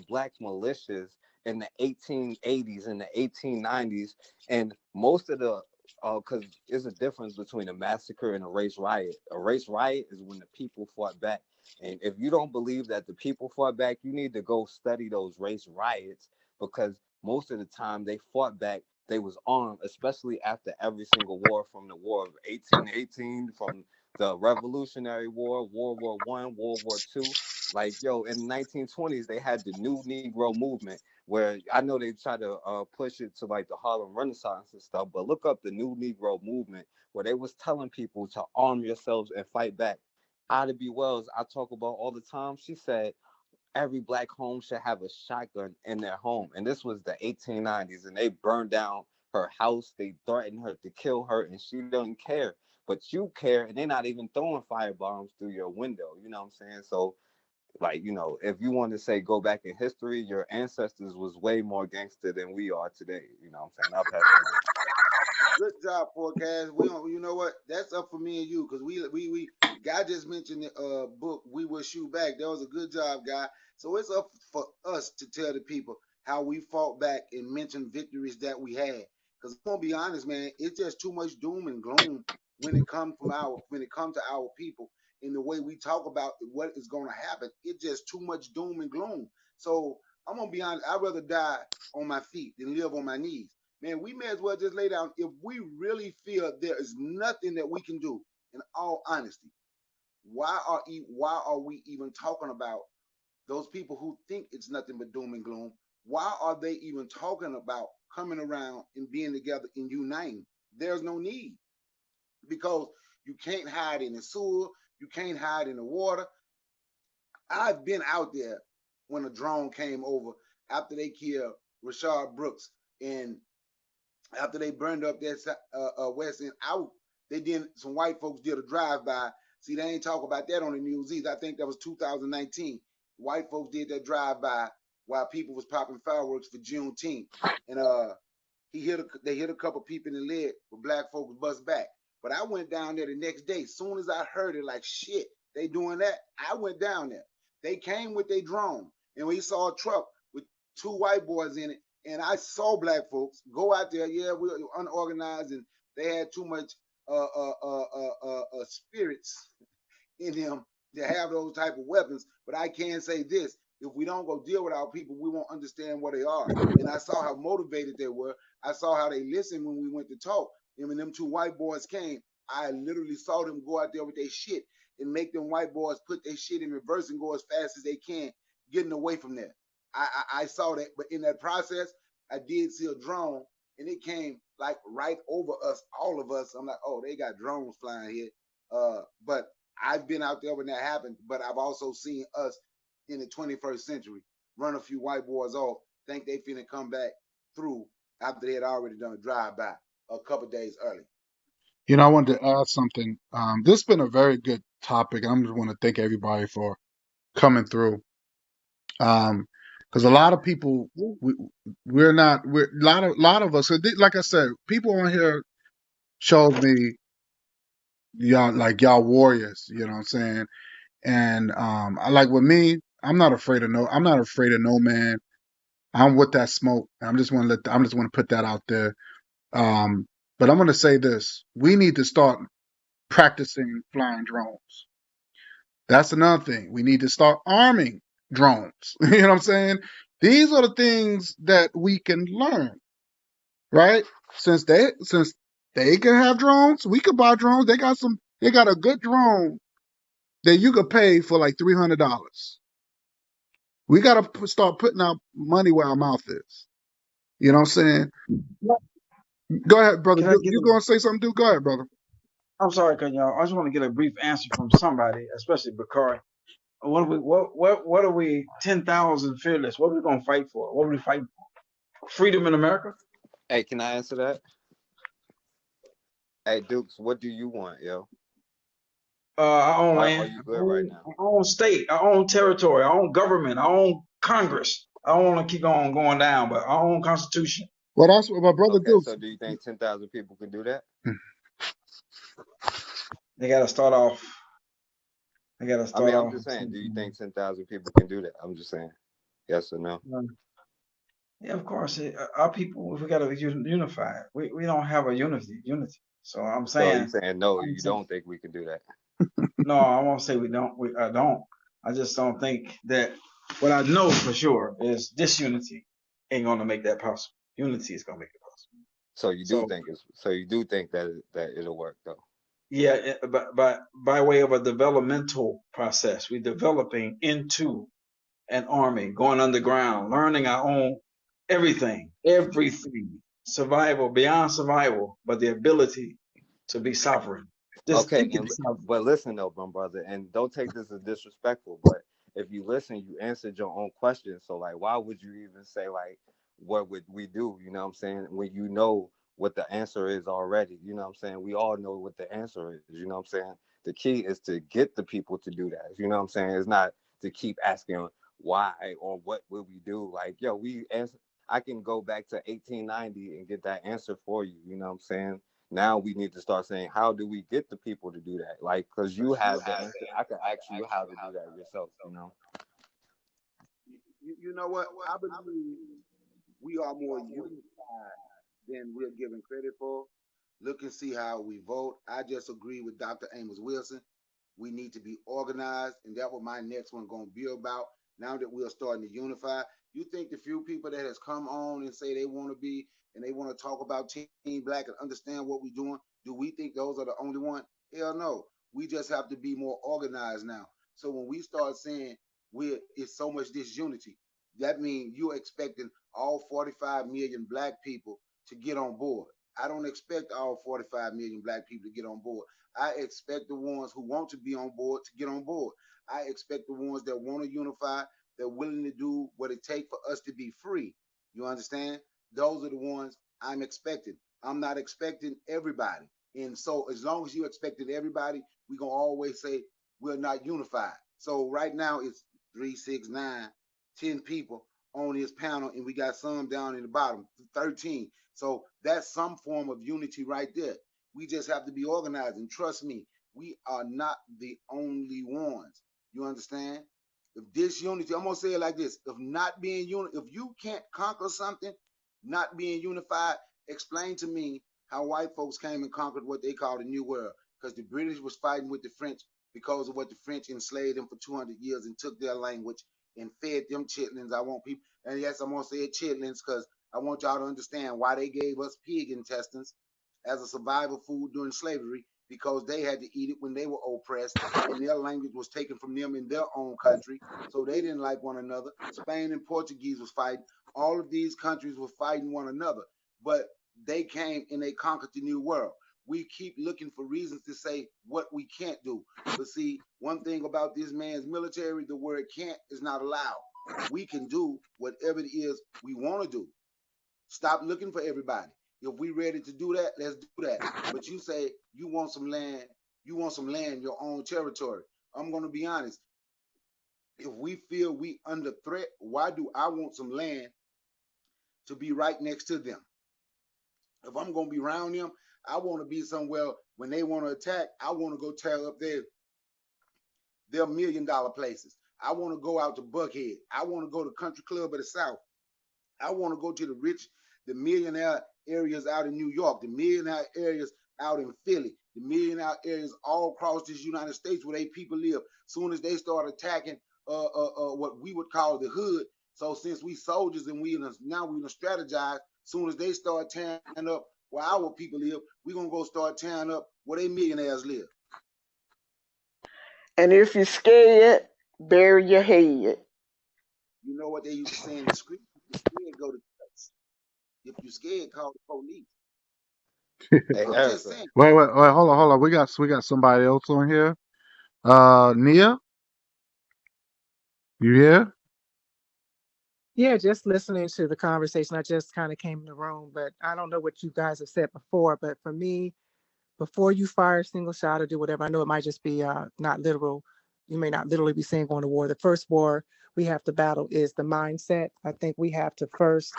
black militias in the 1880s and the 1890s, and most of the because there's a difference between a massacre and a race riot. A race riot is when the people fought back, and if you don't believe that the people fought back, you need to go study those race riots because most of the time they fought back. They was armed, especially after every single war, from the War of 1818, from the Revolutionary War, World War I, World War II. Like, yo, in the 1920s, they had the New Negro movement, where I know they try to push it to like the Harlem Renaissance and stuff, but look up the New Negro movement, where they was telling people to arm yourselves and fight back. Ida B. Wells, I talk about all the time. She said every black home should have a shotgun in their home. And this was the 1890s, and they burned down her house. They threatened her to kill her, and she didn't care. But you care, and they're not even throwing firebombs through your window. You know what I'm saying? So, like, if you want to say go back in history, your ancestors was way more gangster than we are today. You know what I'm saying? I'll pass the mic. Good job, forecast. We don't. You know what? That's up for me and you because we. Guy just mentioned the book. We will shoot back. That was a good job, guy. So it's up for us to tell the people how we fought back and mention victories that we had. Because I'm gonna be honest, man, it's just too much doom and gloom when it comes to our people. in the way we talk about what is going to happen, it's just too much doom and gloom. So I'm gonna be honest. I'd rather die on my feet than live on my knees. Man, we may as well just lay down. If we really feel there is nothing that we can do, in all honesty, why are we even talking about those people who think it's nothing but doom and gloom? Why are they even talking about coming around and being together and uniting? There's no need, because you can't hide in the sewer, you can't hide in the water. I've been out there when a drone came over after they killed Rashard Brooks, and after they burned up that West End out, they did, some white folks did a drive by. See, they ain't talk about that on the news either. I think that was 2019. White folks did that drive by while people was popping fireworks for Juneteenth, and they hit a couple people in the leg, but black folks bust back. But I went down there the next day. Soon as I heard it, like shit, they doing that. I went down there. They came with their drone, and we saw a truck with two white boys in it. And I saw black folks go out there. Yeah, we were unorganized, and they had too much spirits in them to have those type of weapons. But I can say this: if we don't go deal with our people, we won't understand what they are. And I saw how motivated they were. I saw how they listened when we went to talk. And when them two white boys came, I literally saw them go out there with their shit and make them white boys put their shit in reverse and go as fast as they can, getting away from there. I saw that, but in that process, I did see a drone, and it came like right over us, all of us. I'm like, oh, they got drones flying here. But I've been out there when that happened, but I've also seen us in the 21st century run a few white boys off, think they finna come back through after they had already done a drive-by a couple days early. You know, I wanted to add something. This has been a very good topic. I'm just want to thank everybody for coming through. Because a lot of people, we're not, we're lot of us. Like I said, people on here shows me y'all like y'all warriors. You know what I'm saying? And I like with me, I'm not afraid of no man. I'm with that smoke. I'm just want to put that out there. Um, but I'm gonna say this: we need to start practicing flying drones. That's another thing. We need to start arming drones. You know what I'm saying? These are the things that we can learn, right? Since they can have drones, we could buy drones. They got a good drone that you could pay for like $300. We got to start putting our money where our mouth is. You know what I'm saying? Go ahead, brother. Can I get You going to say something, dude? Go ahead, brother. I'm sorry, cause y'all. I just want to get a brief answer from somebody, especially Bakari. What are we? What are we? 10,000 fearless. What are we gonna fight for? What are we fighting for? Freedom in America. Hey, can I answer that? Hey, Dukes, what do you want, yo? I own Are land. you good right now? I own state. I own territory. I own government. I own Congress. I don't want to keep on going down, but I own Constitution. Well, that's what my brother Okay, do. so do you think 10,000 people can do that? They got to start off. They got to I start mean, I'm off. just saying, do you think 10,000 people can do that? I'm just saying, yes or no? Yeah, of course. Our people, we got to unify. We don't have a unity. So So you saying no, I'm you saying, don't think we can do that? no, I won't say we don't. I don't. I just don't think that. What I know for sure is disunity ain't gonna make that possible. Unity is gonna make it possible. So you do So think that it'll work though? yeah, but by way of a developmental process, we're developing into an army, going underground, learning our own everything, survival beyond survival, but the ability to be sovereign. Just Okay, thinking sovereign. but listen though, my brother, and don't take this as disrespectful, but if you listen, you answered your own question. So like, why would you even say like, what would we do? You know what I'm saying? When you know what the answer is already, you know what I'm saying? We all know what the answer is. You know what I'm saying? The key is to get the people to do that. You know what I'm saying? It's not to keep asking why or what will we do. Like, yo, we answer. I can go back to 1890 and get that answer for you. You know what I'm saying? Now we need to start saying, how do we get the people to do that? Like, because you have the answer. I can ask you how to do that yourself, you know? You know what? I believe we are more unified than we're given credit for. Look and see how we vote. I just agree with Dr. Amos Wilson. We need to be organized, and that's what my next one gonna be about. Now that we're starting to unify, you think the few people that has come on and say they want to be and they want to talk about Team Black and understand what we're doing, do we think those are the only one? Hell no. We just have to be more organized now. So when we start saying we're it's so much disunity, that means you're expecting all 45 million black people to get on board. I don't expect all 45 million black people to get on board. I expect the ones who want to be on board to get on board. I expect the ones that want to unify, they're willing to do what it takes for us to be free. You understand? Those are the ones I'm expecting. I'm not expecting everybody. And so as long as you're expecting everybody, we're gonna always say we're not unified. So right now it's three, six, nine, 10 people on this panel, and we got some down in the bottom, 13. So that's some form of unity right there. We just have to be organized. And trust me, we are not the only ones. You understand? If disunity, I'm gonna say it like this: if not being if you can't conquer something, not being unified, explain to me how white folks came and conquered what they call the New World. Because the British was fighting with the French because of what the French enslaved them for 200 years and took their language and fed them chitlins. I want people, and yes, I'm gonna say it chitlins because I want y'all to understand why they gave us pig intestines as a survival food during slavery, because they had to eat it when they were oppressed and their language was taken from them in their own country. So they didn't like one another. Spain and Portuguese was fighting. All of these countries were fighting one another, but they came and they conquered the new world. We keep looking for reasons to say what we can't do. But see, one thing about this man's military, the word can't is not allowed. We can do whatever it is we want to do. Stop looking for everybody. If we ready to do that, let's do that. But you say you want some land, your own territory. I'm gonna be honest. If we feel we under threat, why do I want some land to be right next to them? If I'm gonna be around them, I want to be somewhere when they want to attack. I want to go tear up their $1 million places. I want to go out to Buckhead. I want to go to Country Club of the South. I want to go to the millionaire areas out in New York, the millionaire areas out in Philly, the millionaire areas all across this United States where they people live. Soon as they start attacking what we would call the hood. So since we soldiers and now we gonna strategize. Soon as they start tearing up where our people live, we gonna go start tearing up where they millionaires live. And if you're scared, bury your head. You know what they used to say in the script? If you're scared, go to church. If you're scared, call the police. Hey, I'm just Erica. saying. Wait, hold on. We got somebody else on here. Nia, you here? Yeah, just listening to the conversation. I just kind of came in the room, but I don't know what you guys have said before. But for me, before you fire a single shot or do whatever, I know it might just be not literal. You may not literally be saying going to war. The first war we have to battle is the mindset. I think we have to first.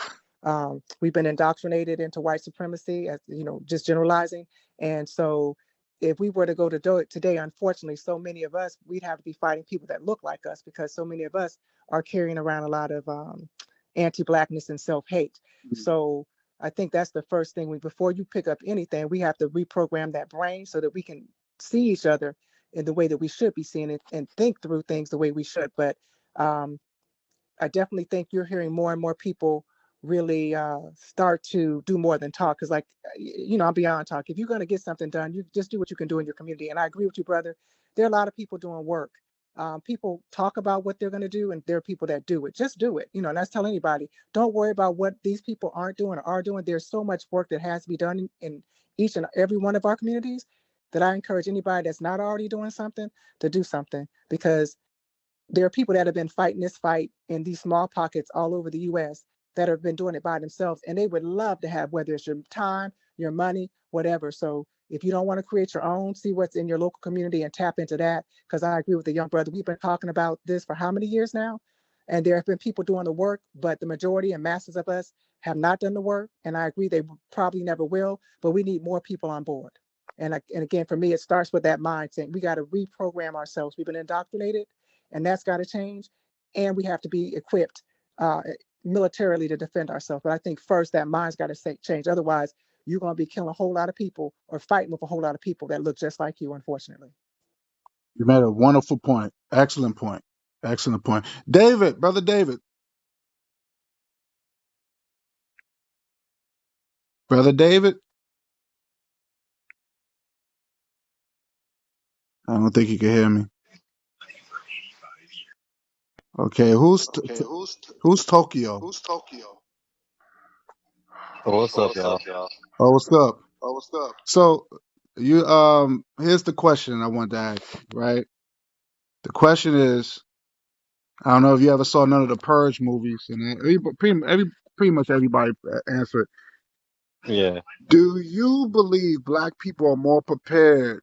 We've been indoctrinated into white supremacy, as you know, just generalizing. And so, if we were to go to do it today, unfortunately, so many of us, we'd have to be fighting people that look like us because so many of us are carrying around a lot of anti-blackness and self-hate. So I think that's the first thing. Before you pick up anything, we have to reprogram that brain so that we can see each other in the way that we should be seeing it and think through things the way we should. But um, I definitely think you're hearing more and more people really start to do more than talk. Because, like, I'm beyond talk. If you're going to get something done, you just do what you can do in your community. And I agree with you, brother. There are a lot of people doing work. People talk about what they're going to do, and there are people that do it. Just do it. And that's tell anybody. Don't worry about what these people aren't doing or are doing. There's so much work that has to be done in each and every one of our communities that I encourage anybody that's not already doing something to do something, because there are people that have been fighting this fight in these small pockets all over the US that have been doing it by themselves. And they would love to have, whether it's your time, your money, whatever. So if you don't want to create your own, see what's in your local community and tap into that. Because I agree with the young brother. We've been talking about this for how many years now? And there have been people doing the work, but the majority and masses of us have not done the work. And I agree they probably never will, but we need more people on board. And again, for me, it starts with that mindset. We got to reprogram ourselves. We've been indoctrinated, and that's got to change. And we have to be equipped uh, militarily to defend ourselves. But I think first that mind's got to change. Otherwise, you're going to be killing a whole lot of people or fighting with a whole lot of people that look just like you, unfortunately. You made a wonderful point. Excellent point. Excellent point. David, brother David, brother David. I don't think you can hear me. Okay, who's Tokyo? Who's Tokyo? What's Oh, up, what's up, y'all? y'all? Oh, what's up? Oh, what's up? So you here's the question I wanted to ask you, right? The question is, I don't know if you ever saw none of the Purge movies, and pretty much everybody answered. Yeah, Do you believe black people are more prepared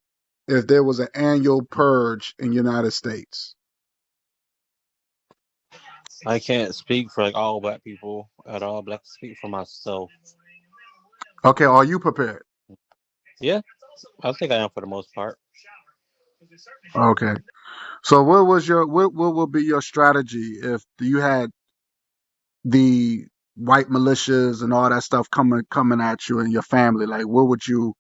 if there was an annual purge in United States? I can't speak for like all black people at all, but I can speak for myself. Okay, are you prepared? Yeah, I think I am for the most part. Okay. So what would be your strategy if you had the white militias and all that stuff coming at you and your family? Like what would you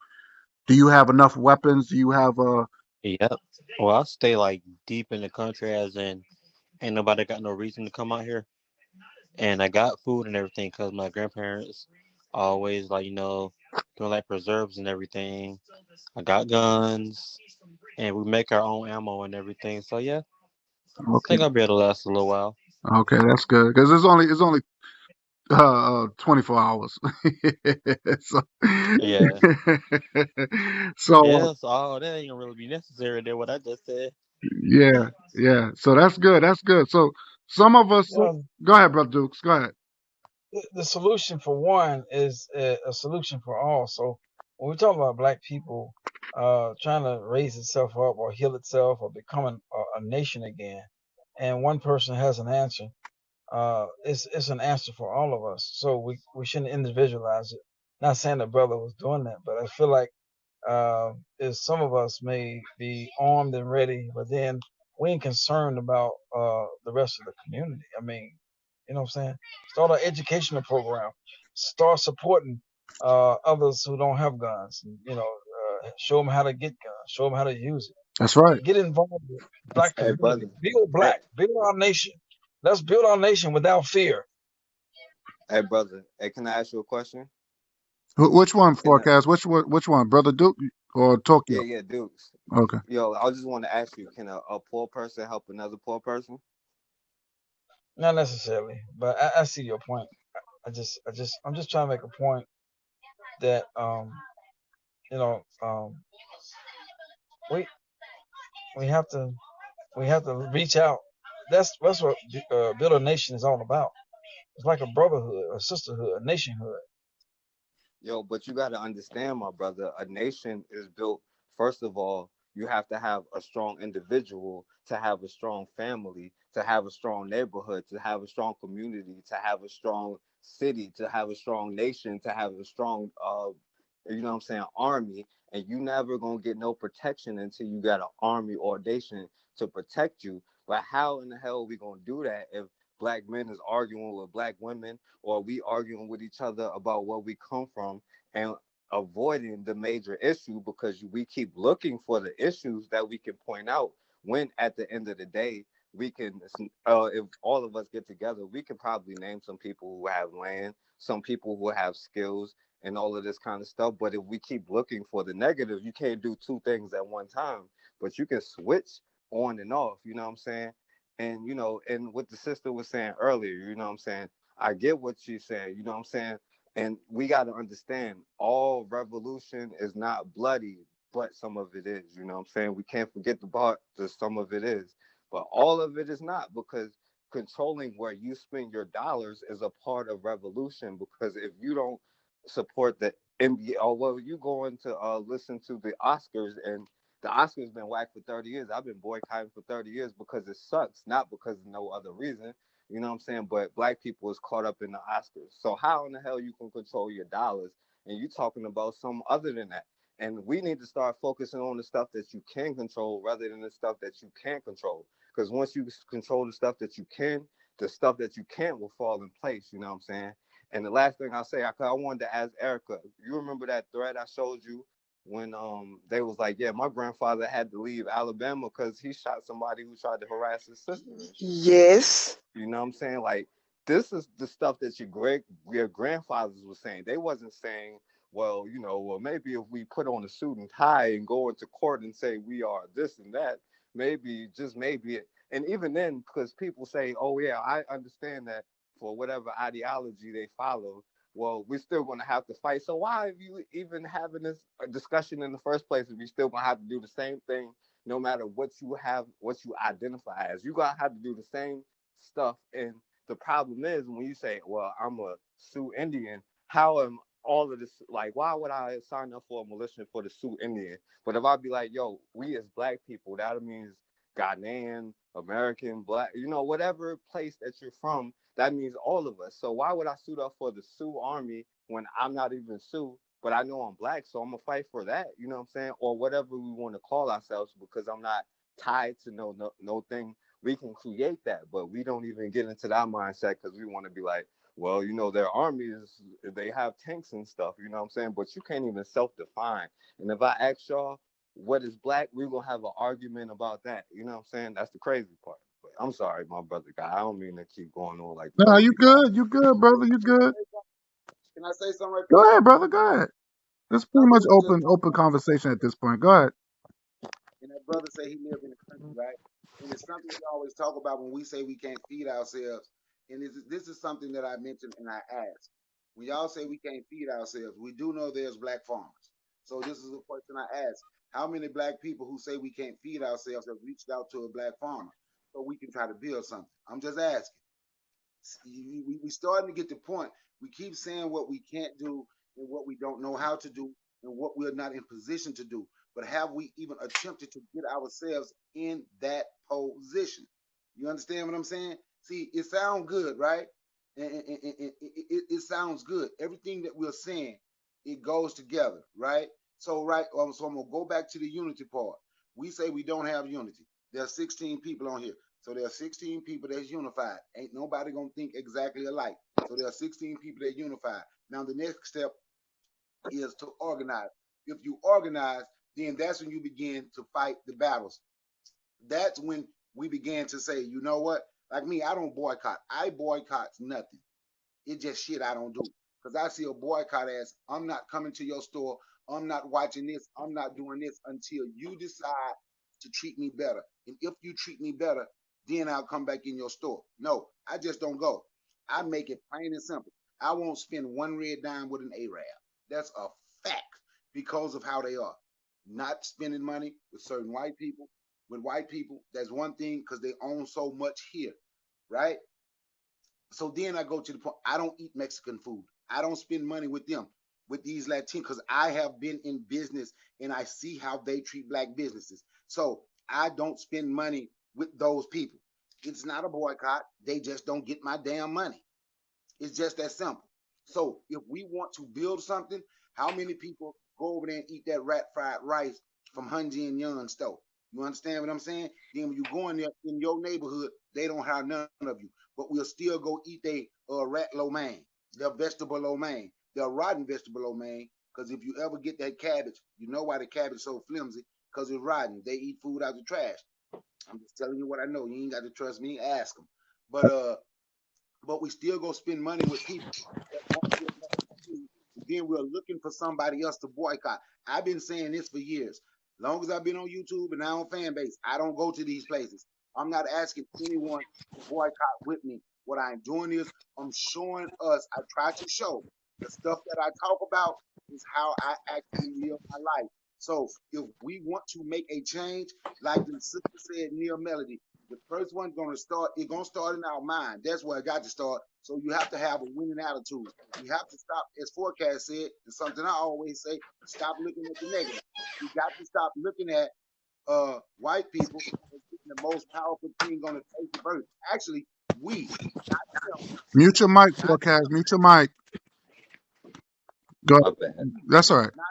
do you have enough weapons? Do you have a Yep. Well, I stay like deep in the country, as in ain't nobody got no reason to come out here, and I got food and everything because my grandparents always like doing like preserves and everything. I got guns, and we make our own ammo and everything. So yeah, I okay. think I'll be able to last a little while. Okay, that's good because it's only 24 hours. so Yeah. so Yeah, so all that ain't gonna really be necessary there, what I just said. yeah, yeah. So that's good. That's good. So some of us Well, go ahead, brother Dukes. Go ahead. the solution for one is a solution for all. So when we talk about black people trying to raise itself up or heal itself or becoming a nation again, and one person has an answer, it's an answer for all of us. So we shouldn't individualize it. Not saying the brother was doing that, but I feel like is some of us may be armed and ready, but then we ain't concerned about the rest of the community. I mean, you know what I'm saying? Start an educational program. Start supporting others who don't have guns. Show them how to get guns. Show them how to use it. That's right. Get involved with black Hey, community. brother. Build Hey, black. Build our nation. Let's build our nation without fear. hey, brother. Hey, can I ask you a question? Which one In the, forecast? Which one, brother Duke or yeah, Tokyo? yeah, Dukes. Okay. Yo, I just want to ask you, can a poor person help another poor person? Not necessarily, but I see your point. I'm just trying to make a point that you know, we we have to reach out. That's what build a nation is all about. It's like a brotherhood, a sisterhood, a nationhood. Yo, but you got to understand, my brother, a nation is built, first of all, you have to have a strong individual, to have a strong family, to have a strong neighborhood, to have a strong community, to have a strong city, to have a strong nation, to have a strong, what I'm saying, army. And you never going to get no protection until you got an army or nation to protect you. But how in the hell are we going to do that if black men is arguing with black women, or we arguing with each other about where we come from and avoiding the major issue because we keep looking for the issues that we can point out, when at the end of the day we can, if all of us get together, we can probably name some people who have land, some people who have skills, and all of this kind of stuff. But if we keep looking for the negative, you can't do two things at one time, but you can switch on and off, you know what I'm saying? And and what the sister was saying earlier, you know what I'm saying, I get what she's saying, you know what I'm saying. And we got to understand, all revolution is not bloody, but some of it is, you know what I'm saying. We can't forget the part that some of it is, but all of it is not, because controlling where you spend your dollars is a part of revolution. Because if you don't support the NBA, or well, you going to listen to the Oscars, and the Oscars been whacked for 30 years. I've been boycotting for 30 years because it sucks, not because of no other reason. You know what I'm saying? But black people is caught up in the Oscars. So how in the hell you can control your dollars and you talking about some other than that? And we need to start focusing on the stuff that you can control rather than the stuff that you can't control. Because once you control the stuff that you can, the stuff that you can't will fall in place. You know what I'm saying? And the last thing I'll say, I wanted to ask Erica, you remember that thread I showed you when they was like, yeah, my grandfather had to leave Alabama because he shot somebody who tried to harass his sister and shit. Yes. You know what I'm saying? Like, this is the stuff that your grandfathers were saying. They wasn't saying, well, well, maybe if we put on a suit and tie and go into court and say we are this and that, maybe, just maybe. And even then, because people say, oh yeah, I understand that for whatever ideology they follow, well, we're still going to have to fight. So why are you even having this discussion in the first place if you're still going to have to do the same thing no matter what you have, what you identify as? You're going to have to do the same stuff. And the problem is when you say, well, I'm a Sioux Indian, how am all of this, like, why would I sign up for a militia for the Sioux Indian? But if I be like, yo, we as black people, that means Ghanaian, American, black, whatever place that you're from, that means all of us. So why would I suit up for the Sioux Army when I'm not even Sioux, but I know I'm black, so I'm gonna fight for that, you know what I'm saying? Or whatever we want to call ourselves, because I'm not tied to no thing. We can create that, but we don't even get into that mindset because we want to be like, well, their armies, they have tanks and stuff, you know what I'm saying? But you can't even self-define. And if I ask y'all what is black, we're gonna have an argument about that. You know what I'm saying? That's the crazy part. But I'm sorry, my brother guy. I don't mean to keep going on like this. No, I'm gonna you be quiet. good. You good, brother. You good. Can I say something right Go quick? ahead, brother. Go ahead. It's pretty Something much that just open conversation at this point. Go ahead. and that brother say he lived in the country, right? And it's something we always talk about when we say we can't feed ourselves. And this is something that I mentioned and I asked. When y'all say we can't feed ourselves, we do know there's black farmers. So this is a question I asked. How many black people who say we can't feed ourselves have reached out to a black farmer so we can try to build something? I'm just asking. We starting to get the point. We keep saying what we can't do and what we don't know how to do and what we're not in position to do. But have we even attempted to get ourselves in that position? You understand what I'm saying? See, it sounds good, right? It sounds good. Everything that we're saying, it goes together, right? So, right. So I'm gonna go back to the unity part. We say we don't have unity. There are 16 people on here. So there are 16 people that's unified. Ain't nobody gonna think exactly alike. So there are 16 people that unified. Now the next step is to organize. If you organize, then that's when you begin to fight the battles. That's when we began to say, you know what? Like me, I don't boycott. I boycott nothing. It's just shit I don't do. Because I see a boycott as I'm not coming to your store. I'm not watching this. I'm not doing this until you decide to treat me better. And if you treat me better, then I'll come back in your store. No, I just don't go. I make it plain and simple. I won't spend one red dime with an Arab. That's a fact because of how they are. Not spending money with certain white people. With white people, that's one thing because they own so much here, right? So then I go to the point. I don't eat Mexican food. I don't spend money with them, with these Latinos, because I have been in business and I see how they treat black businesses. So I don't spend money with those people. It's not a boycott. They just don't get my damn money. It's just that simple. So if we want to build something, how many people go over there and eat that rat fried rice from Hunji and Young stove? You understand what I'm saying? Then when you go in there in your neighborhood, they don't have none of you. But we'll still go eat their rat lo mein, their vegetable lo mein, their rotten vegetable lo mein. Because if you ever get that cabbage, you know why the cabbage is so flimsy, because it's rotten. They eat food out the trash. I'm just telling you what I know. You ain't got to trust me. Ask them. But we still go spend money with people that won't give nothing to you. And then we're looking for somebody else to boycott. I've been saying this for years. Long as I've been on YouTube and now on fan base, I don't go to these places. I'm not asking anyone to boycott with me. What I'm doing is I'm showing us, I try to show the stuff that I talk about is how I actually live my life. So if we want to make a change, like the sister said, Neil Melody, the first one's gonna start, it's gonna start in our mind. That's where it got to start. So you have to have a winning attitude. You have to stop, as forecast said, and something I always say, stop looking at the negative. You got to stop looking at white people as being the most powerful thing on the face of earth. Actually, we, not them, Mute your mic, not forecast. Mute your mic. Go My ahead. bad. That's all right. not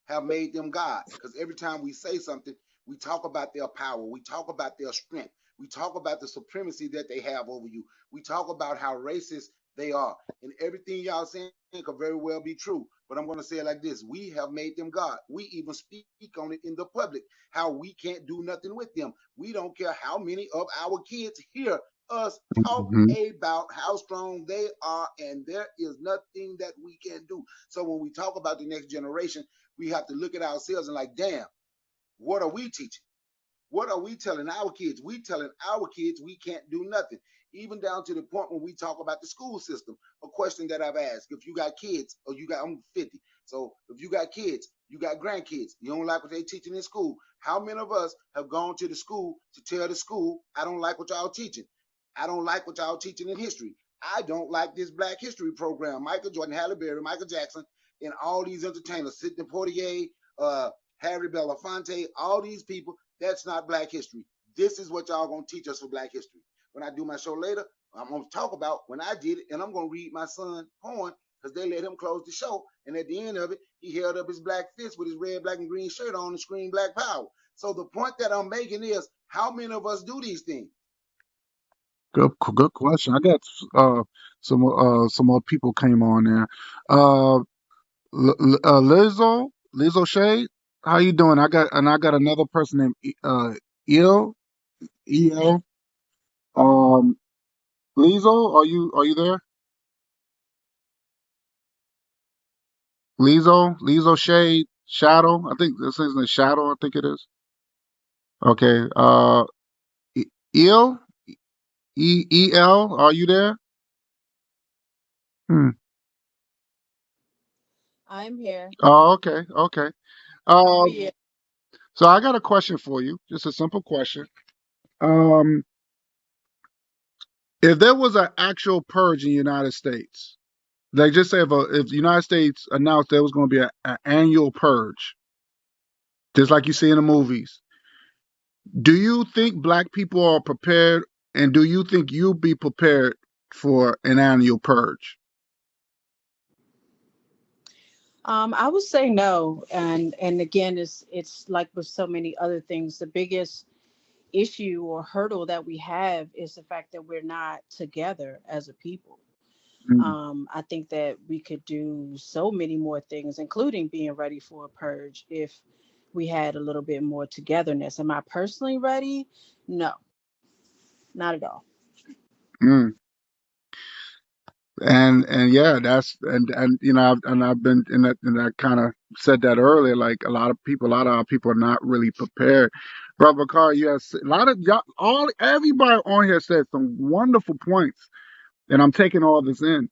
have made them God. Because every time we say something, we talk about their power, we talk about their strength, we talk about the supremacy that they have over you, we talk about how racist they are. And everything y'all saying could very well be true. But I'm going to say it like this: we have made them God. We even speak on it in the public, how we can't do nothing with them. We don't care how many of our kids hear us talk Hmm. about how strong they are, and there is nothing that we can do. So when we talk about the next generation, we have to look at ourselves and like, damn, what are we teaching? What are we telling our kids? We telling our kids we can't do nothing. Even down to the point when we talk about the school system. A question that I've asked: if you got kids, or you got, I'm 50, so if you got kids, you got grandkids, you don't like what they teaching in school. How many of us have gone to the school to tell the school, I don't like what y'all teaching. I don't like what y'all teaching in history. I don't like this Black History program. Michael Jordan, Halle Berry, Michael Jackson, and all these entertainers, Sidney Poitier, Harry Belafonte, all these people. That's not Black history. This is what y'all gonna teach us for Black history. When I do my show later, I'm gonna talk about when I did it, and I'm gonna read my son poem because they let him close the show. And at the end of it, he held up his black fist with his red, black, and green shirt on and screamed Black Power. So the point that I'm making is, how many of us do these things? Good question. I got some more people came on there. Uh, Lizzo Shade, how you doing? I got another person named El El. Um, Lizzo, are you there? Lizzo Shade Shadow. I think this is the Shadow. I think it is. Okay. El El. Are you there? Hmm. I'm here. Oh, okay. Okay. How are Um. you? So I got a question for you. Just a simple question. Um. If there was an actual purge in the United States, like just say if the United States announced there was going to be an annual purge, just like you see in the movies, do you think black people are prepared, and do you think you'll be prepared for an annual purge? I would say no, and again, it's like with so many other things. The biggest issue or hurdle that we have is the fact that we're not together as a people. Mm, I think that we could do so many more things, including being ready for a purge, if we had a little bit more togetherness. Am I personally ready? No, not at all. mm. And yeah, that's and you know I've been in that, and I kind of said that earlier. Like a lot of our people are not really prepared. Brother Carr, you have a lot of y'all, all everybody on here said some wonderful points, and I'm taking all this in.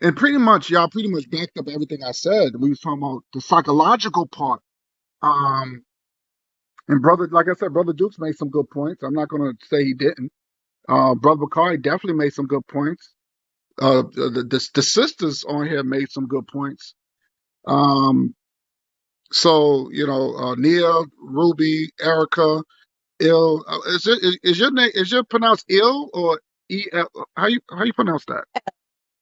And pretty much y'all pretty much backed up everything I said. We was talking about the psychological part. Um, and brother, like I said, brother Dukes made some good points. I'm not gonna say he didn't. Brother Bakari definitely made some good points. The sisters on here made some good points. Um, so you know, Nia, Ruby, Erica, Il. Is your name is your pronounced Ill or E-L? How you pronounce that?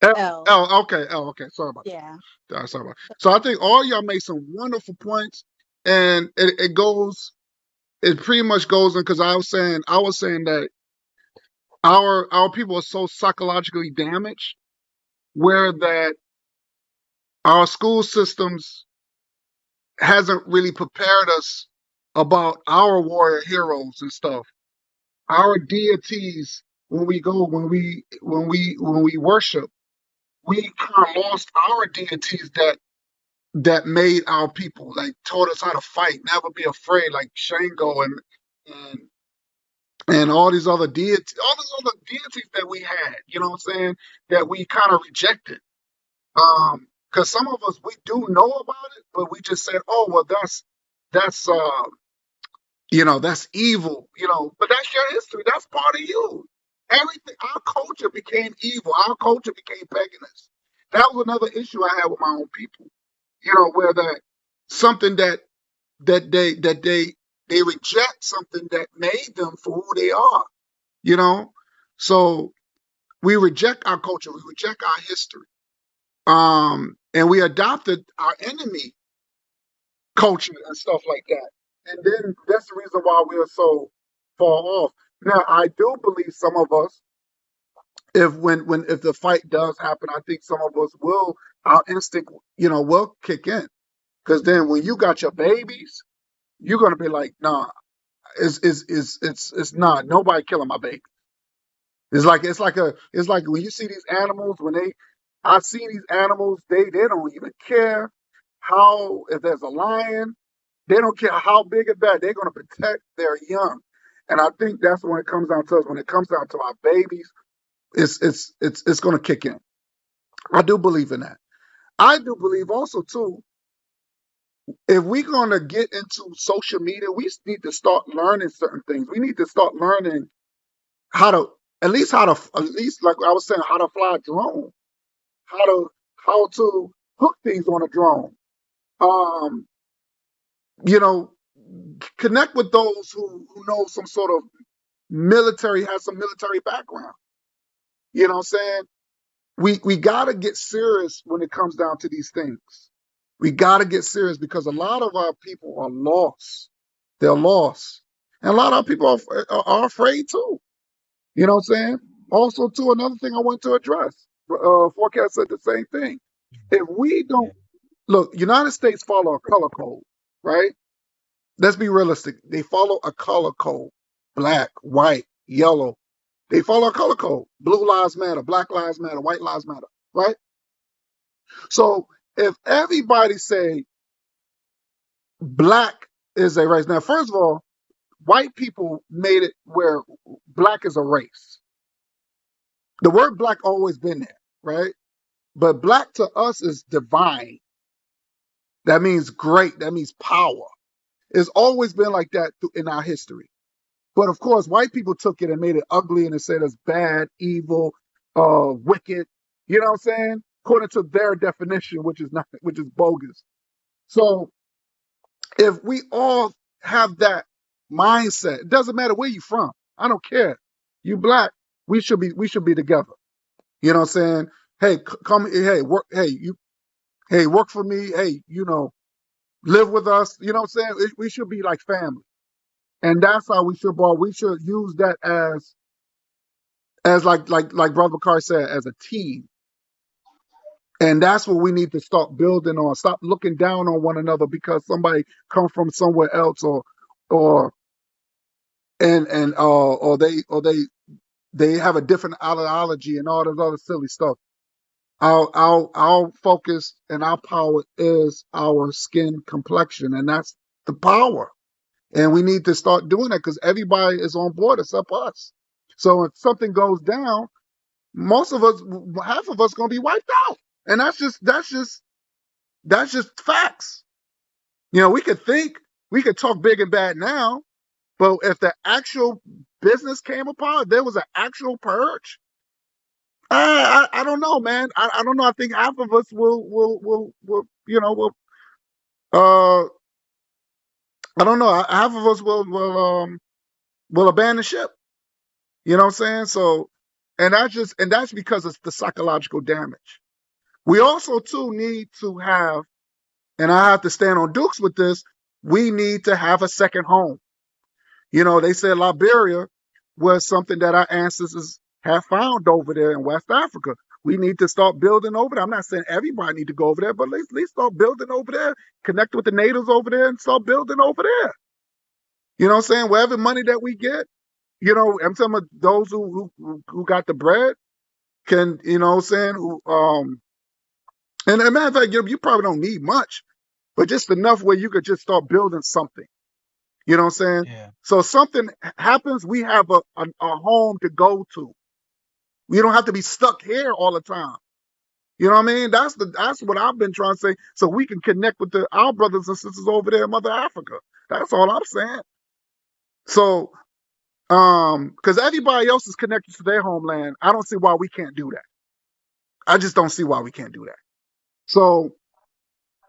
L, L. Okay. L. Okay. Sorry about yeah, that. Sorry about. So I think all y'all made some wonderful points, and it goes. It pretty much goes in because I was saying that our people are so psychologically damaged, where that our school systems hasn't really prepared us about our warrior heroes and stuff. Our deities, when we go, when we worship, we kind of lost our deities that made our people, like taught us how to fight, never be afraid, like Shango and and all these other deities that we had. You know what I'm saying? That we kind of rejected. Because some of us we do know about it, but we just said, "Oh, well, that's that's evil." But that's your history. That's part of you. Everything, our culture became evil. Our culture became paganist. That was another issue I had with my own people. Where that something that they reject something that made them for who they are. You know, so we reject our culture. We reject our history. And we adopted our enemy culture and stuff like that. And then that's the reason why we are so far off. Now, I do believe some of us if the fight does happen, I think some of us will, our instinct, will kick in. Because then when you got your babies, you're gonna be like, nah, it's not nobody killing my baby. It's like when you see these animals when they I've seen these animals, they don't even care how if there's a lion, they don't care how big or bad, they're gonna protect their young. And I think that's when it comes down to us, when it comes down to our babies, it's gonna kick in. I do believe in that. I do believe also too, if we're gonna get into social media, we need to start learning certain things. We need to start learning how to at least like I was saying, how to fly a drone, how to how to hook things on a drone. Um, you know, connect with those who know some sort of has some military background. You know what I'm saying? We gotta get serious when it comes down to these things. We gotta get serious because a lot of our people are lost. They're lost. And a lot of people are afraid too. You know what I'm saying? Also, too, another thing I want to address. Forecast said the same thing. If we Yeah. don't look, United States follow a color code, right? Let's be realistic. They follow a color code: black, white, yellow. They follow a color code: blue lives matter, black lives matter, white lives matter, right? So if everybody say black is a race, now first of all, white people made it where black is a race. The word black always been there, right? But black to us is divine. That means great. That means power. It's always been like that in our history. But of course, white people took it and made it ugly and it said it's bad, evil, wicked. You know what I'm saying? According to their definition, which is bogus. So if we all have that mindset, it doesn't matter where you're from. I don't care. You black, we should be together. You know what I'm saying? Hey, come, hey, work, hey, work for me. Hey, live with us. You know what I'm saying? We should be like family, and that's how we should ball. We should use that as like Brother Carr said, as a team, and that's what we need to start building on. Stop looking down on one another because somebody come from somewhere else, or or they have a different ideology and all this other silly stuff. Our focus and our power is our skin complexion, and that's the power. And we need to start doing that because everybody is on board except us. So if something goes down, most of us, half of us, gonna be wiped out. And that's just facts. We could talk big and bad now, but if the actual business came upon, if there was an actual purge. I don't know, man. I don't know. I think half of us will uh I don't know. Half of us will abandon ship. You know what I'm saying? So, and that's because it's the psychological damage. We also too need to have, and I have to stand on Dukes with this. We need to have a second home. They said Liberia was something that our ancestors have found over there in West Africa. We need to start building over there. I'm not saying everybody need to go over there, but let's start building over there, connect with the natives over there, and start building over there. You know what I'm saying? Wherever money that we get, I'm talking about those who got the bread can, what I'm saying, and as a matter of fact, you probably don't need much, but just enough where you could just start building something. You know what I'm saying? Yeah. So something happens, we have a home to go to. We don't have to be stuck here all the time. You know what I mean? That's what I've been trying to say. So we can connect with our brothers and sisters over there in Mother Africa. That's all I'm saying. So, because everybody else is connected to their homeland, I don't see why we can't do that. I just don't see why we can't do that. So,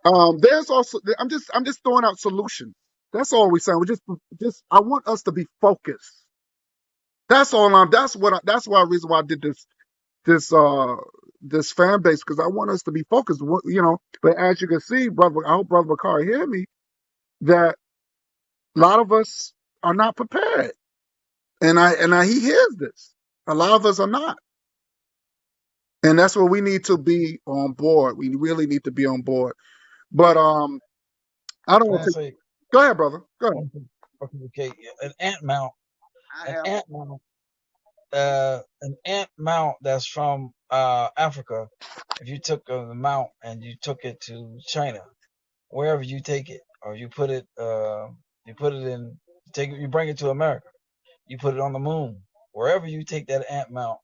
there's also I'm just throwing out solutions. That's all we're saying. We just I want us to be focused. That's all I'm. That's why reason why I did this this fan base because I want us to be focused. But as you can see, brother, I hope Brother Bakar hear me that a lot of us are not prepared, and he hears this. A lot of us are not. And that's what we need to be on board. We really need to be on board. But I don't Can want I to. say Go ahead, brother. Go ahead. one thing? Okay, okay. I An have ant mount, an ant mount that's from Africa. If you took the mount and you took it to China, wherever you take it, or you put it in, take it, you bring it to America, you put it on the moon. Wherever you take that ant mount,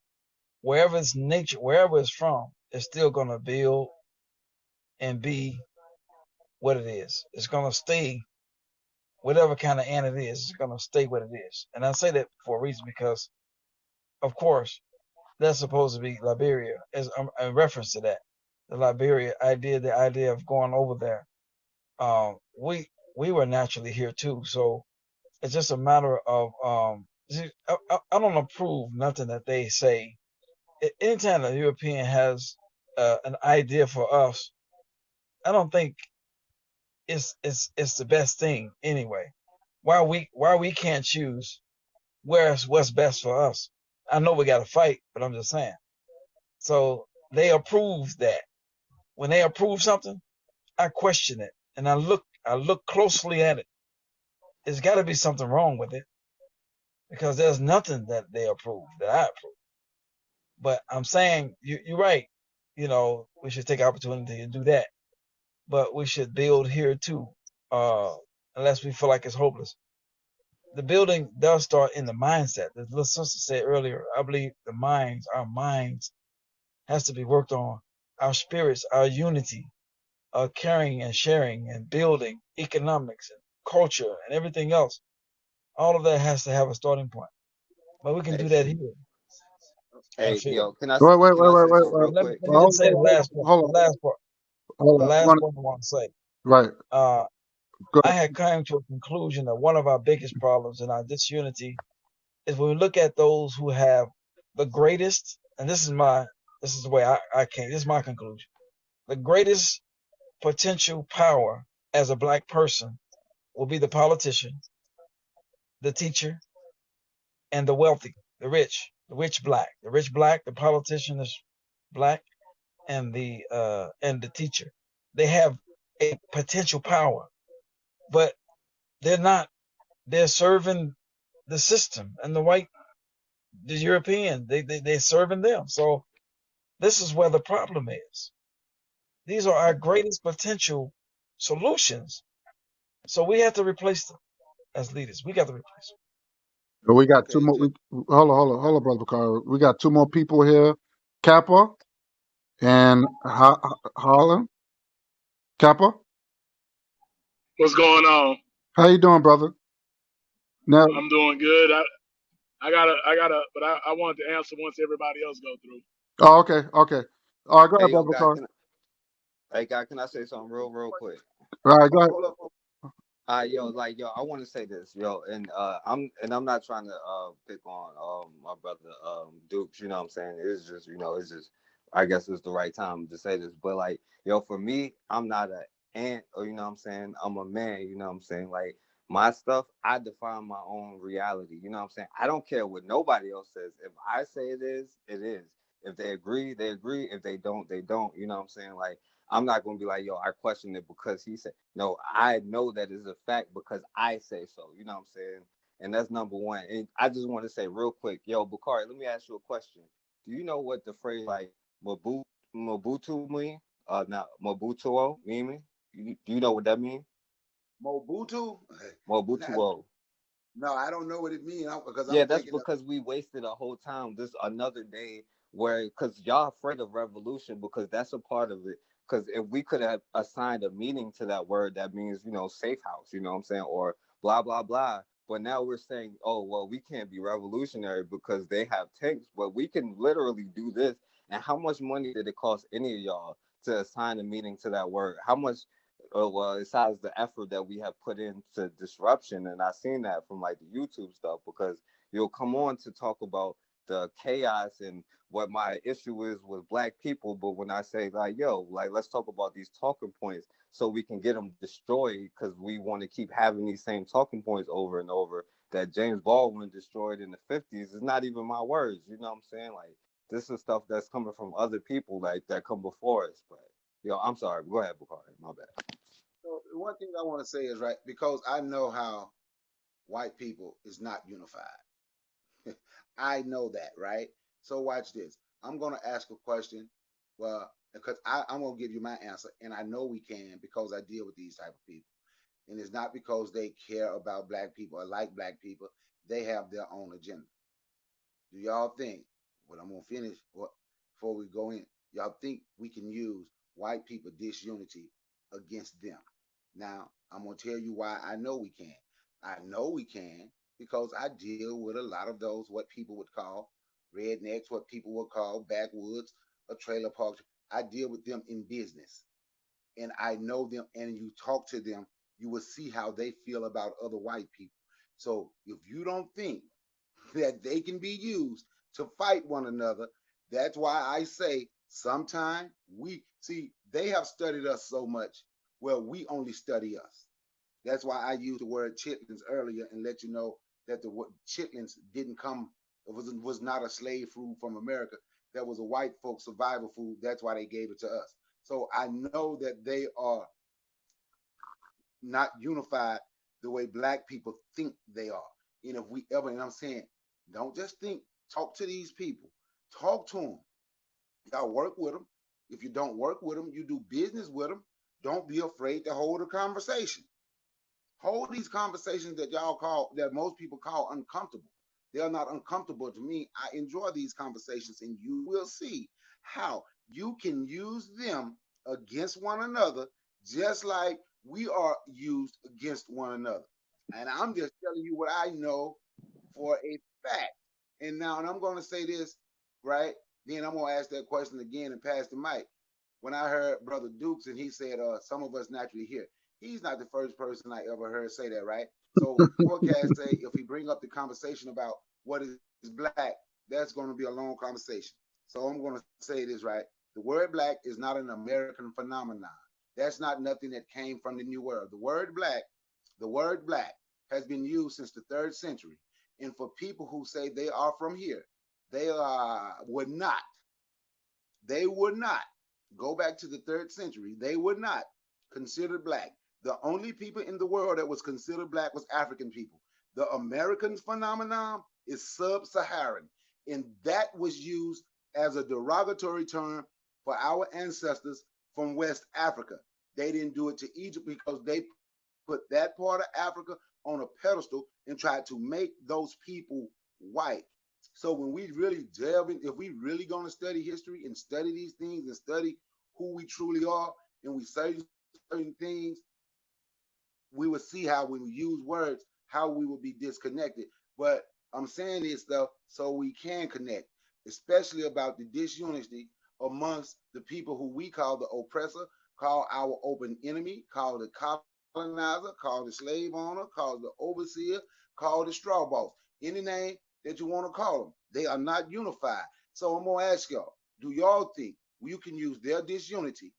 wherever it's nature, wherever it's from, it's still gonna build and be what it is. It's gonna stay whatever kind of ant it is. It's gonna stay what it is. And I say that for a reason because, of course, that's supposed to be Liberia as a reference to that. The Liberia idea, the idea of going over there. We were naturally here too, so it's just a matter of see, I don't approve nothing that they say. Anytime a European has an idea for us, I don't think it's the best thing anyway. Why we can't choose what's best for us? I know we got to fight, but I'm just saying. So they approve that. When they approve something, I question it and I look closely at it. There's got to be something wrong with it because there's nothing that they approve that I approve. But I'm saying you're right. We should take opportunity to do that, but we should build here too. Uh, Unless we feel like it's hopeless. The building does start in the mindset. The little sister said earlier, I believe our minds, has to be worked on. Our spirits, our unity, caring and sharing and building, economics and culture and everything else. All of that has to have a starting point. But we can Hey, do that here, I hey, feel. yo, can I Wait, wait, can wait, I wait, say wait, something wait. real And let me, quick? let me Well, just say the last part. hold The on. last part. Hold The on. last part I want to say. Right. Uh, Go I had come to a conclusion that one of our biggest problems in our disunity is when we look at those who have the greatest, and this is the way I came. This is my conclusion. The greatest potential power as a black person will be the politician, the teacher, and the wealthy, the rich black, the politician is black, and the teacher. They have a potential power, but they're not. They're serving the system and the European. They're serving them. So this is where the problem is. These are our greatest potential solutions. So we have to replace them as leaders. We got to replace them. We got two Okay, more. Hold on, brother Carl. We got two more people here. Kappa and Harlan. Kappa, What's going on? how you doing, brother? Now, I'm doing good. But I wanted to answer once everybody else go through. oh, okay, okay. All right, go hey, ahead, yo, brother guy, Carl. can I say something real quick? All right, go ahead. Yo, I want to say this, yo, and I'm not trying to pick on my brother Dukes, you know what I'm saying? It's just I guess it's the right time to say this, but like, yo, for me, I'm not a ant, or you know what I'm saying? I'm a man, you know what I'm saying? Like my stuff, I define my own reality, you know what I'm saying? I don't care what nobody else says. If I say it is, it is. If they agree, they agree. If they don't, they don't. You know what I'm saying? Like I'm not gonna be like, yo, I question it because he said. No, I know that is a fact because I say so. You know what I'm saying? And that's number one. And I just want to say real quick, yo, Bakari, let me ask you a question. Do you know what the phrase like Mabutu Mobutu mean? Now Mobutuo mean? Do you know what that means? Mobutu. Nah, Mobutuo. no, I don't know what it means because Yeah, I'm that's thinking of. because we wasted a whole time. This another day where because y'all afraid of revolution because that's a part of it. Because if we could have assigned a meaning to that word, that means safe house. You know what I'm saying, or blah blah blah. But now we're saying, oh well, we can't be revolutionary because they have tanks, but we can literally do this. And how much money did it cost any of y'all to assign a meaning to that word? How much well, besides the effort that we have put into disruption, and I seen that from like the YouTube stuff because you'll come on to talk about the chaos and what my issue is with black people, but when I say like, yo, like let's talk about these talking points so we can get them destroyed because we want to keep having these same talking points over and over that James Baldwin destroyed in the 50s is not even my words, you know what I'm saying? Like this is stuff that's coming from other people like that come before us. But yo, I'm sorry. Go ahead, Bakari. My bad. So one thing I want to say is right because I know how white people is not unified. I know that, right? So watch this. I'm gonna ask a question. Well, because I'm gonna give you my answer, and I know we can because I deal with these type of people. And it's not because they care about black people or like black people. They have their own agenda. Do y'all think? What I'm gonna finish what before we go in. Y'all think we can use white people disunity against them? Now I'm gonna tell you why I know we can. I know we can because I deal with a lot of those what people would call rednecks, what people would call backwoods, a trailer park. I deal with them in business, and I know them. And you talk to them, you will see how they feel about other white people. So if you don't think that they can be used to fight one another. That's why I say sometimes we see they have studied us so much. Well, we only study us. That's why I used the word chitlins earlier and let you know that the word chitlins didn't come, it was not a slave food from America. That was a white folk survival food. That's why they gave it to us. So I know that they are not unified the way black people think they are. And if we ever, and I'm saying, don't just think, talk to these people, talk to them. Y'all work with them. If you don't work with them, you do business with them. Don't be afraid to hold a conversation. Hold these conversations that y'all call, that most people call uncomfortable. They are not uncomfortable to me. I enjoy these conversations, and you will see how you can use them against one another, just like we are used against one another. And I'm just telling you what I know for a fact. And now, and I'm going to say this, right? Then I'm going to ask that question again and pass the mic. When I heard Brother Dukes and he said, some of us naturally hear, he's not the first person I ever heard say that, right? So forecast say if we bring up the conversation about what is black, that's going to be a long conversation. So I'm going to say this, right? The word black is not an American phenomenon. That's not nothing that came from the New World. The word black has been used since the third century. And for people who say they are from here, they would not they were not, go back to the third century, they were not considered black. The only people in the world that was considered black was African people. The American phenomenon is sub-Saharan, and that was used as a derogatory term for our ancestors from West Africa. They didn't do it to Egypt because they put that part of Africa on a pedestal and tried to make those people white. So when we really delve in, if we really going to study history and study these things and study who we truly are, and we say certain things, we will see how when we use words, how we will be disconnected. But I'm saying this stuff so we can connect, especially about the disunity amongst the people who we call the oppressor, call our open enemy, call the colonizer, call the slave owner, call the overseer, call the straw boss. Any name that you want to call them. They are not unified. So I'm gonna ask y'all, do y'all think you can use their disunity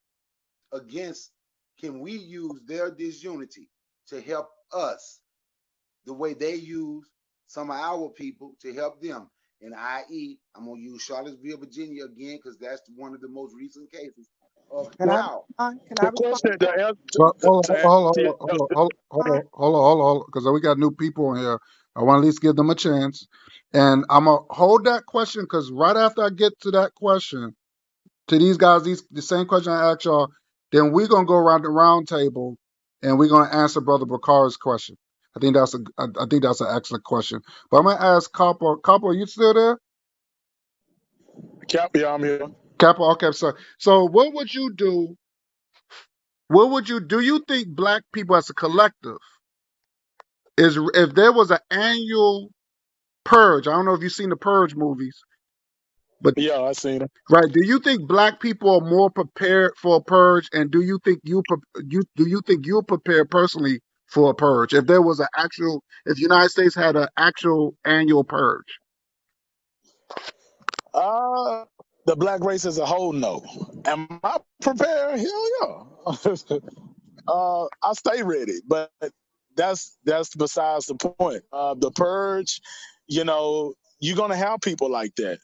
against, can we use their disunity to help us the way they use some of our people to help them? And i.e., I'm gonna use Charlottesville, Virginia again, because that's one of the most recent cases of Can I how. respond? Can I The respond? question, the answer, Well, hold on, to hold on, answer your hold on, hold Respond? on, hold on, because we got new people in here. I want to at least give them a chance. And I'm going to hold that question because right after I get to that question, to these guys, the same question I asked y'all, then we're going to go around the round table and we're going to answer Brother Bakar's question. I think that's an excellent question. But I'm going to ask Copper. Copper, are you still there? Cap, yeah, I'm here. Copper, okay, so what would you do? Do you think black people as a collective is if there was an annual purge? I don't know if you've seen the Purge movies, but Yeah, I seen it. right, do you think black people are more prepared for a purge, and do you think you're prepared personally for a purge if there was an actual, if the United States had an actual annual purge? Uh, the black race as a whole, no. Am I prepared? Hell yeah. I stay ready, but that's besides the point. The purge, you're gonna have people like that.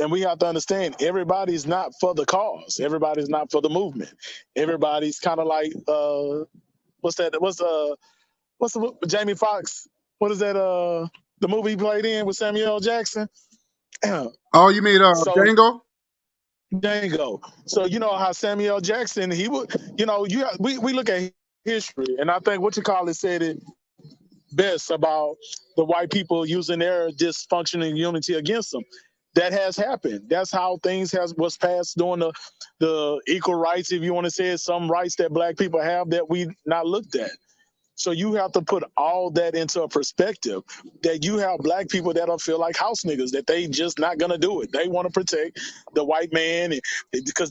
And we have to understand everybody's not for the cause. Everybody's not for the movement. Everybody's kind of like what's that? What's the Jamie Foxx? What is that? The movie he played in with Samuel L. Jackson. Oh, you mean So Django? Django. So you know how Samuel L. Jackson he would. You know, we look at history, and I think what you call it said it best about the white people using their dysfunction and unity against them. That has happened. That's how things has was passed during the equal rights, if you want to say it, some rights that black people have that we not looked at. So you have to put all that into a perspective that you have black people that'll feel like house niggas, that they just not gonna do it. They want to protect the white man because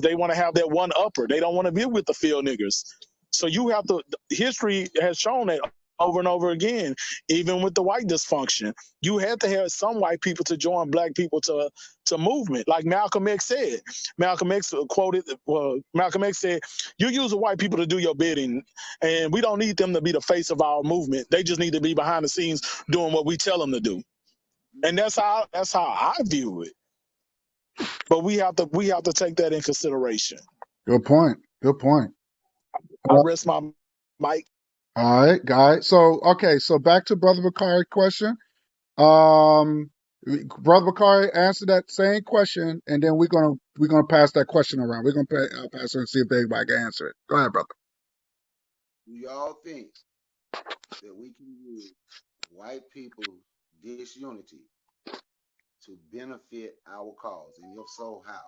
they want to have that one upper. They don't want to be with the field niggas. So you have to history has shown that over and over again, even with the white dysfunction. You had to have some white people to join black people to movement. Like Malcolm X said. Malcolm X quoted Malcolm X said, you use the white people to do your bidding, and we don't need them to be the face of our movement. They just need to be behind the scenes doing what we tell them to do. And that's how I view it. But we have to take that in consideration. Good point. Good point. I rest my mic. All right, guys. So back to Brother Bakari question. Um, Brother Bakari, answer that same question, and then we're gonna pass that question around. We're gonna pass it and see if anybody can answer it. Go ahead, brother. Do y'all think that we can use white people's disunity to benefit our cause? And if so, how?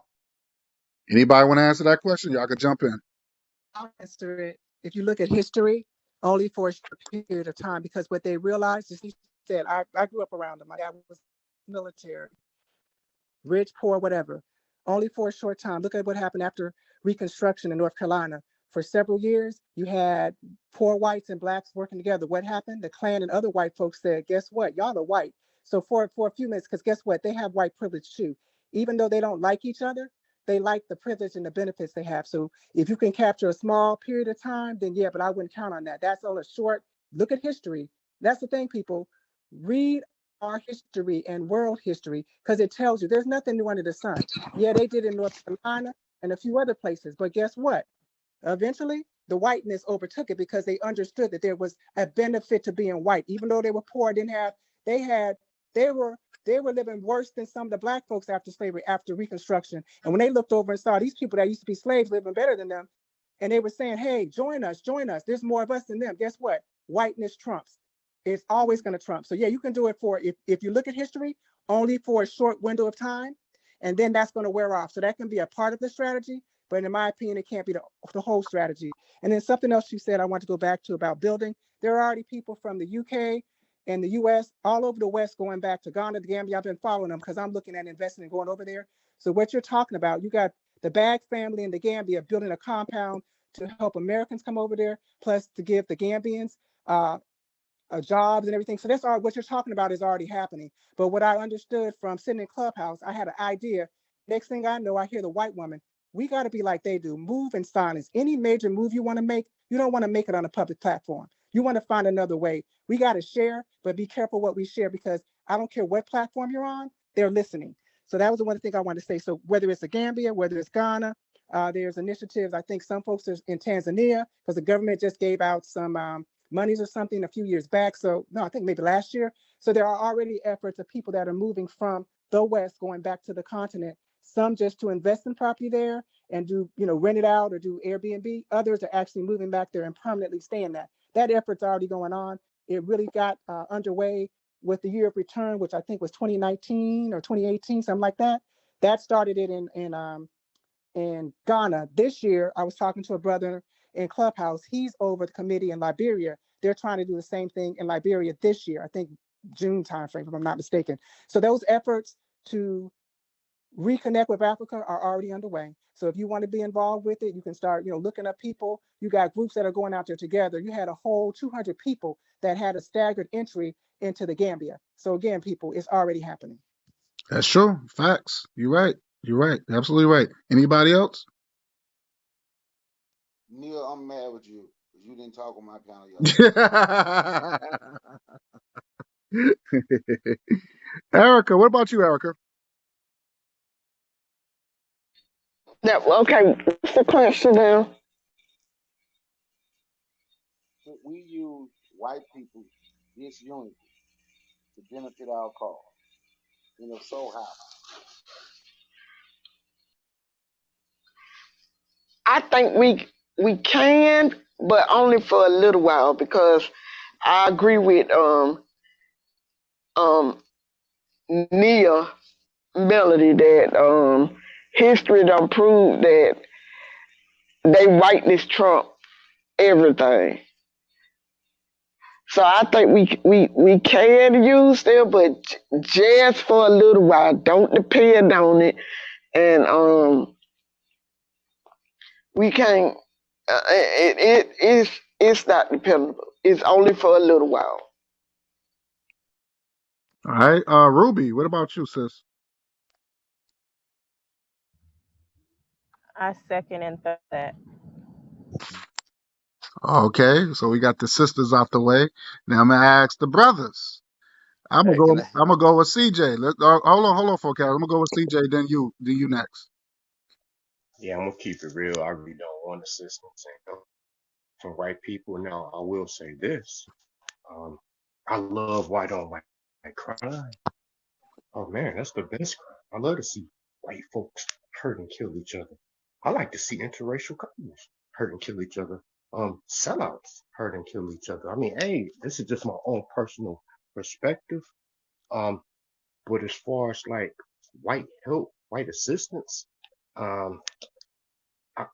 Anybody want to answer that question? Y'all can jump in. I'll answer it. If you look at history, only for a short period of time, because what they realized is, he said, I grew up around them. My dad was military, rich, poor, whatever, only for a short time. Look at what happened after Reconstruction in North Carolina. For several years, you had poor whites and blacks working together. What happened? The Klan and other white folks said, guess what? Y'all are white. So for a few minutes, because guess what? They have white privilege too. Even though they don't like each other, they like the privilege and the benefits they have. So if you can capture a small period of time, then yeah, but I wouldn't count on that. That's on a short look at history. That's the thing, people. Read our history and world history, because it tells you there's nothing new under the sun. Yeah, they did in North Carolina and a few other places, but guess what? Eventually, the whiteness overtook it because they understood that there was a benefit to being white, even though they were poor, didn't have, they had, they were they were living worse than some of the black folks after slavery, after Reconstruction. And when they looked over and saw these people that used to be slaves living better than them, and they were saying, hey, join us, join us. There's more of us than them. Guess what? Whiteness trumps. It's always going to trump. So yeah, you can do it for, if you look at history, only for a short window of time, and then that's going to wear off. So that can be a part of the strategy, but in my opinion, it can't be the whole strategy. And then something else you said I want to go back to about building. There are already people from the UK and the US, all over the West, going back to Ghana, the Gambia. I've been following them because I'm looking at investing and going over there. So what you're talking about, you got the Bag family in the Gambia building a compound to help Americans come over there, plus to give the Gambians uh, jobs and everything. So that's all what you're talking about is already happening. But what I understood from sitting in Clubhouse, I had an idea. Next thing I know, I hear the white woman. We got to be like they do. Move in silence. Any major move you want to make, you don't want to make it on a public platform. You want to find another way. We got to share, but be careful what we share, because I don't care what platform you're on, they're listening. So that was the one thing I wanted to say. So whether it's the Gambia, whether it's Ghana, there's initiatives. I think some folks are in Tanzania, because the government just gave out some monies or something a few years back. So no, I think maybe last year. So there are already efforts of people that are moving from the West going back to the continent. Some just to invest in property there and do, rent it out or do Airbnb. Others are actually moving back there and permanently staying there. That effort's already going on. It really got underway with the year of return, which I think was 2019 or 2018, something like that. That started it in Ghana. This year, I was talking to a brother in Clubhouse. He's over the committee in Liberia. They're trying to do the same thing in Liberia this year, I think June timeframe, if I'm not mistaken. So those efforts to reconnect with Africa are already underway. So if you want to be involved with it, you can start, looking up people. You got groups that are going out there together. You had a whole 200 people that had a staggered entry into the Gambia. So again, people, it's already happening. That's true. Facts. You're right. You're right. Absolutely right. Anybody else? Neil, I'm mad with you because you didn't talk on my panel yesterday. Erica, what about you, Erica? That okay. What's the question now? We use white people disunity to benefit our cause. And if so, how? I think we can, but only for a little while because I agree with um Nia Melody that history done proved that they rightness trump everything. So I think we can use them, but just for a little while. Don't depend on it, and we can't. It's not dependable. It's only for a little while. All right. Ruby, what about you, sis? I second and third that. Okay, so we got the sisters out the way. Now I'm gonna ask the brothers. I'm gonna Hey, go. can I? I'm gonna go with CJ. Hold on, forecast. I'm gonna go with CJ. Then you next. Yeah, I'm gonna keep it real. I really don't want assistance from white people. Now, I will say this. Um, I love white on white crime. Oh man, that's the best crime. I love to see white folks hurt and kill each other. I like to see interracial couples hurt and kill each other. Sellouts hurt and kill each other. I mean, hey, this is just my own personal perspective. Um, but as far as like white help, white assistance, um,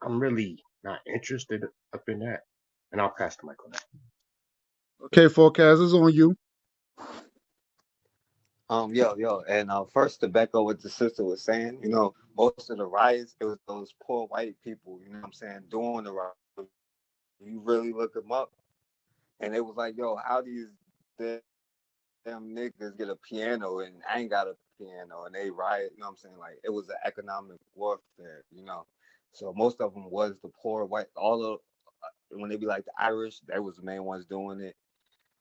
I'm really not interested up in that. And I'll pass the mic on that. Okay, forecast is on you. Yo, and first to back up what the sister was saying, most of the riots, it was those poor white people, you know what I'm saying, doing the riots. You really look them up, and it was like, yo, how these damn niggas get a piano and I ain't got a piano and they riot, you know what I'm saying? Like, it was an economic warfare. So most of them was the poor white, when they be like the Irish, they was the main ones doing it.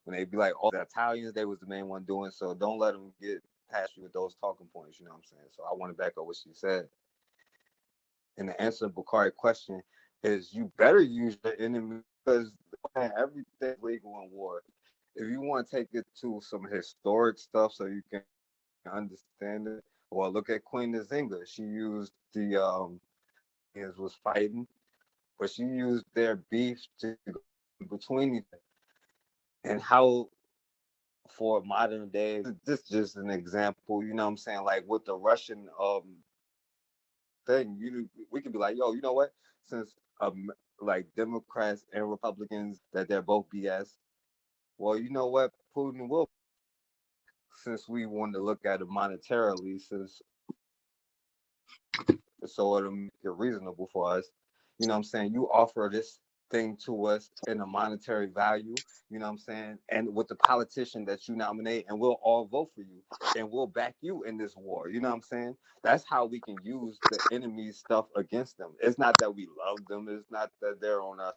When they be like all the Italians, they was the main one doing. So don't let them get past you with those talking points. You know what I'm saying? So I want to back up what she said. And the answer to Bakari's question is you better use the enemy because everything's legal in war. If you want to take it to some historic stuff so you can understand it, well, look at Queen Nzinga. She used the was fighting, but she used their beef to go between each other. And how for modern day, this is just an example, you know what I'm saying? Like with the Russian thing, we could be like, yo, you know what? Since like Democrats and Republicans that they're both BS. Well, you know what? Putin will, since we want to look at it monetarily, since so it'll make it reasonable for us. You know what I'm saying? You offer this thing to us in a monetary value, you know what I'm saying? And with the politician that you nominate, and we'll all vote for you and we'll back you in this war. You know what I'm saying? That's how we can use the enemy's stuff against them. It's not that we love them, it's not that they're on our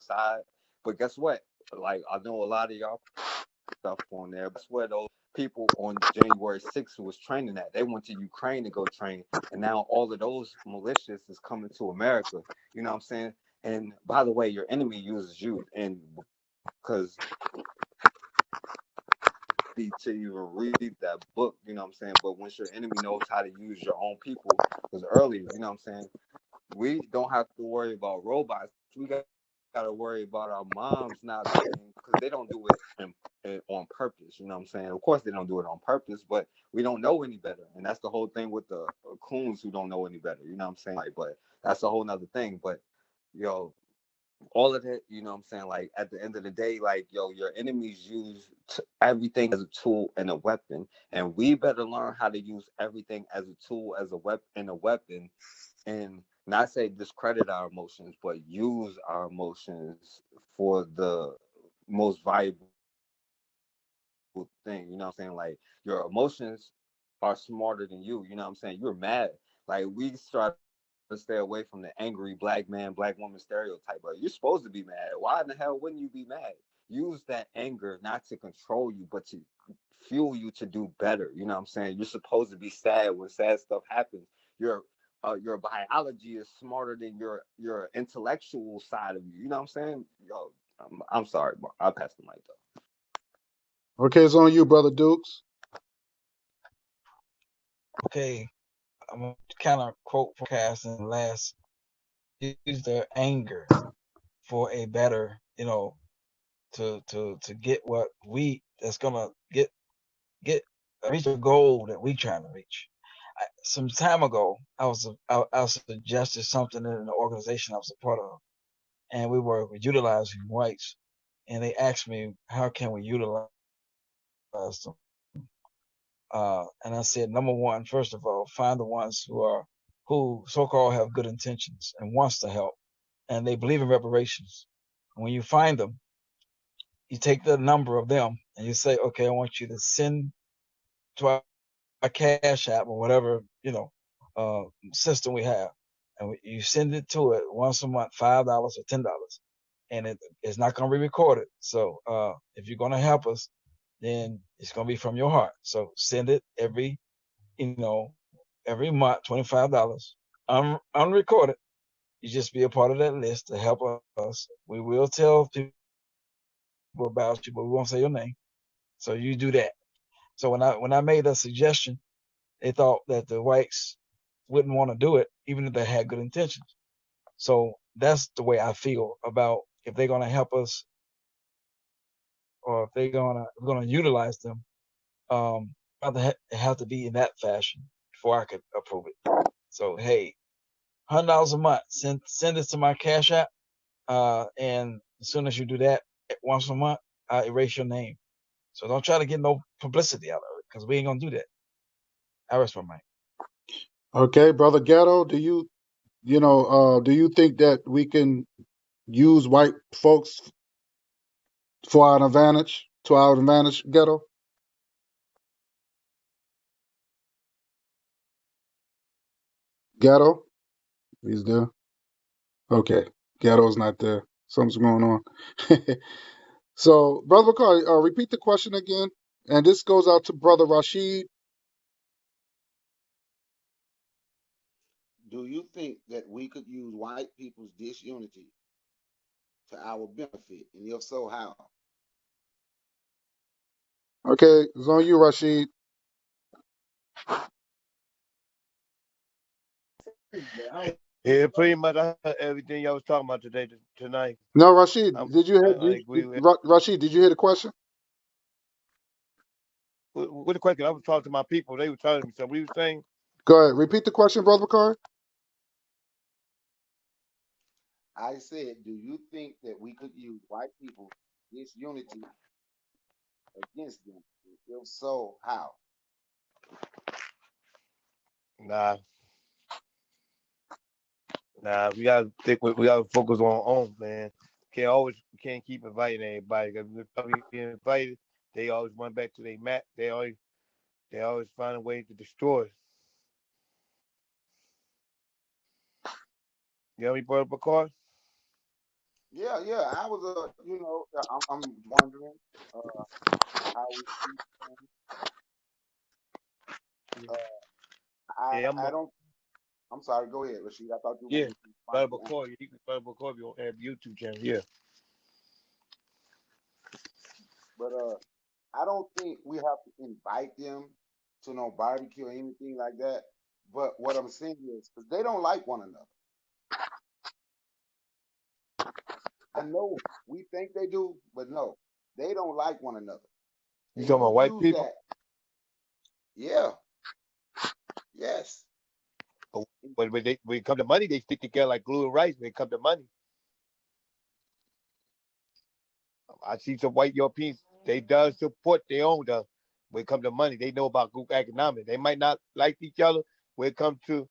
side. But guess what? Like I know a lot of y'all stuff on there. That's where those people on January 6th was training at. They went to Ukraine to go train, and now all of those militias is coming to America. You know what I'm saying? And by the way, your enemy uses you, and because to even read that book, you know what I'm saying. But once your enemy knows how to use your own people, because earlier, you know what I'm saying, we don't have to worry about robots. We got to worry about our moms not being, because they don't do it on purpose. You know what I'm saying? Of course, they don't do it on purpose, but we don't know any better, and that's the whole thing with the coons who don't know any better. You know what I'm saying? Like, but that's a whole nother thing. But yo, all of that, you know what I'm saying? Like at the end of the day, like yo, your enemies use everything as a tool and a weapon, and we better learn how to use everything as a tool, as a weapon, and not say discredit our emotions, but use our emotions for the most valuable thing. You know what I'm saying? Like your emotions are smarter than you. You know what I'm saying? You're mad. Like we start to stay away from the angry black man, black woman stereotype. But you're supposed to be mad. Why in the hell wouldn't you be mad? Use that anger not to control you, but to fuel you to do better. You know what I'm saying? You're supposed to be sad when sad stuff happens. You're your biology is smarter than your intellectual side of you. You know what I'm saying? Yo, I'm sorry, bro. I'll pass the mic though. Okay, it's on you, brother Dukes. Okay, I'm gonna kind of quote forecast in the last, use their anger for a better, to get what we that's gonna get reach the goal that we trying to reach. Some time ago, I suggested something in an organization I was a part of, and we were utilizing whites, and they asked me how can we utilize them. And I said, number one, first of all, find the ones who so-called have good intentions and wants to help, and they believe in reparations. And when you find them, you take the number of them and you say, okay, I want you to send to our Cash App or whatever uh, system we have, and you send it to it once a month, $5 or $10, and it's not going to be recorded. So if you're going to help us, then it's going to be from your heart. So send it every month, $25, unrecorded. You just be a part of that list to help us. We will tell people about you, but we won't say your name. So you do that. So when I made a suggestion, they thought that the whites wouldn't want to do it, even if they had good intentions. So that's the way I feel about if they're gonna help us or if they're gonna utilize them. It have to be in that fashion before I could approve it. So hey, $100 a month, send it to my Cash App, and as soon as you do that once a month, I erase your name. So don't try to get no publicity out of it because we ain't gonna do that. I rest my mind. Okay, brother Ghetto, do you think that we can use white folks to our advantage, Ghetto? Ghetto? He's there. Okay. Ghetto's not there. Something's going on. So, Brother Bakari, repeat the question again. And this goes out to Brother Rashid. Do you think that we could use white people's disunity to our benefit? And if so, how? Okay, it's on you, Rashid. Yeah, pretty much I heard everything y'all was talking about tonight. No, Rashid, I agree with Rashid, did you hear the question? with the question. I was talking to my people. They were telling me something. We were saying, Go ahead. Repeat the question, Brother Bakari. I said, do you think that we could use white people's disunity against them? If so, how? nah, we gotta we gotta focus on own, man. Can't keep inviting everybody because if we get invited, they always run back to their mat. They always find a way to destroy us. You know me, brother Bacard? Yeah, yeah. I was, I'm wondering how we see things. Uh, Yeah, I don't. I'm sorry. Go ahead, Rashid. I thought you yeah, wanted me to respond brother to that. Bacard. You can brother Bacard on YouTube channel. Yeah, But I don't think we have to invite them to no barbecue or anything like that. But what I'm saying is, because they don't like one another. I know we think they do, but no, they don't like one another. you And talking you about white use people? that, yeah, yes. But when it come to money, they stick together like glue and rice. When it come to money, I see some white Europeans. They does support their own. When it come to money, they know about group economics. They might not like each other when it comes to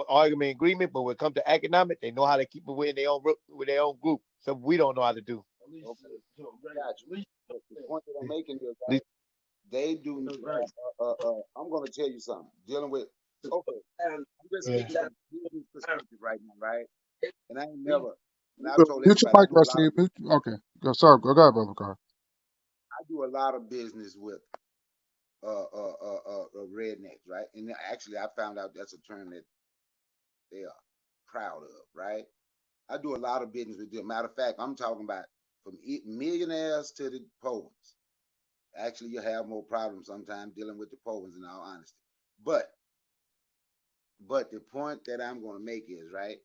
argument agreement, but when it comes to economic, they know how to keep it within their own group. Something we don't know how to do. Okay, got you. But the point that I'm making is, At least, right, they do. I'm going to tell you something. Dealing with, okay, I'm just yeah. speaking from business perspective right now, right? And I ain't never, and I've told Mute your everybody, mic, Rashid. Okay. Go ahead, Brother Bakari. I do a lot of business with. I do a lot of business with rednecks, right? And actually, I found out that's a term that they are proud of, right? I do a lot of business with them. Matter of fact, I'm talking about from millionaires to the poor ones. Actually, you have more problems sometimes dealing with the poor ones, in all honesty. But the point that I'm going to make is right.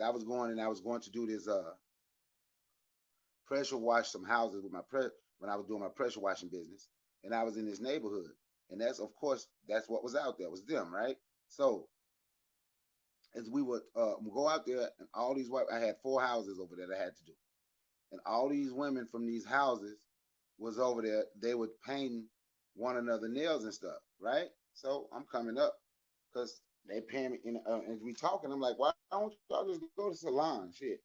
I was going to do this pressure wash some houses with when I was doing my pressure washing business, and I was in this neighborhood, and that's of course that's what was out there was them, right? So as we would go out there, and all these white, I had 4 houses over there that I had to do, and all these women from these houses was over there. They were painting one another nails and stuff, right? So I'm coming up because they paying me, and we talking. I'm like, why don't y'all just go to the salon? Shit.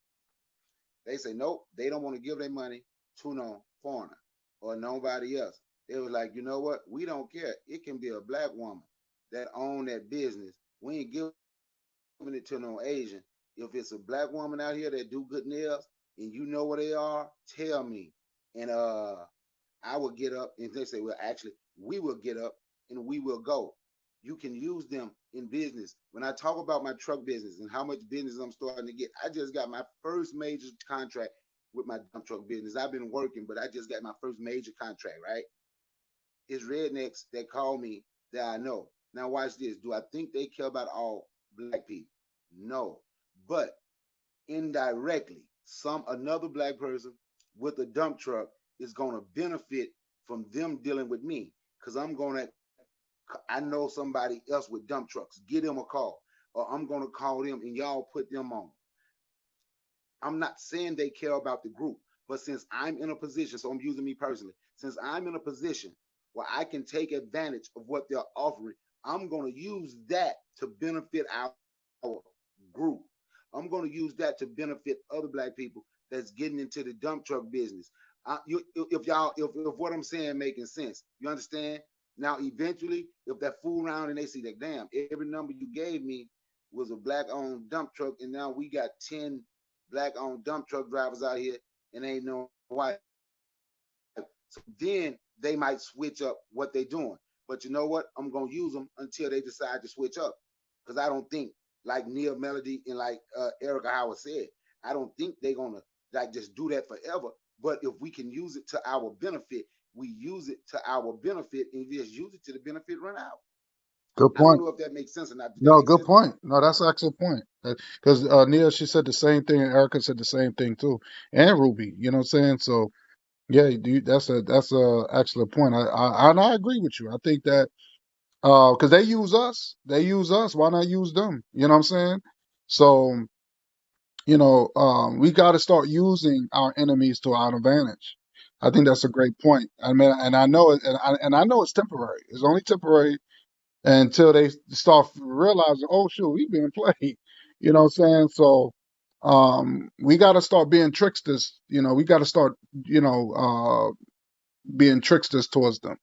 They say nope. They don't want to give their money to no foreigner or nobody else. They was like, you know what? We don't care. It can be a black woman that own that business. We ain't giving it to no Asian. If it's a black woman out here that do good nails and you know where they are, tell me. And I will get up and they say, well, actually, we will get up and we will go. You can use them in business. When I talk about my truck business and how much business I'm starting to get, I just got my first major contract with my dump truck business. I've been working, but I just got my first major contract, right? It's rednecks that call me that I know. Now watch this. Do I think they care about all black people? No. But indirectly, another black person with a dump truck is gonna benefit from them dealing with me. Cause I know somebody else with dump trucks. Get them a call. Or I'm gonna call them and y'all put them on. I'm not saying they care about the group, but since I'm in a position, so I'm using me personally, since I'm in a position where I can take advantage of what they're offering, I'm going to use that to benefit our group. I'm going to use that to benefit other black people that's getting into the dump truck business. If what I'm saying making sense, you understand? Now, eventually, if that fool around and they see that, damn, every number you gave me was a black-owned dump truck, and now we got 10 black-owned dump truck drivers out here, and ain't no white. So then they might switch up what they're doing. But you know what? I'm gonna use them until they decide to switch up, because I don't think like Neil Melody and like Erica Howard said, I don't think they're gonna like just do that forever. But if we can use it to our benefit, we use it to our benefit, and we just use it to the benefit run out. Good I don't point. know if that makes sense or not. Did that No, make good sense? point. No, that's an excellent point. Because Nia, she said the same thing, and Erica said the same thing too, and Ruby. You know what I'm saying? So yeah, that's a excellent point. I agree with you. I think that because they use us. Why not use them? You know what I'm saying? So we got to start using our enemies to our advantage. I think that's a great point. I mean, and I know it, and I know it's temporary. It's only temporary until they start realizing, oh shoot, we being played. You know what I'm saying? So we got to start being tricksters. We got to start, being tricksters towards them.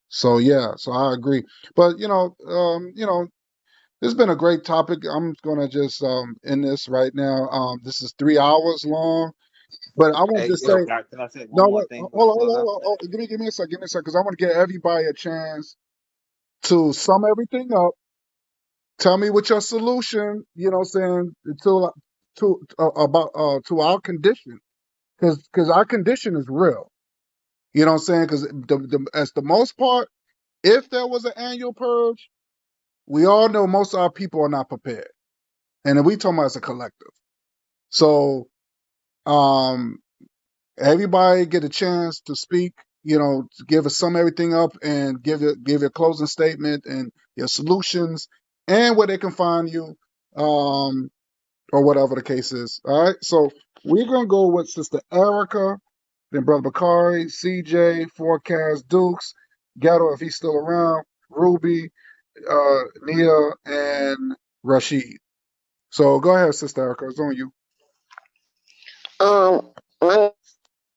So yeah, so I agree. But this has been a great topic. I'm gonna just end this right now. This is 3 hours long, but I want to Hey, just say yo, can I say one no. more Wait, thing before hold we on, hold close on, out? hold on. Oh, give me a second, because I want to give everybody a chance to sum everything up. Tell me what your solution, saying to our condition, because our condition is real. You know what I'm saying? Because as the most part, if there was an annual purge, we all know most of our people are not prepared, and then we talking about as a collective. So, um, everybody get a chance to speak. To give us sum everything up and give your closing statement and your solutions and where they can find you. Or whatever the case is. All right. So we're gonna go with Sister Erica, then Brother Bakari, CJ, Forecast, Dukes, Ghetto if he's still around, Ruby, Nia, and Rashid. So go ahead, Sister Erica. It's on you. My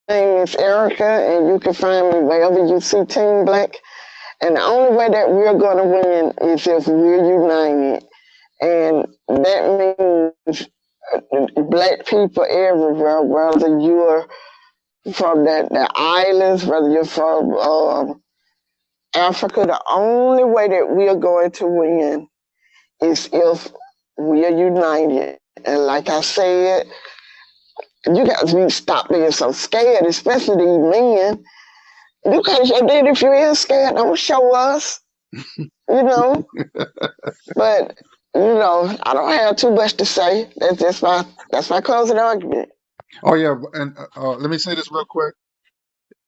name is Erica, and you can find me wherever you see Team Black. And the only way that we're going to win is if we're united. And that means black people everywhere, whether you're from the islands, whether you're from Africa, the only way that we are going to win is if we are united. And like I said, you guys need to stop being so scared, especially these men. You can't show that if you is scared. Don't show us, you know. But I don't have too much to say. That's my closing argument. Oh yeah, and let me say this real quick,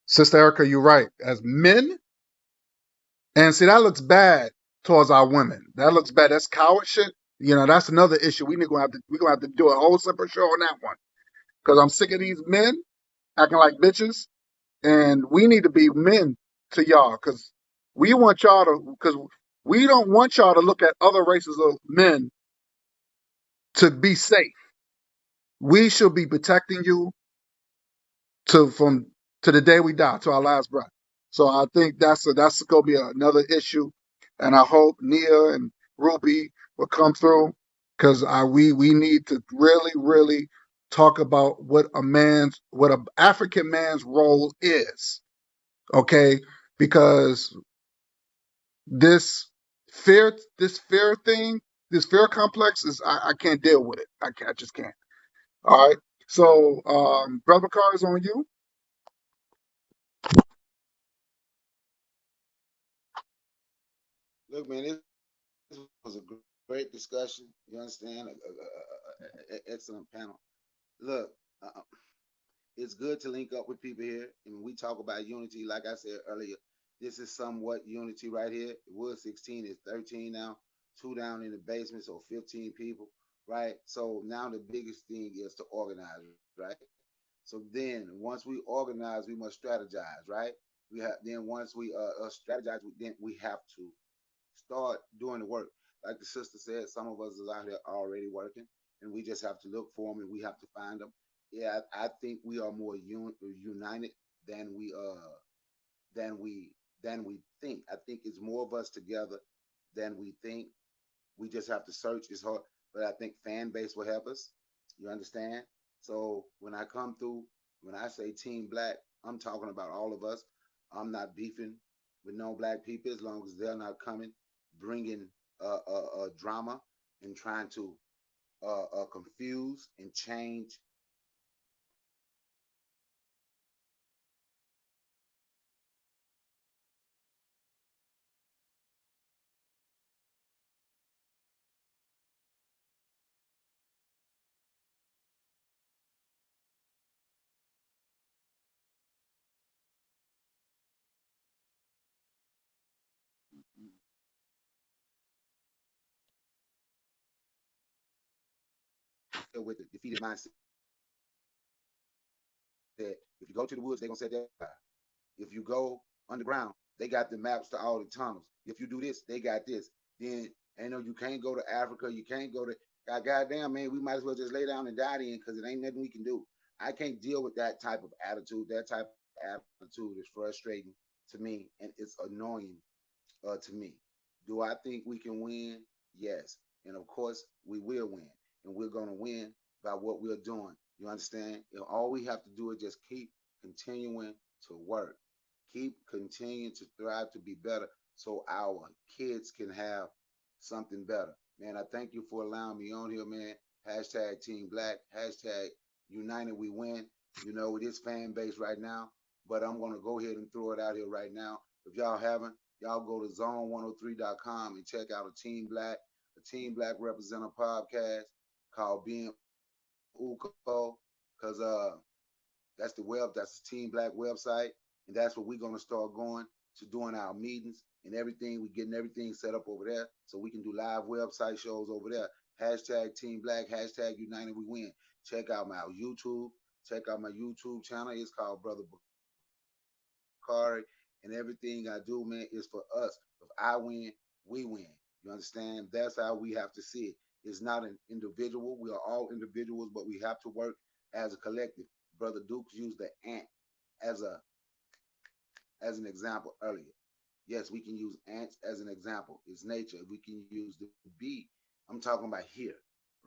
Sister Erica, you're right. As men, and see that looks bad towards our women. That looks bad. That's coward shit. That's another issue. We're gonna have to do a whole separate show on that one. Because I'm sick of these men acting like bitches, and we need to be men to y'all. Because we don't want y'all to look at other races of men to be safe. We should be protecting you from to the day we die, to our last breath. So I think that's gonna be another issue, and I hope Nia and Ruby will come through because we need to really really talk about what a African man's role is. Okay, because this fear thing, this fear complex is I can't deal with it. I just can't. All right. So, Brother Carr is on you. Look, man, this was a great discussion. You understand? Excellent panel. Look, uh, it's good to link up with people here. And when we talk about unity, like I said earlier, this is somewhat unity right here. It was 16, it's 13 now. Two down in the basement, so 15 people, right? So now the biggest thing is to organize, right? So then once we organize, we must strategize, right? We have then once we strategize, then we have to start doing the work. Like the sister said, some of us is out here already working, and we just have to look for them and we have to find them. Yeah, I think we are more united than than we we think. I think it's more of us together than we think. We just have to search. It's hard, but I think fan base will help us. You understand? So when I come through, when I say Team Black, I'm talking about all of us. I'm not beefing with no black people as long as they're not coming, bringing drama and trying to confuse and change with the defeated mindset that if you go to the woods, they're gonna set their fire. If you go underground, they got the maps to all the tunnels. If you do this, they got this. Then you can't go to Africa, you can't go to goddamn man, we might as well just lay down and die then because it ain't nothing we can do. I can't deal with that type of attitude. That type of attitude is frustrating to me and it's annoying to me. Do I think we can win? Yes. And of course, we will win. And we're going to win by what we're doing. You understand? And all we have to do is just keep continuing to work, keep continuing to thrive to be better so our kids can have something better. Man, I thank you for allowing me on here, man. Hashtag Team Black, hashtag United We Win. With this fan base right now. But I'm going to go ahead and throw it out here right now. If y'all haven't, y'all go to zone103.com and check out a Team Black Representative podcast called Being Uko, because that's the Team Black website, and that's what we're gonna start going to doing our meetings and everything. We're getting everything set up over there so we can do live website shows over there. Hashtag Team Black, hashtag United We Win. Check out my YouTube. Check out my YouTube channel. It's called Brother Bakari, and everything I do, man, is for us. If I win, we win. You understand? That's how we have to see it. It's not an individual. We are all individuals, but we have to work as a collective. Brother Dukes used the ant as a as an example earlier. Yes, we can use ants as an example. It's nature. We can use the bee. I'm talking about here,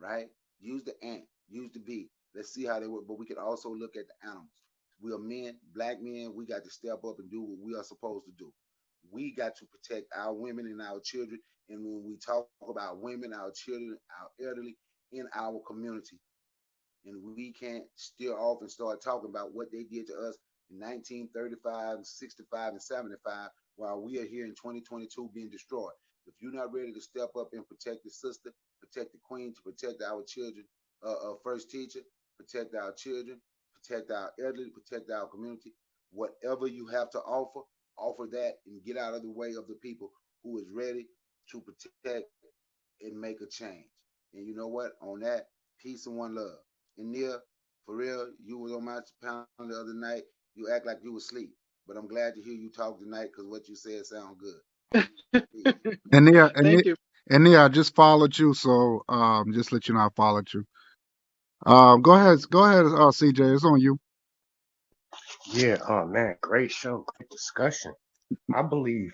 right? Use the ant, use the bee. Let's see how they work. But we can also look at the animals. We are men, black men. We got to step up and do what we are supposed to do. We got to protect our women and our children. And when we talk about women, our children, our elderly in our community, and we can't steer off and start talking about what they did to us in 1935, 65, and 75 while we are here in 2022 being destroyed. If you're not ready to step up and protect the sister, protect the queen, to protect our children, first teacher, protect our children, protect our elderly, protect our community, whatever you have to offer, offer that and get out of the way of the people who is ready to protect and make a change. And you know what? On that, peace and one love. And Nia, for real, you was on my panel the other night. You act like you was asleep, but I'm glad to hear you talk tonight because what you said sounds good. Peace. And Nia, Thank you. I just followed you, so just let you know I followed you. Go ahead, CJ. It's on you. Yeah, man, great show, great discussion. I believe,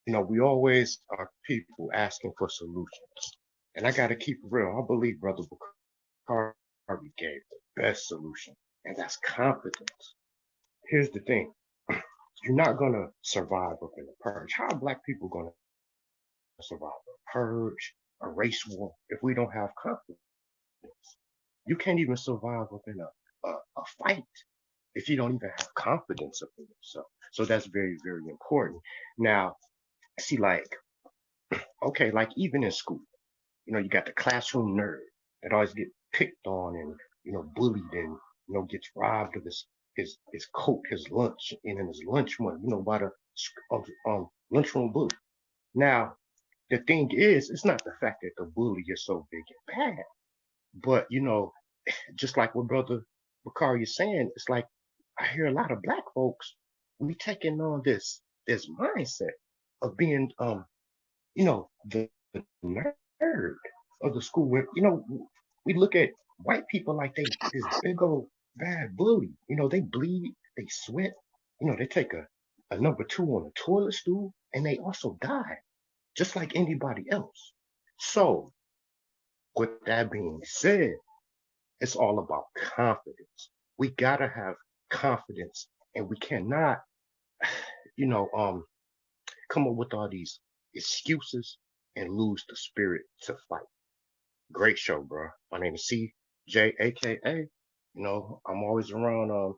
we always are people asking for solutions. And I gotta keep it real. I believe Brother Bakari gave the best solution, and that's confidence. Here's the thing. You're not gonna survive up in the purge. How are black people gonna survive a purge, a race war, if we don't have confidence? You can't even survive up in a fight if you don't even have confidence up in yourself. So that's very, very important. Now, see, like, okay, like even in school, you got the classroom nerd that always get picked on and, bullied and, gets robbed of his coat, his lunch, and in his lunch money, by the lunchroom bully. Now, the thing is, it's not the fact that the bully is so big and bad, but, just like what Brother Bakari is saying, it's like I hear a lot of black folks, we taking on this mindset of being the nerd of the school where we look at white people like they this big old bad bully. They bleed, they sweat, they take a number two on a toilet stool and they also die just like anybody else. So with that being said, it's all about confidence. We gotta have confidence and we cannot, you know, um, come up with all these excuses and lose the spirit to fight. Great show, bro. My name is CJ, aka. I'm always around.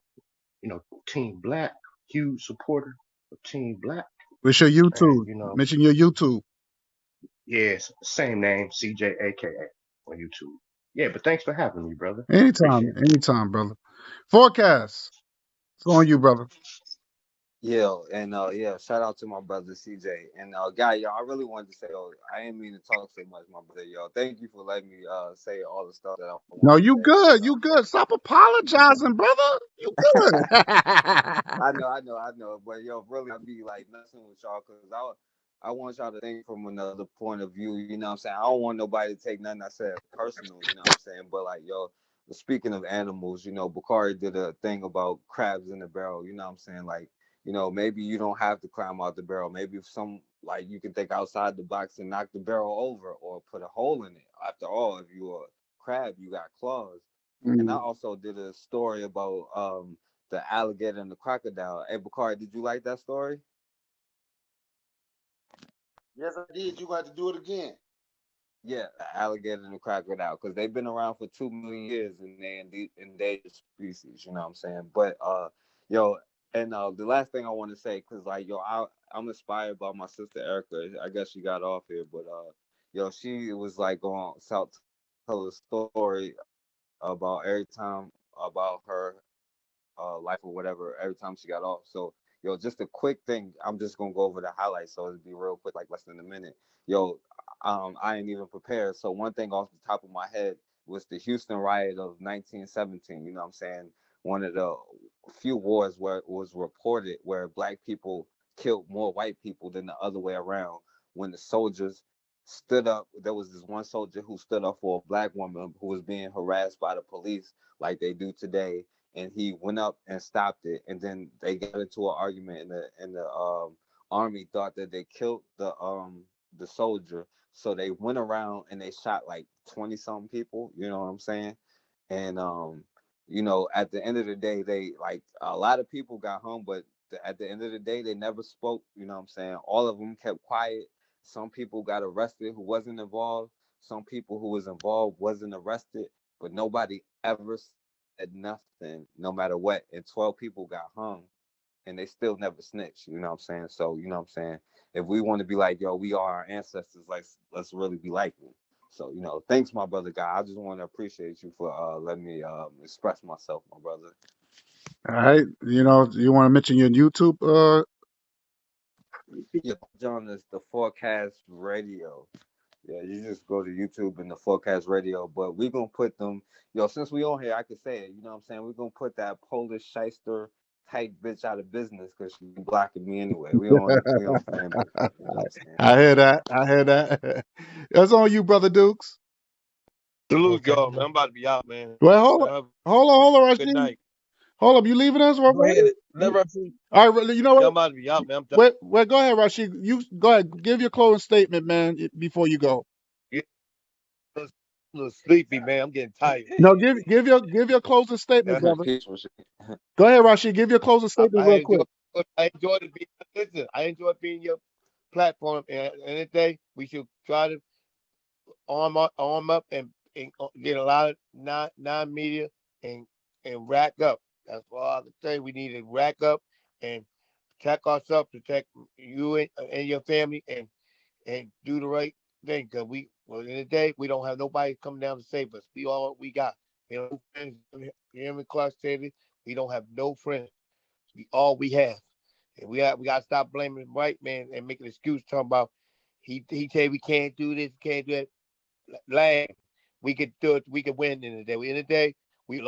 Team Black, huge supporter of Team Black, What's your and YouTube? Mention your YouTube. yes, same name, CJ, aka on YouTube. Yeah, but thanks for having me, brother. Appreciate Anytime, it. anytime, brother. Forecast. It's on you, brother. Yeah, and yeah, shout out to my brother CJ. And guy, yo, I really wanted to say, I ain't mean to talk so much, my brother, yo. Thank you for letting me say all the stuff that I No, wanted to you say. You good. know You what I'm good. saying? Stop apologizing, brother. You good. I know. But yo, really, I be like messing with y'all because I want y'all to think from another point of view. You know what I'm saying? I don't want nobody to take nothing I said personal. You know what I'm saying? But like, yo, speaking of animals, Bakari did a thing about crabs in the barrel. You know what I'm saying? Like, maybe you don't have to climb out the barrel. Maybe if some like you can think outside the box and knock the barrel over or put a hole in it. After all, if you're a crab, you got claws. And I Mm. also did a story about the alligator and the crocodile. Hey, Bakari, did you like that story? Yes, I did. You got to do it again. Yeah, the alligator and the crocodile, because they've been around for 2 million years and they endangered species. You know what I'm saying? But yo, and the last thing I want to say, because like yo, I'm inspired by my sister Erica. I guess she got off here, but yo, she was like going to tell a story about every time about her life or whatever every time she got off. So, yo, just a quick thing. I'm just gonna go over the highlights, so it'll be real quick, like less than a minute. Yo, I ain't even prepared. So one thing off the top of my head was the Houston riot of 1917. You know what I'm saying? One of the few wars where it was reported where black people killed more white people than the other way around. When the soldiers stood up, there was this one soldier who stood up for a black woman who was being harassed by the police like they do today, and he went up and stopped it. And then they got into an argument, and the army thought that they killed the soldier, so they went around and they shot like 20 something people. You know what I'm saying? And at the end of the day, they like a lot of people got hung, but At the end of the day, they never spoke. You know what I'm saying? All of them kept quiet. Some people got arrested who wasn't involved. Some people who was involved wasn't arrested, but nobody ever said nothing, no matter what. And 12 people got hung, and they still never snitched. You know what I'm saying? So you know what I'm saying? If we want to be like, yo, we are our ancestors, like let's really be like them. So thanks, my brother guy. I just want to appreciate you for letting me express myself, my brother. All right. You want to mention your YouTube? Yeah, John is the Forecast Radio. Yeah, you just go to YouTube and the Forecast Radio. But we're gonna put them, since we on here, I can say it, you know what I'm saying? We're gonna put that Polish shyster type bitch out of business because she blocking me anyway. We on fan base. You know what I'm saying? I hear that. I hear that. That's on you, brother Dukes. Salute Okay. y'all, man. I'm about to be out, man. Well, Y'all have hold on, a good Rashid. night. Hold up, you leaving us, Go ahead. brother? Let Rashid. All right, you know Yeah, what? I'm about to be out, man. I'm done. Wait, go ahead, Rashid. You go ahead. Give your closing statement, man, before you go. Yeah, a little sleepy, man. I'm getting tired. No, give your closing statement, Yeah. Peace, brother. peace, Rashid. Go ahead, Rashid. Give your closing I, statement I real enjoy quick. I enjoy it being listen. I enjoy being your platform. And at the end of the day, we should try to arm up and get a lot of non media and rack up. That's all I can say. We need to rack up and protect ourselves, protect you and your family, and do the right thing. Cause well, in the day, we don't have nobody coming down to save us. We all we got. We have no friends. Here in Clark City, we don't have no friends. We all we have. And we got to stop blaming the white man and making excuses talking about he said we can't do this, can't do that. Land, we could do it. We could win in the day. In the day, we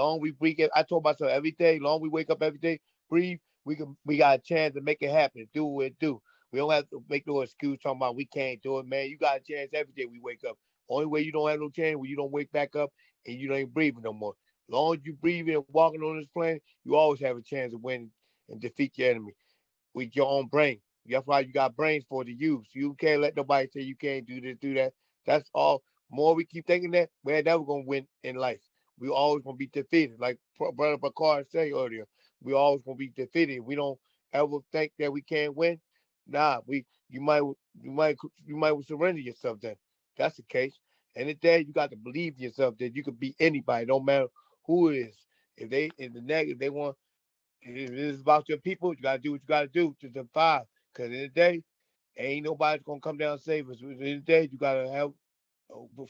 get. I told myself every day, long we wake up every day, breathe. We got a chance to make it happen. Do what it do. We don't have to make no excuse talking about we can't do it, man. You got a chance every day we wake up. Only way you don't have no chance when you don't wake back up and you ain't breathing no more. As long as you breathing and walking on this planet, you always have a chance to win and defeat your enemy with your own brain. That's why you got brains for to use. You can't let nobody say you can't do this, do that. That's all. More we keep thinking that, we're never gonna win in life. We always gonna be defeated. Like Brother Bacard said earlier, we always gonna be defeated. We don't ever think that we can't win. Nah, you might you might surrender yourself then. That's the case. And in day you got to believe in yourself that you could beat anybody, no matter who it is. If they in the negative, they want it is about your people. You gotta do what you gotta do to survive. Cause in the day, ain't nobody's gonna come down and save us. In the day, you gotta have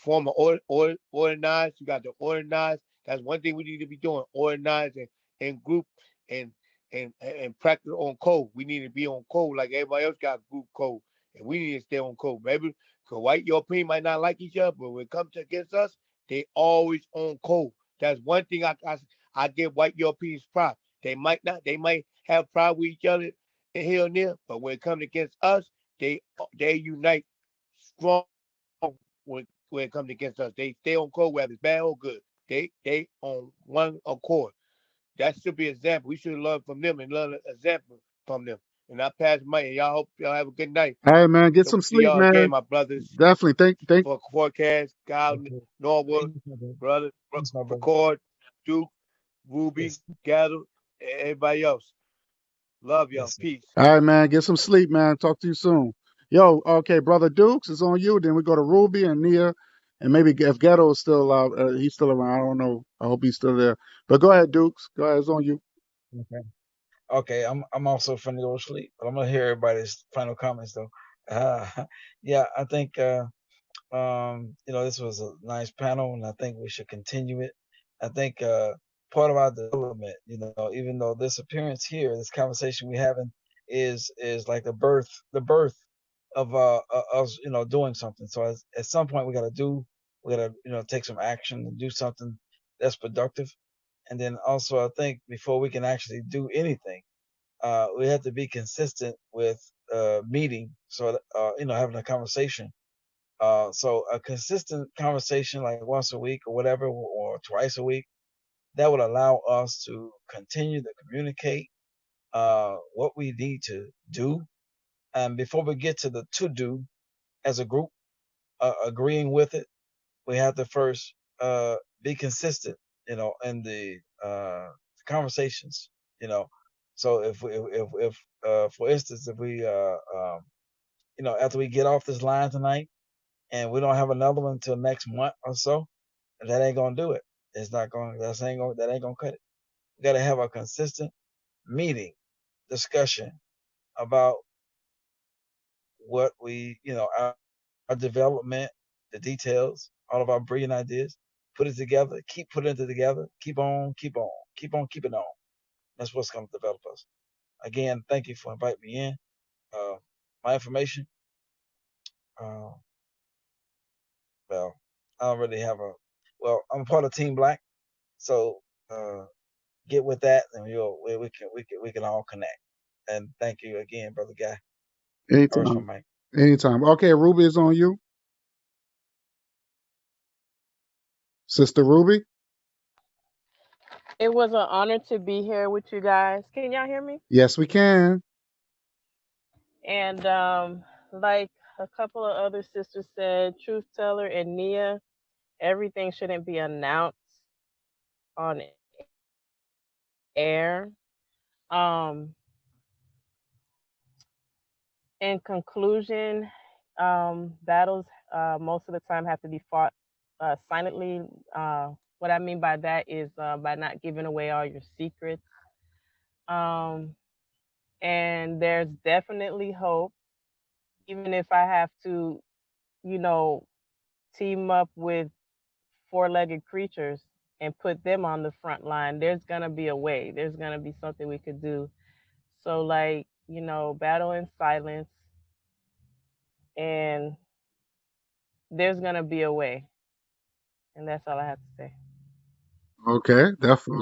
form an organized. You got to organize. That's one thing we need to be doing. Organize and group and and practice on code. We need to be on code like everybody else got group code, and we need to stay on code. Maybe because white European might not like each other, but when it comes to against us, they always on code. That's one thing I give white Europeans pride. They might not. They might have pride with each other here and there, but when it comes against us, they unite strong when it comes against us. They stay on code whether it's bad or good. They on one accord. That should be an example. We should learn from them and learn an example from them. And I pass my and y'all hope y'all have a good night. All right, man. Get some Talk to sleep, y'all again, man. my brothers. Definitely. Think. For forecast, Kyle, Okay. Norwood, Peace, my brother. brother, Peace, my brother. Record, Duke, Ruby, Yes. Gather, and everybody else. Love y'all. Yes. Peace. All right, man. Get some sleep, man. Talk to you soon. Yo, okay, brother Dukes is on you. Then we go to Ruby and Nia, and maybe if Ghetto is still out, he's still around. I don't know. I hope he's still there. But go ahead, Dukes. Go ahead. It's on you. Okay. Okay. I'm also finna go to sleep, but I'm gonna hear everybody's final comments though. Uh, yeah, I think this was a nice panel, and I think we should continue it. I think part of our development, even though this appearance here, this conversation we having is like the birth of us, doing something. So at some point we gotta take some action and do something that's productive. And then also I think before we can actually do anything, we have to be consistent with meeting. So having a conversation, so a consistent conversation like once a week or whatever, or twice a week, that would allow us to continue to communicate what we need to do. And before we get to the to do as a group, agreeing with it, we have to first be consistent, in the conversations, you know. So if for instance, if we after we get off this line tonight and we don't have another one until next month or so, that ain't gonna do it. It's not going. That ain't gonna cut it. We got to have a consistent meeting discussion about what our development, the details, all of our brilliant ideas. Put it together. Keep putting it together. Keep on, keep on, keep on, keep it on. That's what's going to develop us. Again, thank you for inviting me in. My information. Uh, well, I don't really have a. Well, I'm part of Team Black, so get with that, and we can all connect. And thank you again, brother Guy. I rest my Anytime. mic. Anytime. Okay, Ruby is on you. Sister Ruby? It was an honor to be here with you guys. Can y'all hear me? Yes, we can. And like a couple of other sisters said, Truth Teller and Nia, everything shouldn't be announced on air. Um, in conclusion, battles most of the time have to be fought silently. What I mean by that is by not giving away all your secrets. Um, and there's definitely hope, even if I have to, you know, team up with four-legged creatures and put them on the front line. There's gonna be a way. There's gonna be something we could do. So, like, battle in silence, and there's gonna be a way. And that's all I have to say. Okay, definitely.